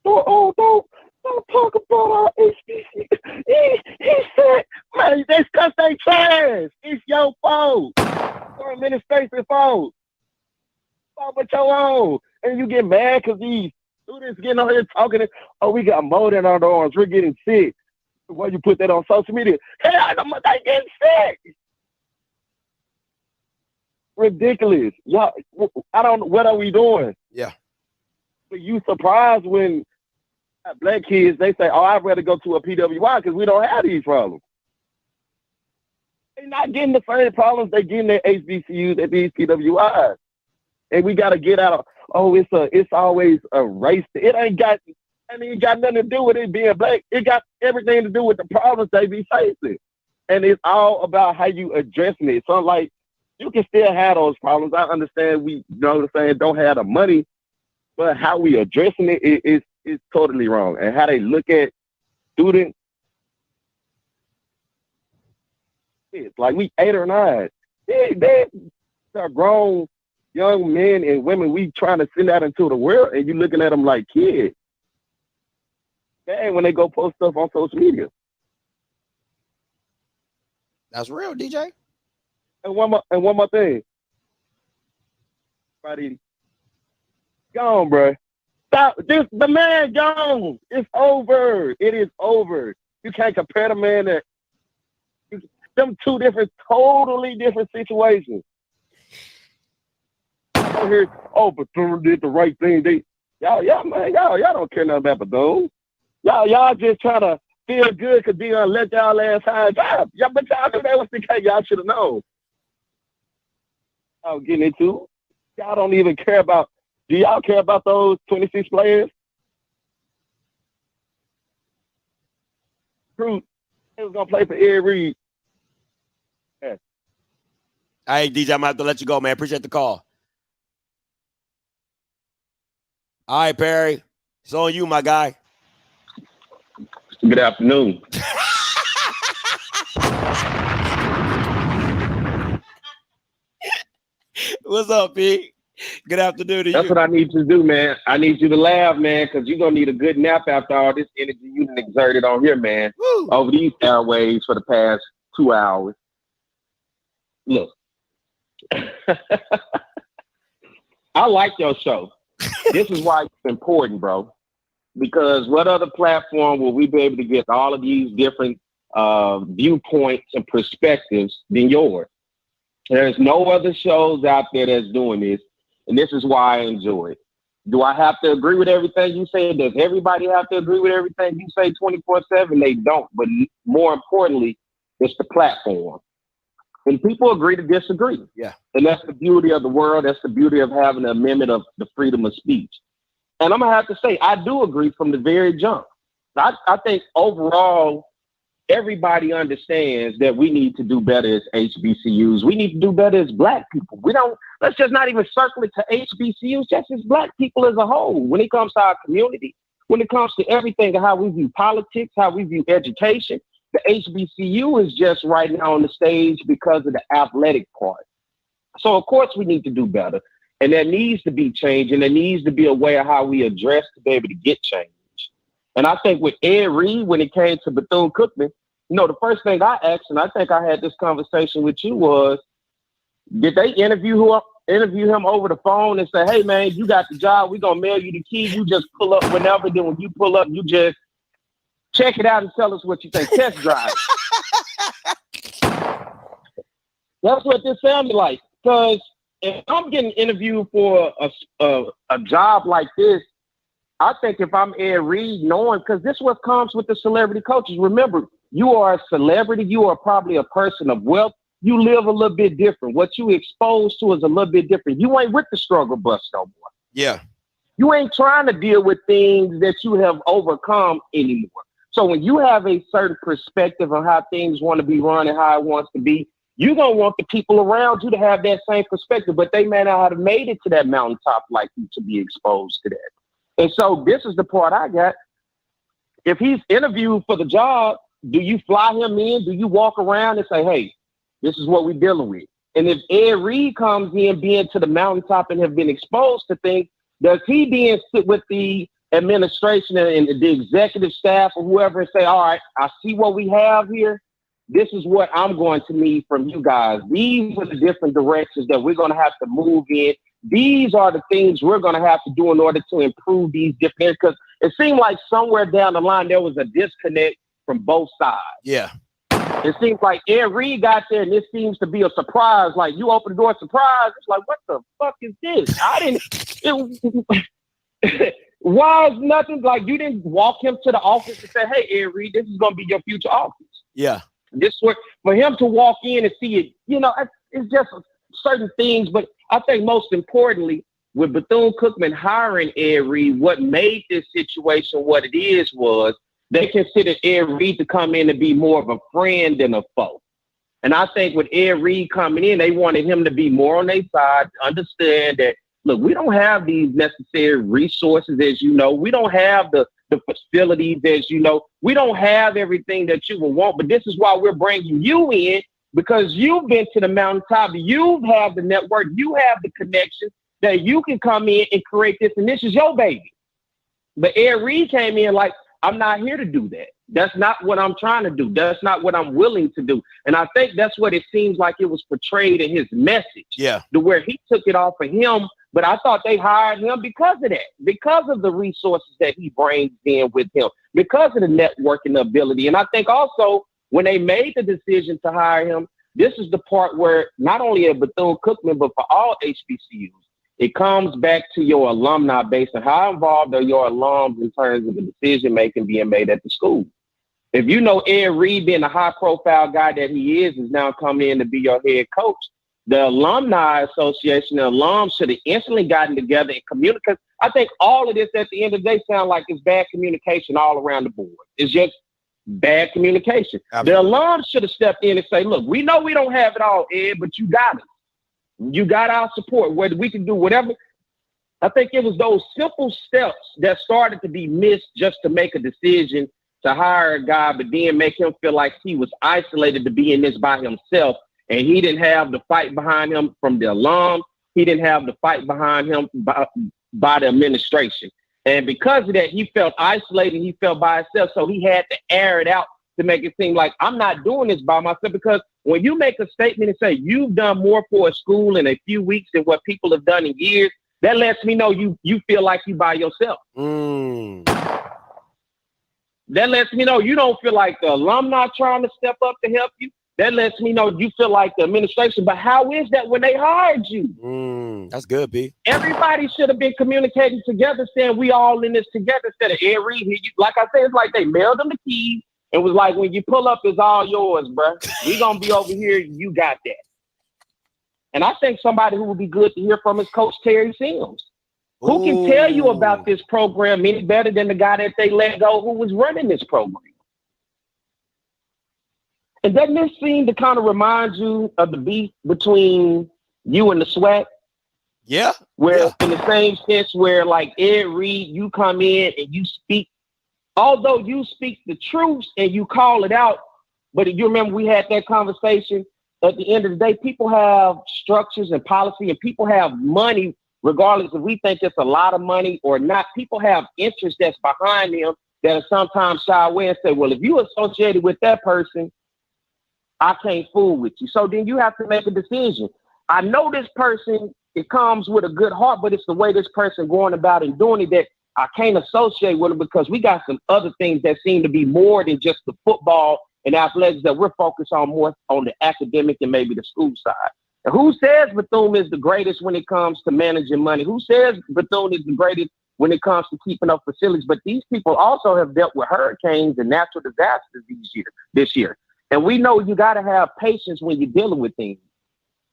don't talk about our HBC. He said, man, that's because they trash. It's your fault. Your administration fault. All but your own. And you get mad because these students getting on here talking, we got mold in our arms, we're getting sick. Why you put that on social media? Hell, they getting sick. Ridiculous. Y'all, I don't know, what are we doing? Yeah. But you surprised when black kids, they say, I'd rather go to a PWI because we don't have these problems. They're not getting the same problems they getting at HBCUs at these PWIs. And we got to get out of, it's always a race. It ain't got And it got nothing to do with it being black. It got everything to do with the problems they be facing. And it's all about how you addressing it. So like, you can still have those problems. I understand we, you know what I'm saying, don't have the money, but how we addressing it is totally wrong. And how they look at students, it's like we 8 or 9. They are grown young men and women. We trying to send out into the world, and you looking at them like kids. Dang, when they go post stuff on social media. That's real, DJ. And one more thing. Everybody gone, bro. Stop. The man gone. It's over. It is over. You can't compare the man that them two totally different situations. Out here, Bethune did the right thing. Y'all don't care nothing about Bethune. Y'all just trying to feel good because Dion let y'all ass high job. But y'all knew that was the case. Y'all should have known. Y'all getting into. Y'all don't even care about. Do y'all care about those 26 players? Truth, they was gonna play for Ed Reed. Yeah. Hey, DJ, I'm gonna have to let you go, man. Appreciate the call. All right, Perry. It's on you, my guy. Good afternoon. What's up, P? Good afternoon to you. That's what I need you to do, man. I need you to laugh, man, because you're going to need a good nap after all this energy you done exerted on here, man. Woo. Over these airwaves for the past 2 hours. Look. I like your show. This is why it's important, bro. Because what other platform will we be able to get all of these different viewpoints and perspectives than yours? There's no other shows out there that's doing this, and this is why I enjoy it. Do I have to agree with everything you say? Does everybody have to agree with everything you say 24/7? They don't. But more importantly, it's the platform. And people agree to disagree. Yeah. And that's the beauty of the world. That's the beauty of having an amendment of the freedom of speech. And I'm going to have to say, I do agree from the very jump. I think overall, everybody understands that we need to do better as HBCUs. We need to do better as Black people. Let's just not even circle it to HBCUs, just as Black people as a whole. When it comes to our community, when it comes to everything, how we view politics, how we view education, the HBCU is just right now on the stage because of the athletic part. So, of course, we need to do better. And there needs to be change, and there needs to be a way of how we address to be able to get change. And I think with Ed Reed, when it came to Bethune Cookman, the first thing I asked, and I think I had this conversation with you, was, did they interview him over the phone and say, hey, man, you got the job. We're going to mail you the key. You just pull up whenever. Then when you pull up, you just check it out and tell us what you think. Test drive. That's what this sounded like. Because if I'm getting interviewed for a job like this, I think if I'm Ed Reed, knowing, because this is what comes with the celebrity coaches. Remember, you are a celebrity. You are probably a person of wealth. You live a little bit different. What you exposed to is a little bit different. You ain't with the struggle bus no more. Yeah. You ain't trying to deal with things that you have overcome anymore. So when you have a certain perspective on how things want to be run and how it wants to be, you're going to want the people around you to have that same perspective, but they may not have made it to that mountaintop like you to be exposed to that. And so this is the part I got. If he's interviewed for the job, do you fly him in? Do you walk around and say, hey, this is what we're dealing with? And if Ed Reed comes in being to the mountaintop and have been exposed to things, does he then sit with the administration and the executive staff or whoever and say, all right, I see what we have here. This is what I'm going to need from you guys. These are the different directions that we're going to have to move in. These are the things we're going to have to do in order to improve these different areas. Because it seemed like somewhere down the line, there was a disconnect from both sides. Yeah. It seems like Ed Reed got there and this seems to be a surprise. Like you open the door, surprise. It's like, what the fuck is this? Why is nothing like you didn't walk him to the office and say, hey, Ed Reed, this is going to be your future office. Yeah. This work for him to walk in and see it, it's just certain things. But I think most importantly, with Bethune Cookman hiring Ed Reed, what made this situation what it is was they considered Ed Reed to come in to be more of a friend than a foe. And I think with Ed Reed coming in, they wanted him to be more on their side, understand that, look, we don't have these necessary resources, as you know. We don't have the facilities, as you know. We don't have everything that you would want, but this is why we're bringing you in, because you've been to the mountaintop. You have the network. You have the connections that you can come in and create this, and this is your baby. But Ed Reed came in like, I'm not here to do that. That's not what I'm trying to do. That's not what I'm willing to do. And I think that's what it seems like it was portrayed in his message. Yeah. To where he took it off of him, but I thought they hired him because of that, because of the resources that he brings in with him, because of the networking ability. And I think also when they made the decision to hire him, this is the part where not only at Bethune Cookman, but for all HBCUs, it comes back to your alumni base and how involved are your alums in terms of the decision-making being made at the school. If you know Ed Reed, being a high-profile guy that he is now coming in to be your head coach, the Alumni Association, the alums should have instantly gotten together and communicated. I think all of this at the end of the day sound like it's bad communication all around the board. It's just bad communication. Absolutely. The alums should have stepped in and say, look, we know we don't have it all, Ed, but you got it. You got our support, whether we can do whatever. I think it was those simple steps that started to be missed just to make a decision to hire a guy, but then make him feel like he was isolated to be in this by himself. And he didn't have the fight behind him from the alum. He didn't have the fight behind him by the administration. And because of that, he felt isolated. He felt by himself. So he had to air it out to make it seem like I'm not doing this by myself. Because when you make a statement and say you've done more for a school in a few weeks than what people have done in years, that lets me know you feel like you by yourself. That lets me know you don't feel like the alumni trying to step up to help you. That lets me know you feel like the administration. But how is that when they hired you? That's good, B. Everybody should have been communicating together, saying we all in this together instead of Ed Reed. Like I said, it's like they mailed them the keys and was like, when you pull up, it's all yours, bro. We gonna be over here. You got that. And I think somebody who would be good to hear from is Coach Terry Sims, who can tell you about this program any better than the guy that they let go who was running this program. And doesn't this seem to kind of remind you of the beef between you and the SWAT? Yeah. Where in the same sense where like Ed Reed, you come in and you speak, although you speak the truth and you call it out, but you remember we had that conversation, at the end of the day, people have structures and policy and people have money, regardless if we think it's a lot of money or not. People have interest that's behind them that are sometimes shy away and say, well, if you associated with that person, I can't fool with you. So then you have to make a decision. I know this person, it comes with a good heart, but it's the way this person going about and doing it that I can't associate with them because we got some other things that seem to be more than just the football and athletics that we're focused on more on the academic and maybe the school side. And who says Bethune is the greatest when it comes to managing money? Who says Bethune is the greatest when it comes to keeping up facilities? But these people also have dealt with hurricanes and natural disasters this year. And we know you got to have patience when you're dealing with things.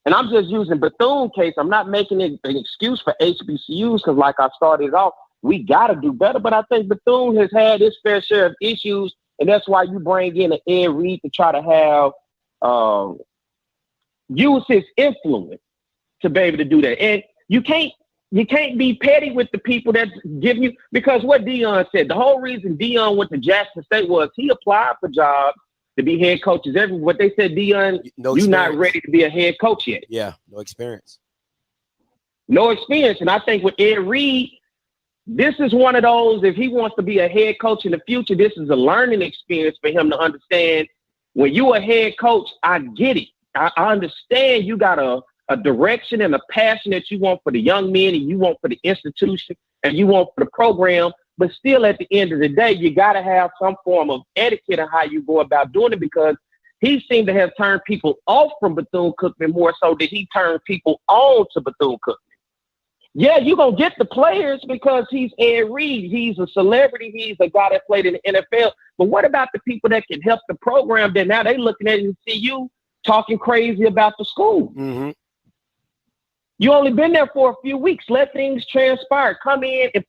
And I'm just using Bethune case. I'm not making it an excuse for HBCUs because like I started off, we got to do better. But I think Bethune has had its fair share of issues. And that's why you bring in an Ed Reed to try to have, use his influence to be able to do that. And you can't be petty with the people that give you, because what Dion said, the whole reason Dion went to Jackson State was he applied for jobs to be head coaches everywhere. What they said, Dion, you're not ready to be a head coach yet. Yeah, no experience. No experience. And I think with Ed Reed, this is one of those, if he wants to be a head coach in the future, this is a learning experience for him to understand when you're a head coach, I get it. I understand you got a direction and a passion that you want for the young men and you want for the institution and you want for the program. But still, at the end of the day, you got to have some form of etiquette on how you go about doing it, because he seemed to have turned people off from Bethune Cookman more so that he turned people on to Bethune Cookman. Yeah, you're going to get the players because he's Ed Reed. He's a celebrity. He's a guy that played in the NFL. But what about the people that can help the program that now they looking at it and see you talking crazy about the school? Mm-hmm. You only been there for a few weeks. Let things transpire. Come in. If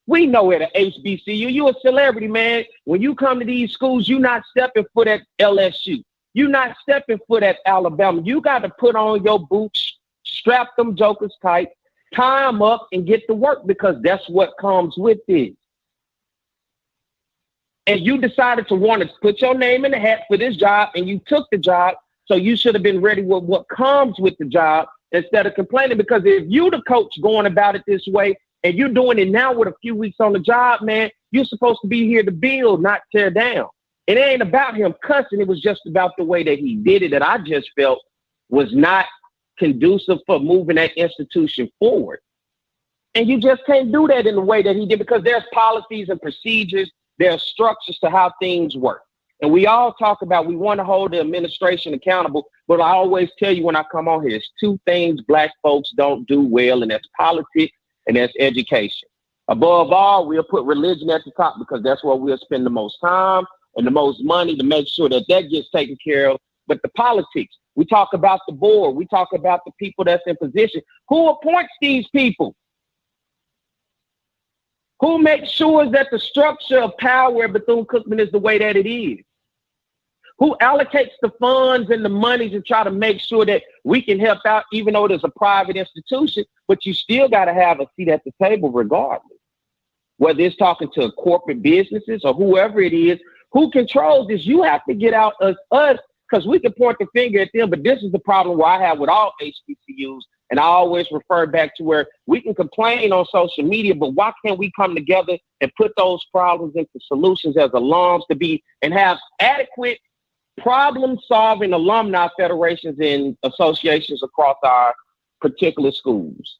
we know at a HBCU, you a celebrity, man. When you come to these schools, you not stepping foot at LSU. You not stepping foot at Alabama. You got to put on your boots, strap them jokers tight, tie them up, and get to work, because that's what comes with it. And you decided to want to put your name in the hat for this job, and you took the job, so you should have been ready with what comes with the job instead of complaining. Because if you the coach going about it this way, and you're doing it now with a few weeks on the job, man, you're supposed to be here to build, not tear down. It ain't about him cussing. It was just about the way that he did it that I just felt was not conducive for moving that institution forward. And you just can't do that in the way that he did, because there's policies and procedures, there's structures to how things work. And we all talk about we want to hold the administration accountable, but I always tell you when I come on here, it's two things Black folks don't do well, and that's politics and that's education. Above all, we'll put religion at the top, because that's where we'll spend the most time and the most money to make sure that that gets taken care of. But the politics, we talk about the board, we talk about the people that's in position. Who appoints these people? Who makes sure that the structure of power at Bethune Cookman is the way that it is? Who allocates the funds and the money to try to make sure that we can help out, even though there's a private institution, but you still got to have a seat at the table regardless. Whether it's talking to corporate businesses or whoever it is, who controls this? You have to get out us, because we can point the finger at them, but this is the problem where I have with all HBCUs, and I always refer back to where we can complain on social media, but why can't we come together and put those problems into solutions as alums to be and have adequate problem-solving alumni federations and associations across our particular schools?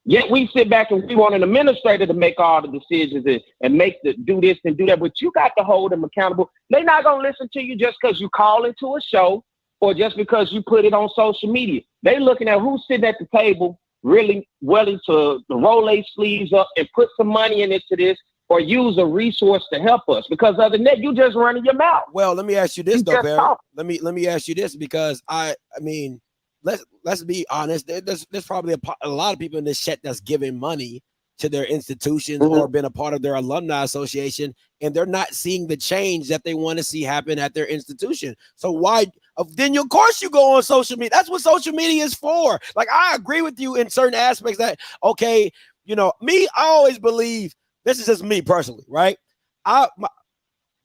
Yet we sit back and we want an administrator to make all the decisions and do this and do that, but you got to hold them accountable. They're not going to listen to you just because you call into a show or just because you put it on social media. They looking at who's sitting at the table really willing to roll their sleeves up and put some money into this or use a resource to help us. Because other than that, you just running your mouth. Well, let me ask you this, though, Barry. Let me ask you this, because I mean, let's be honest. There's probably a lot of people in this chat that's giving money to their institutions or been a part of their alumni association, and they're not seeing the change that they want to see happen at their institution. So why? Then of course you go on social media. That's what social media is for. Like, I agree with you in certain aspects that, okay, you know, I always believe, this is just me personally, right? My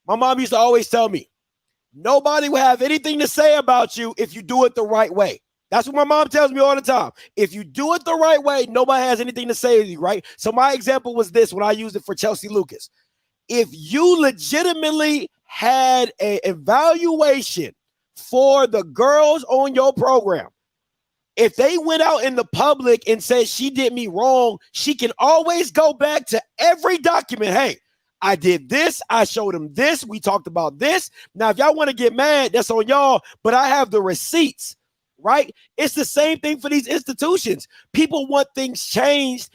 mom used to always tell me, nobody will have anything to say about you if you do it the right way. That's what my mom tells me all the time. If you do it the right way, nobody has anything to say to you, right? So my example was this when I used it for Chelsea Lucas. If you legitimately had an evaluation for the girls on your program, if they went out in the public and said she did me wrong, she can always go back to every document. Hey, I did this. I showed them this. We talked about this. Now, if y'all want to get mad, that's on y'all, but I have the receipts. Right? It's the same thing for these institutions. People want things changed.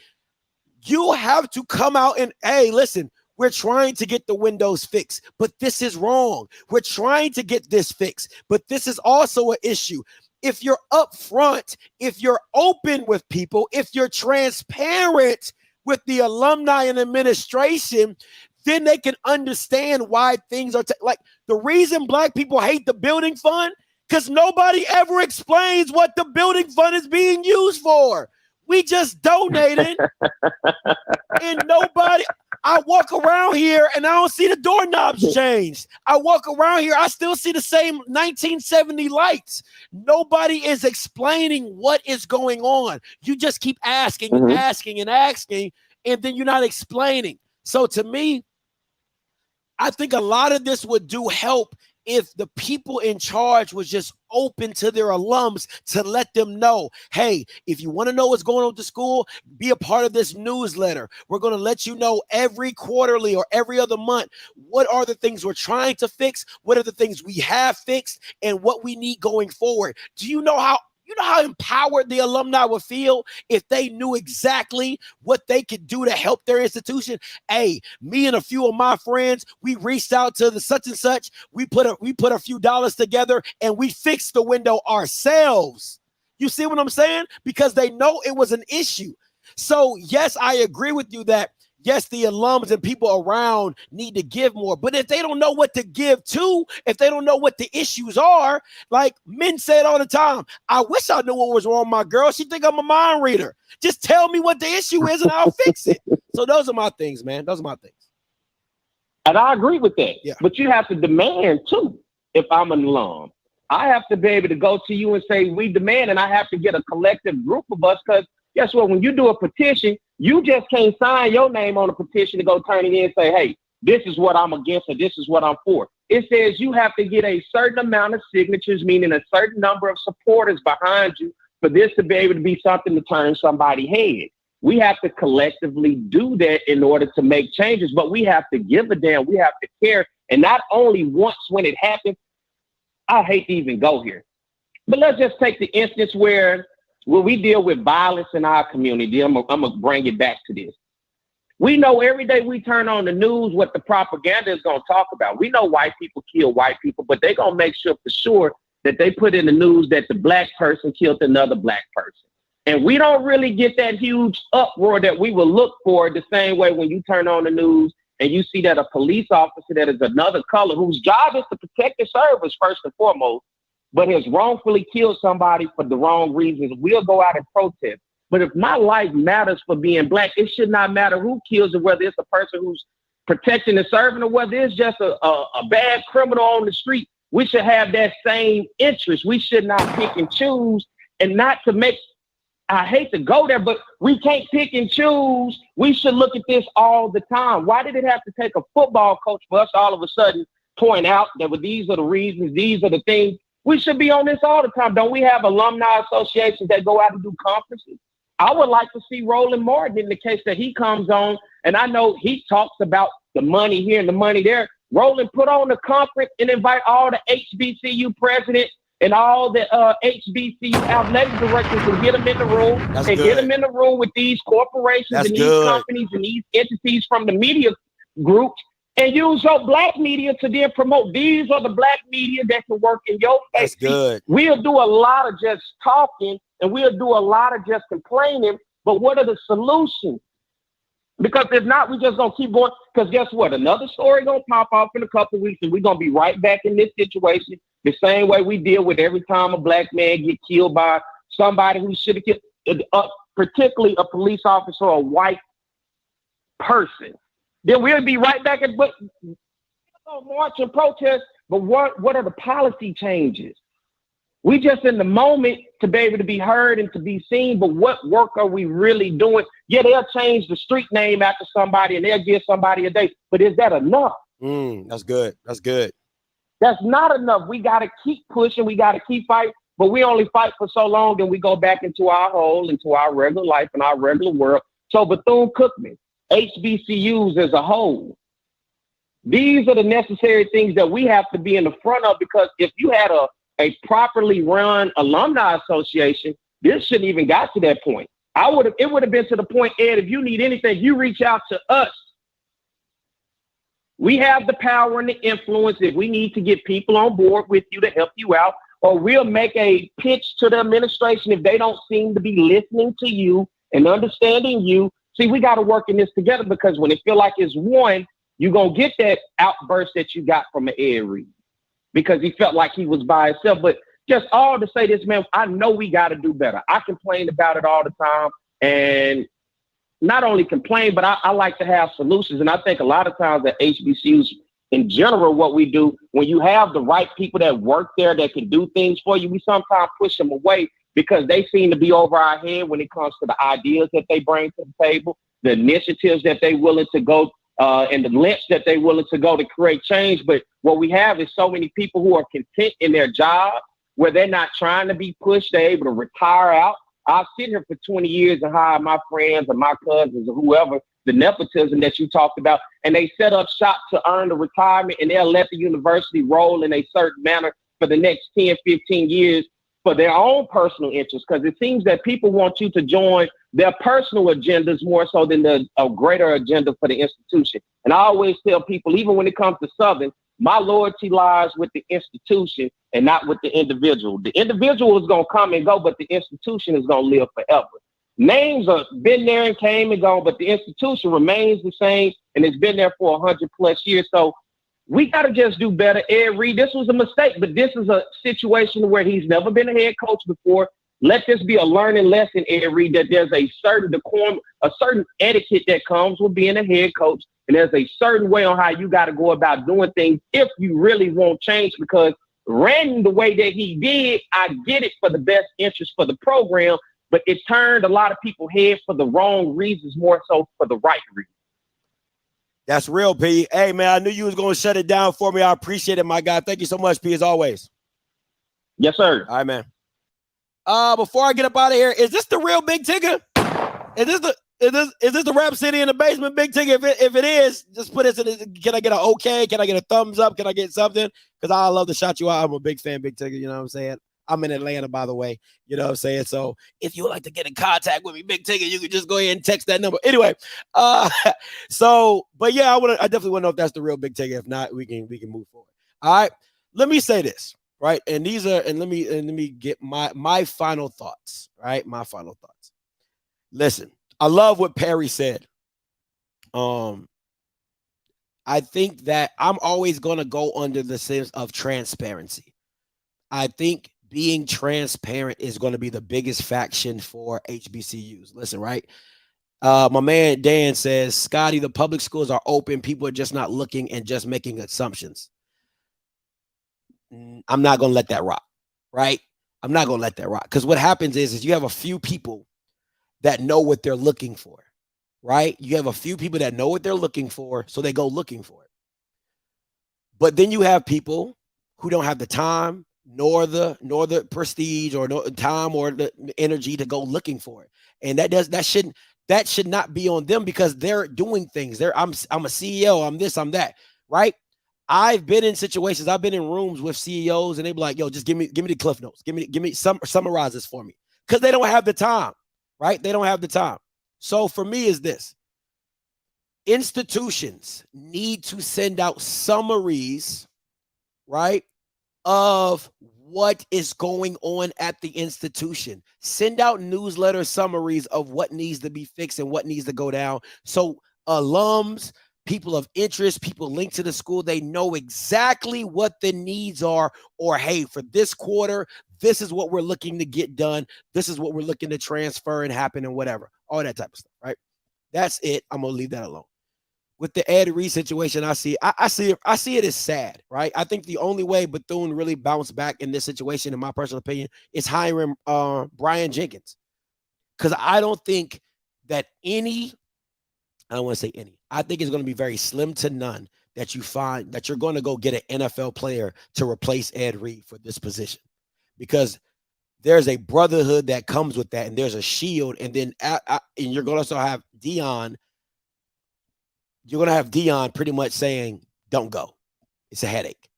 You have to come out and, hey, listen, we're trying to get the windows fixed, but this is wrong. We're trying to get this fixed, but this is also an issue. If you're upfront, if you're open with people, if you're transparent with the alumni and administration, then they can understand why things are like the reason Black people hate the building fund. Because nobody ever explains what the building fund is being used for. We just donated. And I walk around here and I don't see the doorknobs changed. I walk around here, I still see the same 1970 lights. Nobody is explaining what is going on. You just keep asking and asking and asking, and then you're not explaining. So to me, I think a lot of this would help if the people in charge was just open to their alums to let them know, hey, if you want to know what's going on with the school, be a part of this newsletter. We're going to let you know every quarterly or every other month what are the things we're trying to fix, what are the things we have fixed, and what we need going forward. Do you know how empowered the alumni would feel if they knew exactly what they could do to help their institution? Hey, me and a few of my friends, we reached out to the such and such. We put a few dollars together and we fixed the window ourselves. You see what I'm saying? Because they know it was an issue. So yes, I agree with you that yes, the alums and people around need to give more. But if they don't know what to give to, if they don't know what the issues are, like men said all the time, I wish I knew what was wrong with my girl. She think I'm a mind reader. Just tell me what the issue is and I'll fix it. So those are my things, man. Those are my things. And I agree with that. Yeah. But you have to demand too. If I'm an alum, I have to be able to go to you and say, we demand, and I have to get a collective group of us, because guess what? When you do a petition, you just can't sign your name on a petition to go turn it in and say, hey, this is what I'm against or this is what I'm for. It says you have to get a certain amount of signatures, meaning a certain number of supporters behind you for this to be able to be something to turn somebody's head. We have to collectively do that in order to make changes, but we have to give a damn. We have to care. And not only once when it happens, I hate to even go here, but let's just take the instance where we deal with violence in our community. I'm gonna bring it back to this. We know every day we turn on the news what the propaganda is going to talk about. We know white people kill white people, but they're going to make sure for sure that they put in the news that the black person killed another black person. And we don't really get that huge uproar that we will look for the same way when you turn on the news and you see that a police officer that is another color whose job is to protect the servers first and foremost, but has wrongfully killed somebody for the wrong reasons, we'll go out and protest. But if my life matters for being black, it should not matter who kills it, whether it's a person who's protecting and serving or whether it's just a bad criminal on the street. We should have that same interest. We should not pick and choose, and not to make, I hate to go there, but we can't pick and choose. We should look at this all the time. Why did it have to take a football coach for us all of a sudden point out that these are the reasons, these are the things? We should be on this all the time. Don't we have alumni associations that go out and do conferences? I would like to see Roland Martin in the case that he comes on, and I know he talks about the money here and the money there. Roland, put on a conference and invite all the HBCU presidents and all the HBCU athletic directors and get them in the room get them in the room with these corporations and these companies and these entities from the media groups, and use your black media to then promote. These are the black media that can work in your face. That's good. We'll do a lot of just talking and we'll do a lot of just complaining, but what are the solutions? Because if not, we just gonna keep going. Because guess what? Another story gonna pop off in a couple of weeks, and we're gonna be right back in this situation the same way we deal with every time a black man get killed by somebody who should have killed, particularly a police officer or a white person. Then we'll be right back at march and protest. But what are the policy changes? We just in the moment to be able to be heard and to be seen, but what work are we really doing? Yeah, they'll change the street name after somebody and they'll give somebody a day, but is that enough? That's good. That's good. That's not enough. We got to keep pushing. We got to keep fighting, but we only fight for so long, then we go back into our hole, into our regular life and our regular world. So Bethune Cookman, HBCUs as a whole, these are the necessary things that we have to be in the front of, because if you had a properly run alumni association, this shouldn't even got to that point. It would have been to the point, Ed, if you need anything, you reach out to us. We have the power and the influence if we need to get people on board with you to help you out, or we'll make a pitch to the administration if they don't seem to be listening to you and understanding you. See, we got to work in this together, because when it feel like it's one, you're going to get that outburst that you got from the Ed Reed, because he felt like he was by himself. But just all to say this, man, I know we got to do better. I complain about it all the time, and not only complain, but I like to have solutions. And I think a lot of times at HBCUs in general, what we do, when you have the right people that work there that can do things for you, we sometimes push them away because they seem to be over our head when it comes to the ideas that they bring to the table, the initiatives that they're willing to go and the lengths that they're willing to go to create change. But what we have is so many people who are content in their job, where they're not trying to be pushed. They're able to retire out. I've sit here for 20 years and hire my friends and my cousins or whoever, the nepotism that you talked about, and they set up shop to earn the retirement, and they'll let the university roll in a certain manner for the next 10, 15 years for their own personal interests. Because it seems that people want you to join their personal agendas more so than a greater agenda for the institution. And I always tell people, even when it comes to Southern, my loyalty lies with the institution and not with the individual. The individual is going to come and go, but the institution is going to live forever. Names have been there and came and gone, but the institution remains the same, and it's been there for 100+ years. So we got to just do better. Ed Reed, this was a mistake, but this is a situation where he's never been a head coach before. Let this be a learning lesson, Ed Reed, that there's a certain decorum, a certain etiquette that comes with being a head coach, and there's a certain way on how you got to go about doing things if you really want change, because ran the way that he did, I get it, for the best interest for the program, but it turned a lot of people's head for the wrong reasons, more so for the right reasons. That's real, P. Hey, man, I knew you was going to shut it down for me. I appreciate it, my guy. Thank you so much, P, as always. Yes, sir. All right, man. Before I get up out of here, is this the real Big Tigger? Is this the Rap City in the basement Big Tigger? If it is, just put it in. Can I get an okay? Can I get a thumbs up? Can I get something? Because I love to shout you out. I'm a big fan, Big Tigger. You know what I'm saying? I'm in Atlanta, by the way. You know what I'm saying? So if you would like to get in contact with me, Big Tigger, you can just go ahead and text that number. Anyway, but yeah, I definitely want to know if that's the real Big Tigger. If not, we can move forward. All right. Let me say this, right? And let me get my final thoughts, right? My final thoughts. Listen, I love what Perry said. I think that I'm always going to go under the sense of transparency. I think being transparent is going to be the biggest faction for HBCUs. Listen, right? My man Dan says, Scotty, the public schools are open. People are just not looking and just making assumptions. I'm not going to let that rock, right? I'm not going to let that rock. Because what happens is you have a few people that know what they're looking for, right? You have a few people that know what they're looking for, so they go looking for it. But then you have people who don't have the time, nor the prestige, or no time or the energy to go looking for it. And that should not be on them, because they're doing things. I'm a CEO, I'm this, I'm that, right? I've been in situations, I've been in rooms with CEOs, and they be like, yo, just give me the cliff notes. Give me summarize this for me. Because they don't have the time, right? They don't have the time. So for me is this. Institutions need to send out summaries, right, of what is going on at the institution. Send out newsletter summaries of what needs to be fixed and what needs to go down. So alums, people of interest, people linked to the school, they know exactly what the needs are, or, hey, for this quarter, this is what we're looking to get done. This is what we're looking to transfer and happen and whatever. All that type of stuff, right? That's it. I'm going to leave that alone. With the Ed Reed situation, I see it as sad, right? I think the only way Bethune really bounced back in this situation, in my personal opinion, is hiring Brian Jenkins. Because I don't think that I don't want to say any. I think it's going to be very slim to none that you find that you're going to go get an NFL player to replace Ed Reed for this position. Because there's a brotherhood that comes with that, and there's a shield, and then and you're going to also have Dion. You're going to have Dion pretty much saying, don't go. It's a headache.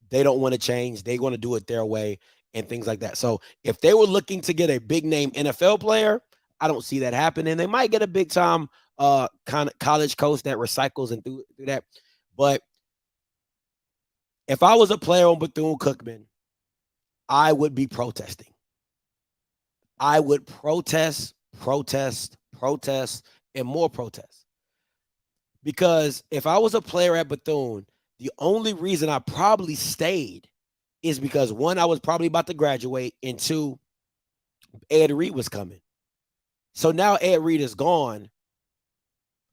They don't want to change. They want to do it their way and things like that. So if they were looking to get a big name NFL player, I don't see that happening. They might get a big time kind of college coach that recycles and do that. But if I was a player on Bethune Cookman, I would be protesting. I would protest, and more protests. Because if I was a player at Bethune, the only reason I probably stayed is because, one, I was probably about to graduate, and two, Ed Reed was coming. So now Ed Reed is gone.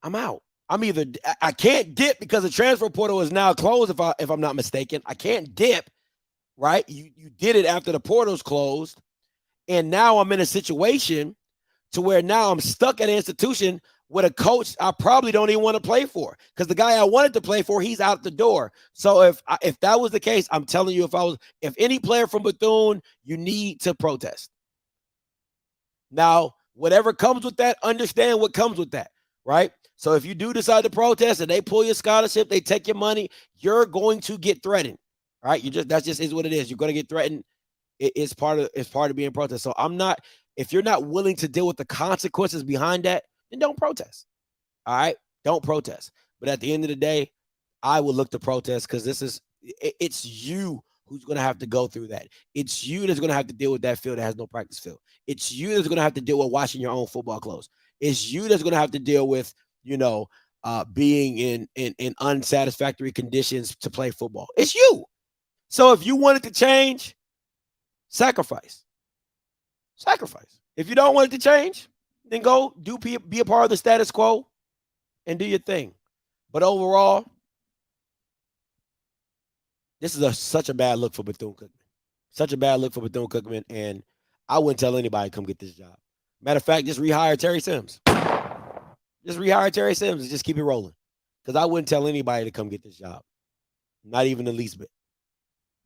I'm out. I can't dip because the transfer portal is now closed, if I'm not mistaken. I can't dip, right? You did it after the portal's closed. And now I'm in a situation to where now I'm stuck at an institution with a coach I probably don't even want to play for, because the guy I wanted to play for, he's out the door. So if that was the case, I'm telling you, if any player from Bethune, you need to protest. Now, whatever comes with that, understand what comes with that, right? So if you do decide to protest and they pull your scholarship, they take your money, you're going to get threatened, right? That just is what it is. You're going to get threatened. It's part of being protest. So if you're not willing to deal with the consequences behind that, then don't protest. All right? Don't protest. But at the end of the day, I would look to protest because it's you who's going to have to go through that. It's you that's going to have to deal with that field that has no practice field. It's you that's going to have to deal with washing your own football clothes. It's you that's going to have to deal with, being in unsatisfactory conditions to play football. It's you. So if you want it to change, sacrifice. If you don't want it to change, then go be a part of the status quo and do your thing. But overall, this is such a bad look for Bethune Cookman. Such a bad look for Bethune Cookman, and I wouldn't tell anybody to come get this job. Matter of fact, just rehire Terry Sims. Just rehire Terry Sims and just keep it rolling. Because I wouldn't tell anybody to come get this job. Not even the least bit.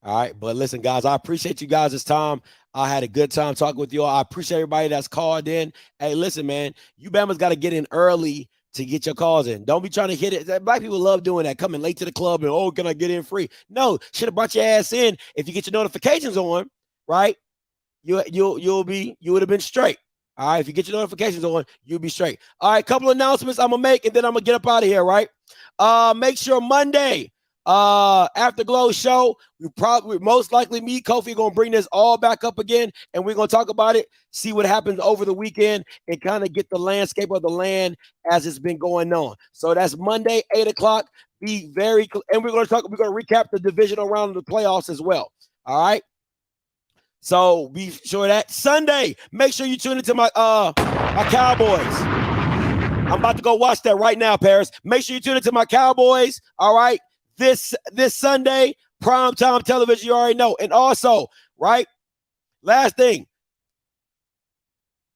All right. But listen, guys, I appreciate you guys' time. I had a good time talking with you all. I appreciate everybody that's called in. Hey, listen, man, you Bama's got to get in early to get your calls in. Don't be trying to hit it. Black people love doing that, coming late to the club and, oh, can I get in free? No, should have brought your ass in. If you get your notifications on, right, you would have been straight. All right, if you get your notifications on, you'll be straight. All right, couple announcements I'm going to make, and then I'm going to get up out of here, right? Make sure Monday, Afterglow show, most likely me, Kofi, going to bring this all back up again, and we're going to talk about it, see what happens over the weekend, and kind of get the landscape of the land as it's been going on. So that's Monday, 8 o'clock. And we're going to recap the divisional round of the playoffs as well. All right? So be sure that Sunday, make sure you tune into my Cowboys. I'm about to go watch that right now, Paris. Make sure you tune into my Cowboys. All right. This Sunday, primetime television, you already know. And also, right, last thing,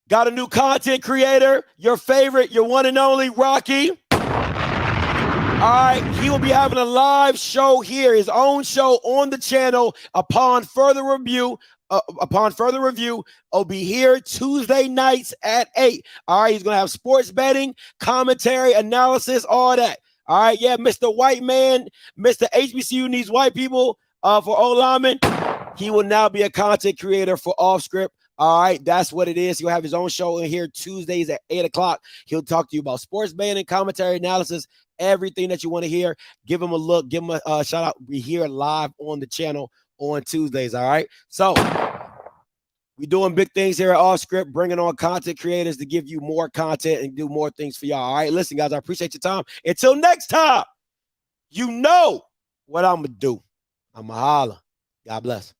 got a new content creator, your favorite, your one and only Rocky. All right, he will be having a live show here, his own show on the channel upon further review. I'll be here Tuesday nights at 8. All right, he's going to have sports betting, commentary, analysis, all that. All right, yeah, Mr. White Man, Mr. HBCU needs white people for O-Lineman. He will now be a content creator for Offscript. All right, that's what it is. He'll have his own show in here Tuesdays at 8 o'clock. He'll talk to you about sports betting, commentary, analysis, everything that you want to hear. Give him a look. Give him a shout out. We're here live on the channel on Tuesdays, all right? So we're doing big things here at Offscript, bringing on content creators to give you more content and do more things for y'all, all right? Listen, guys, I appreciate your time. Until next time, you know what I'm going to do. I'm going to holler. God bless.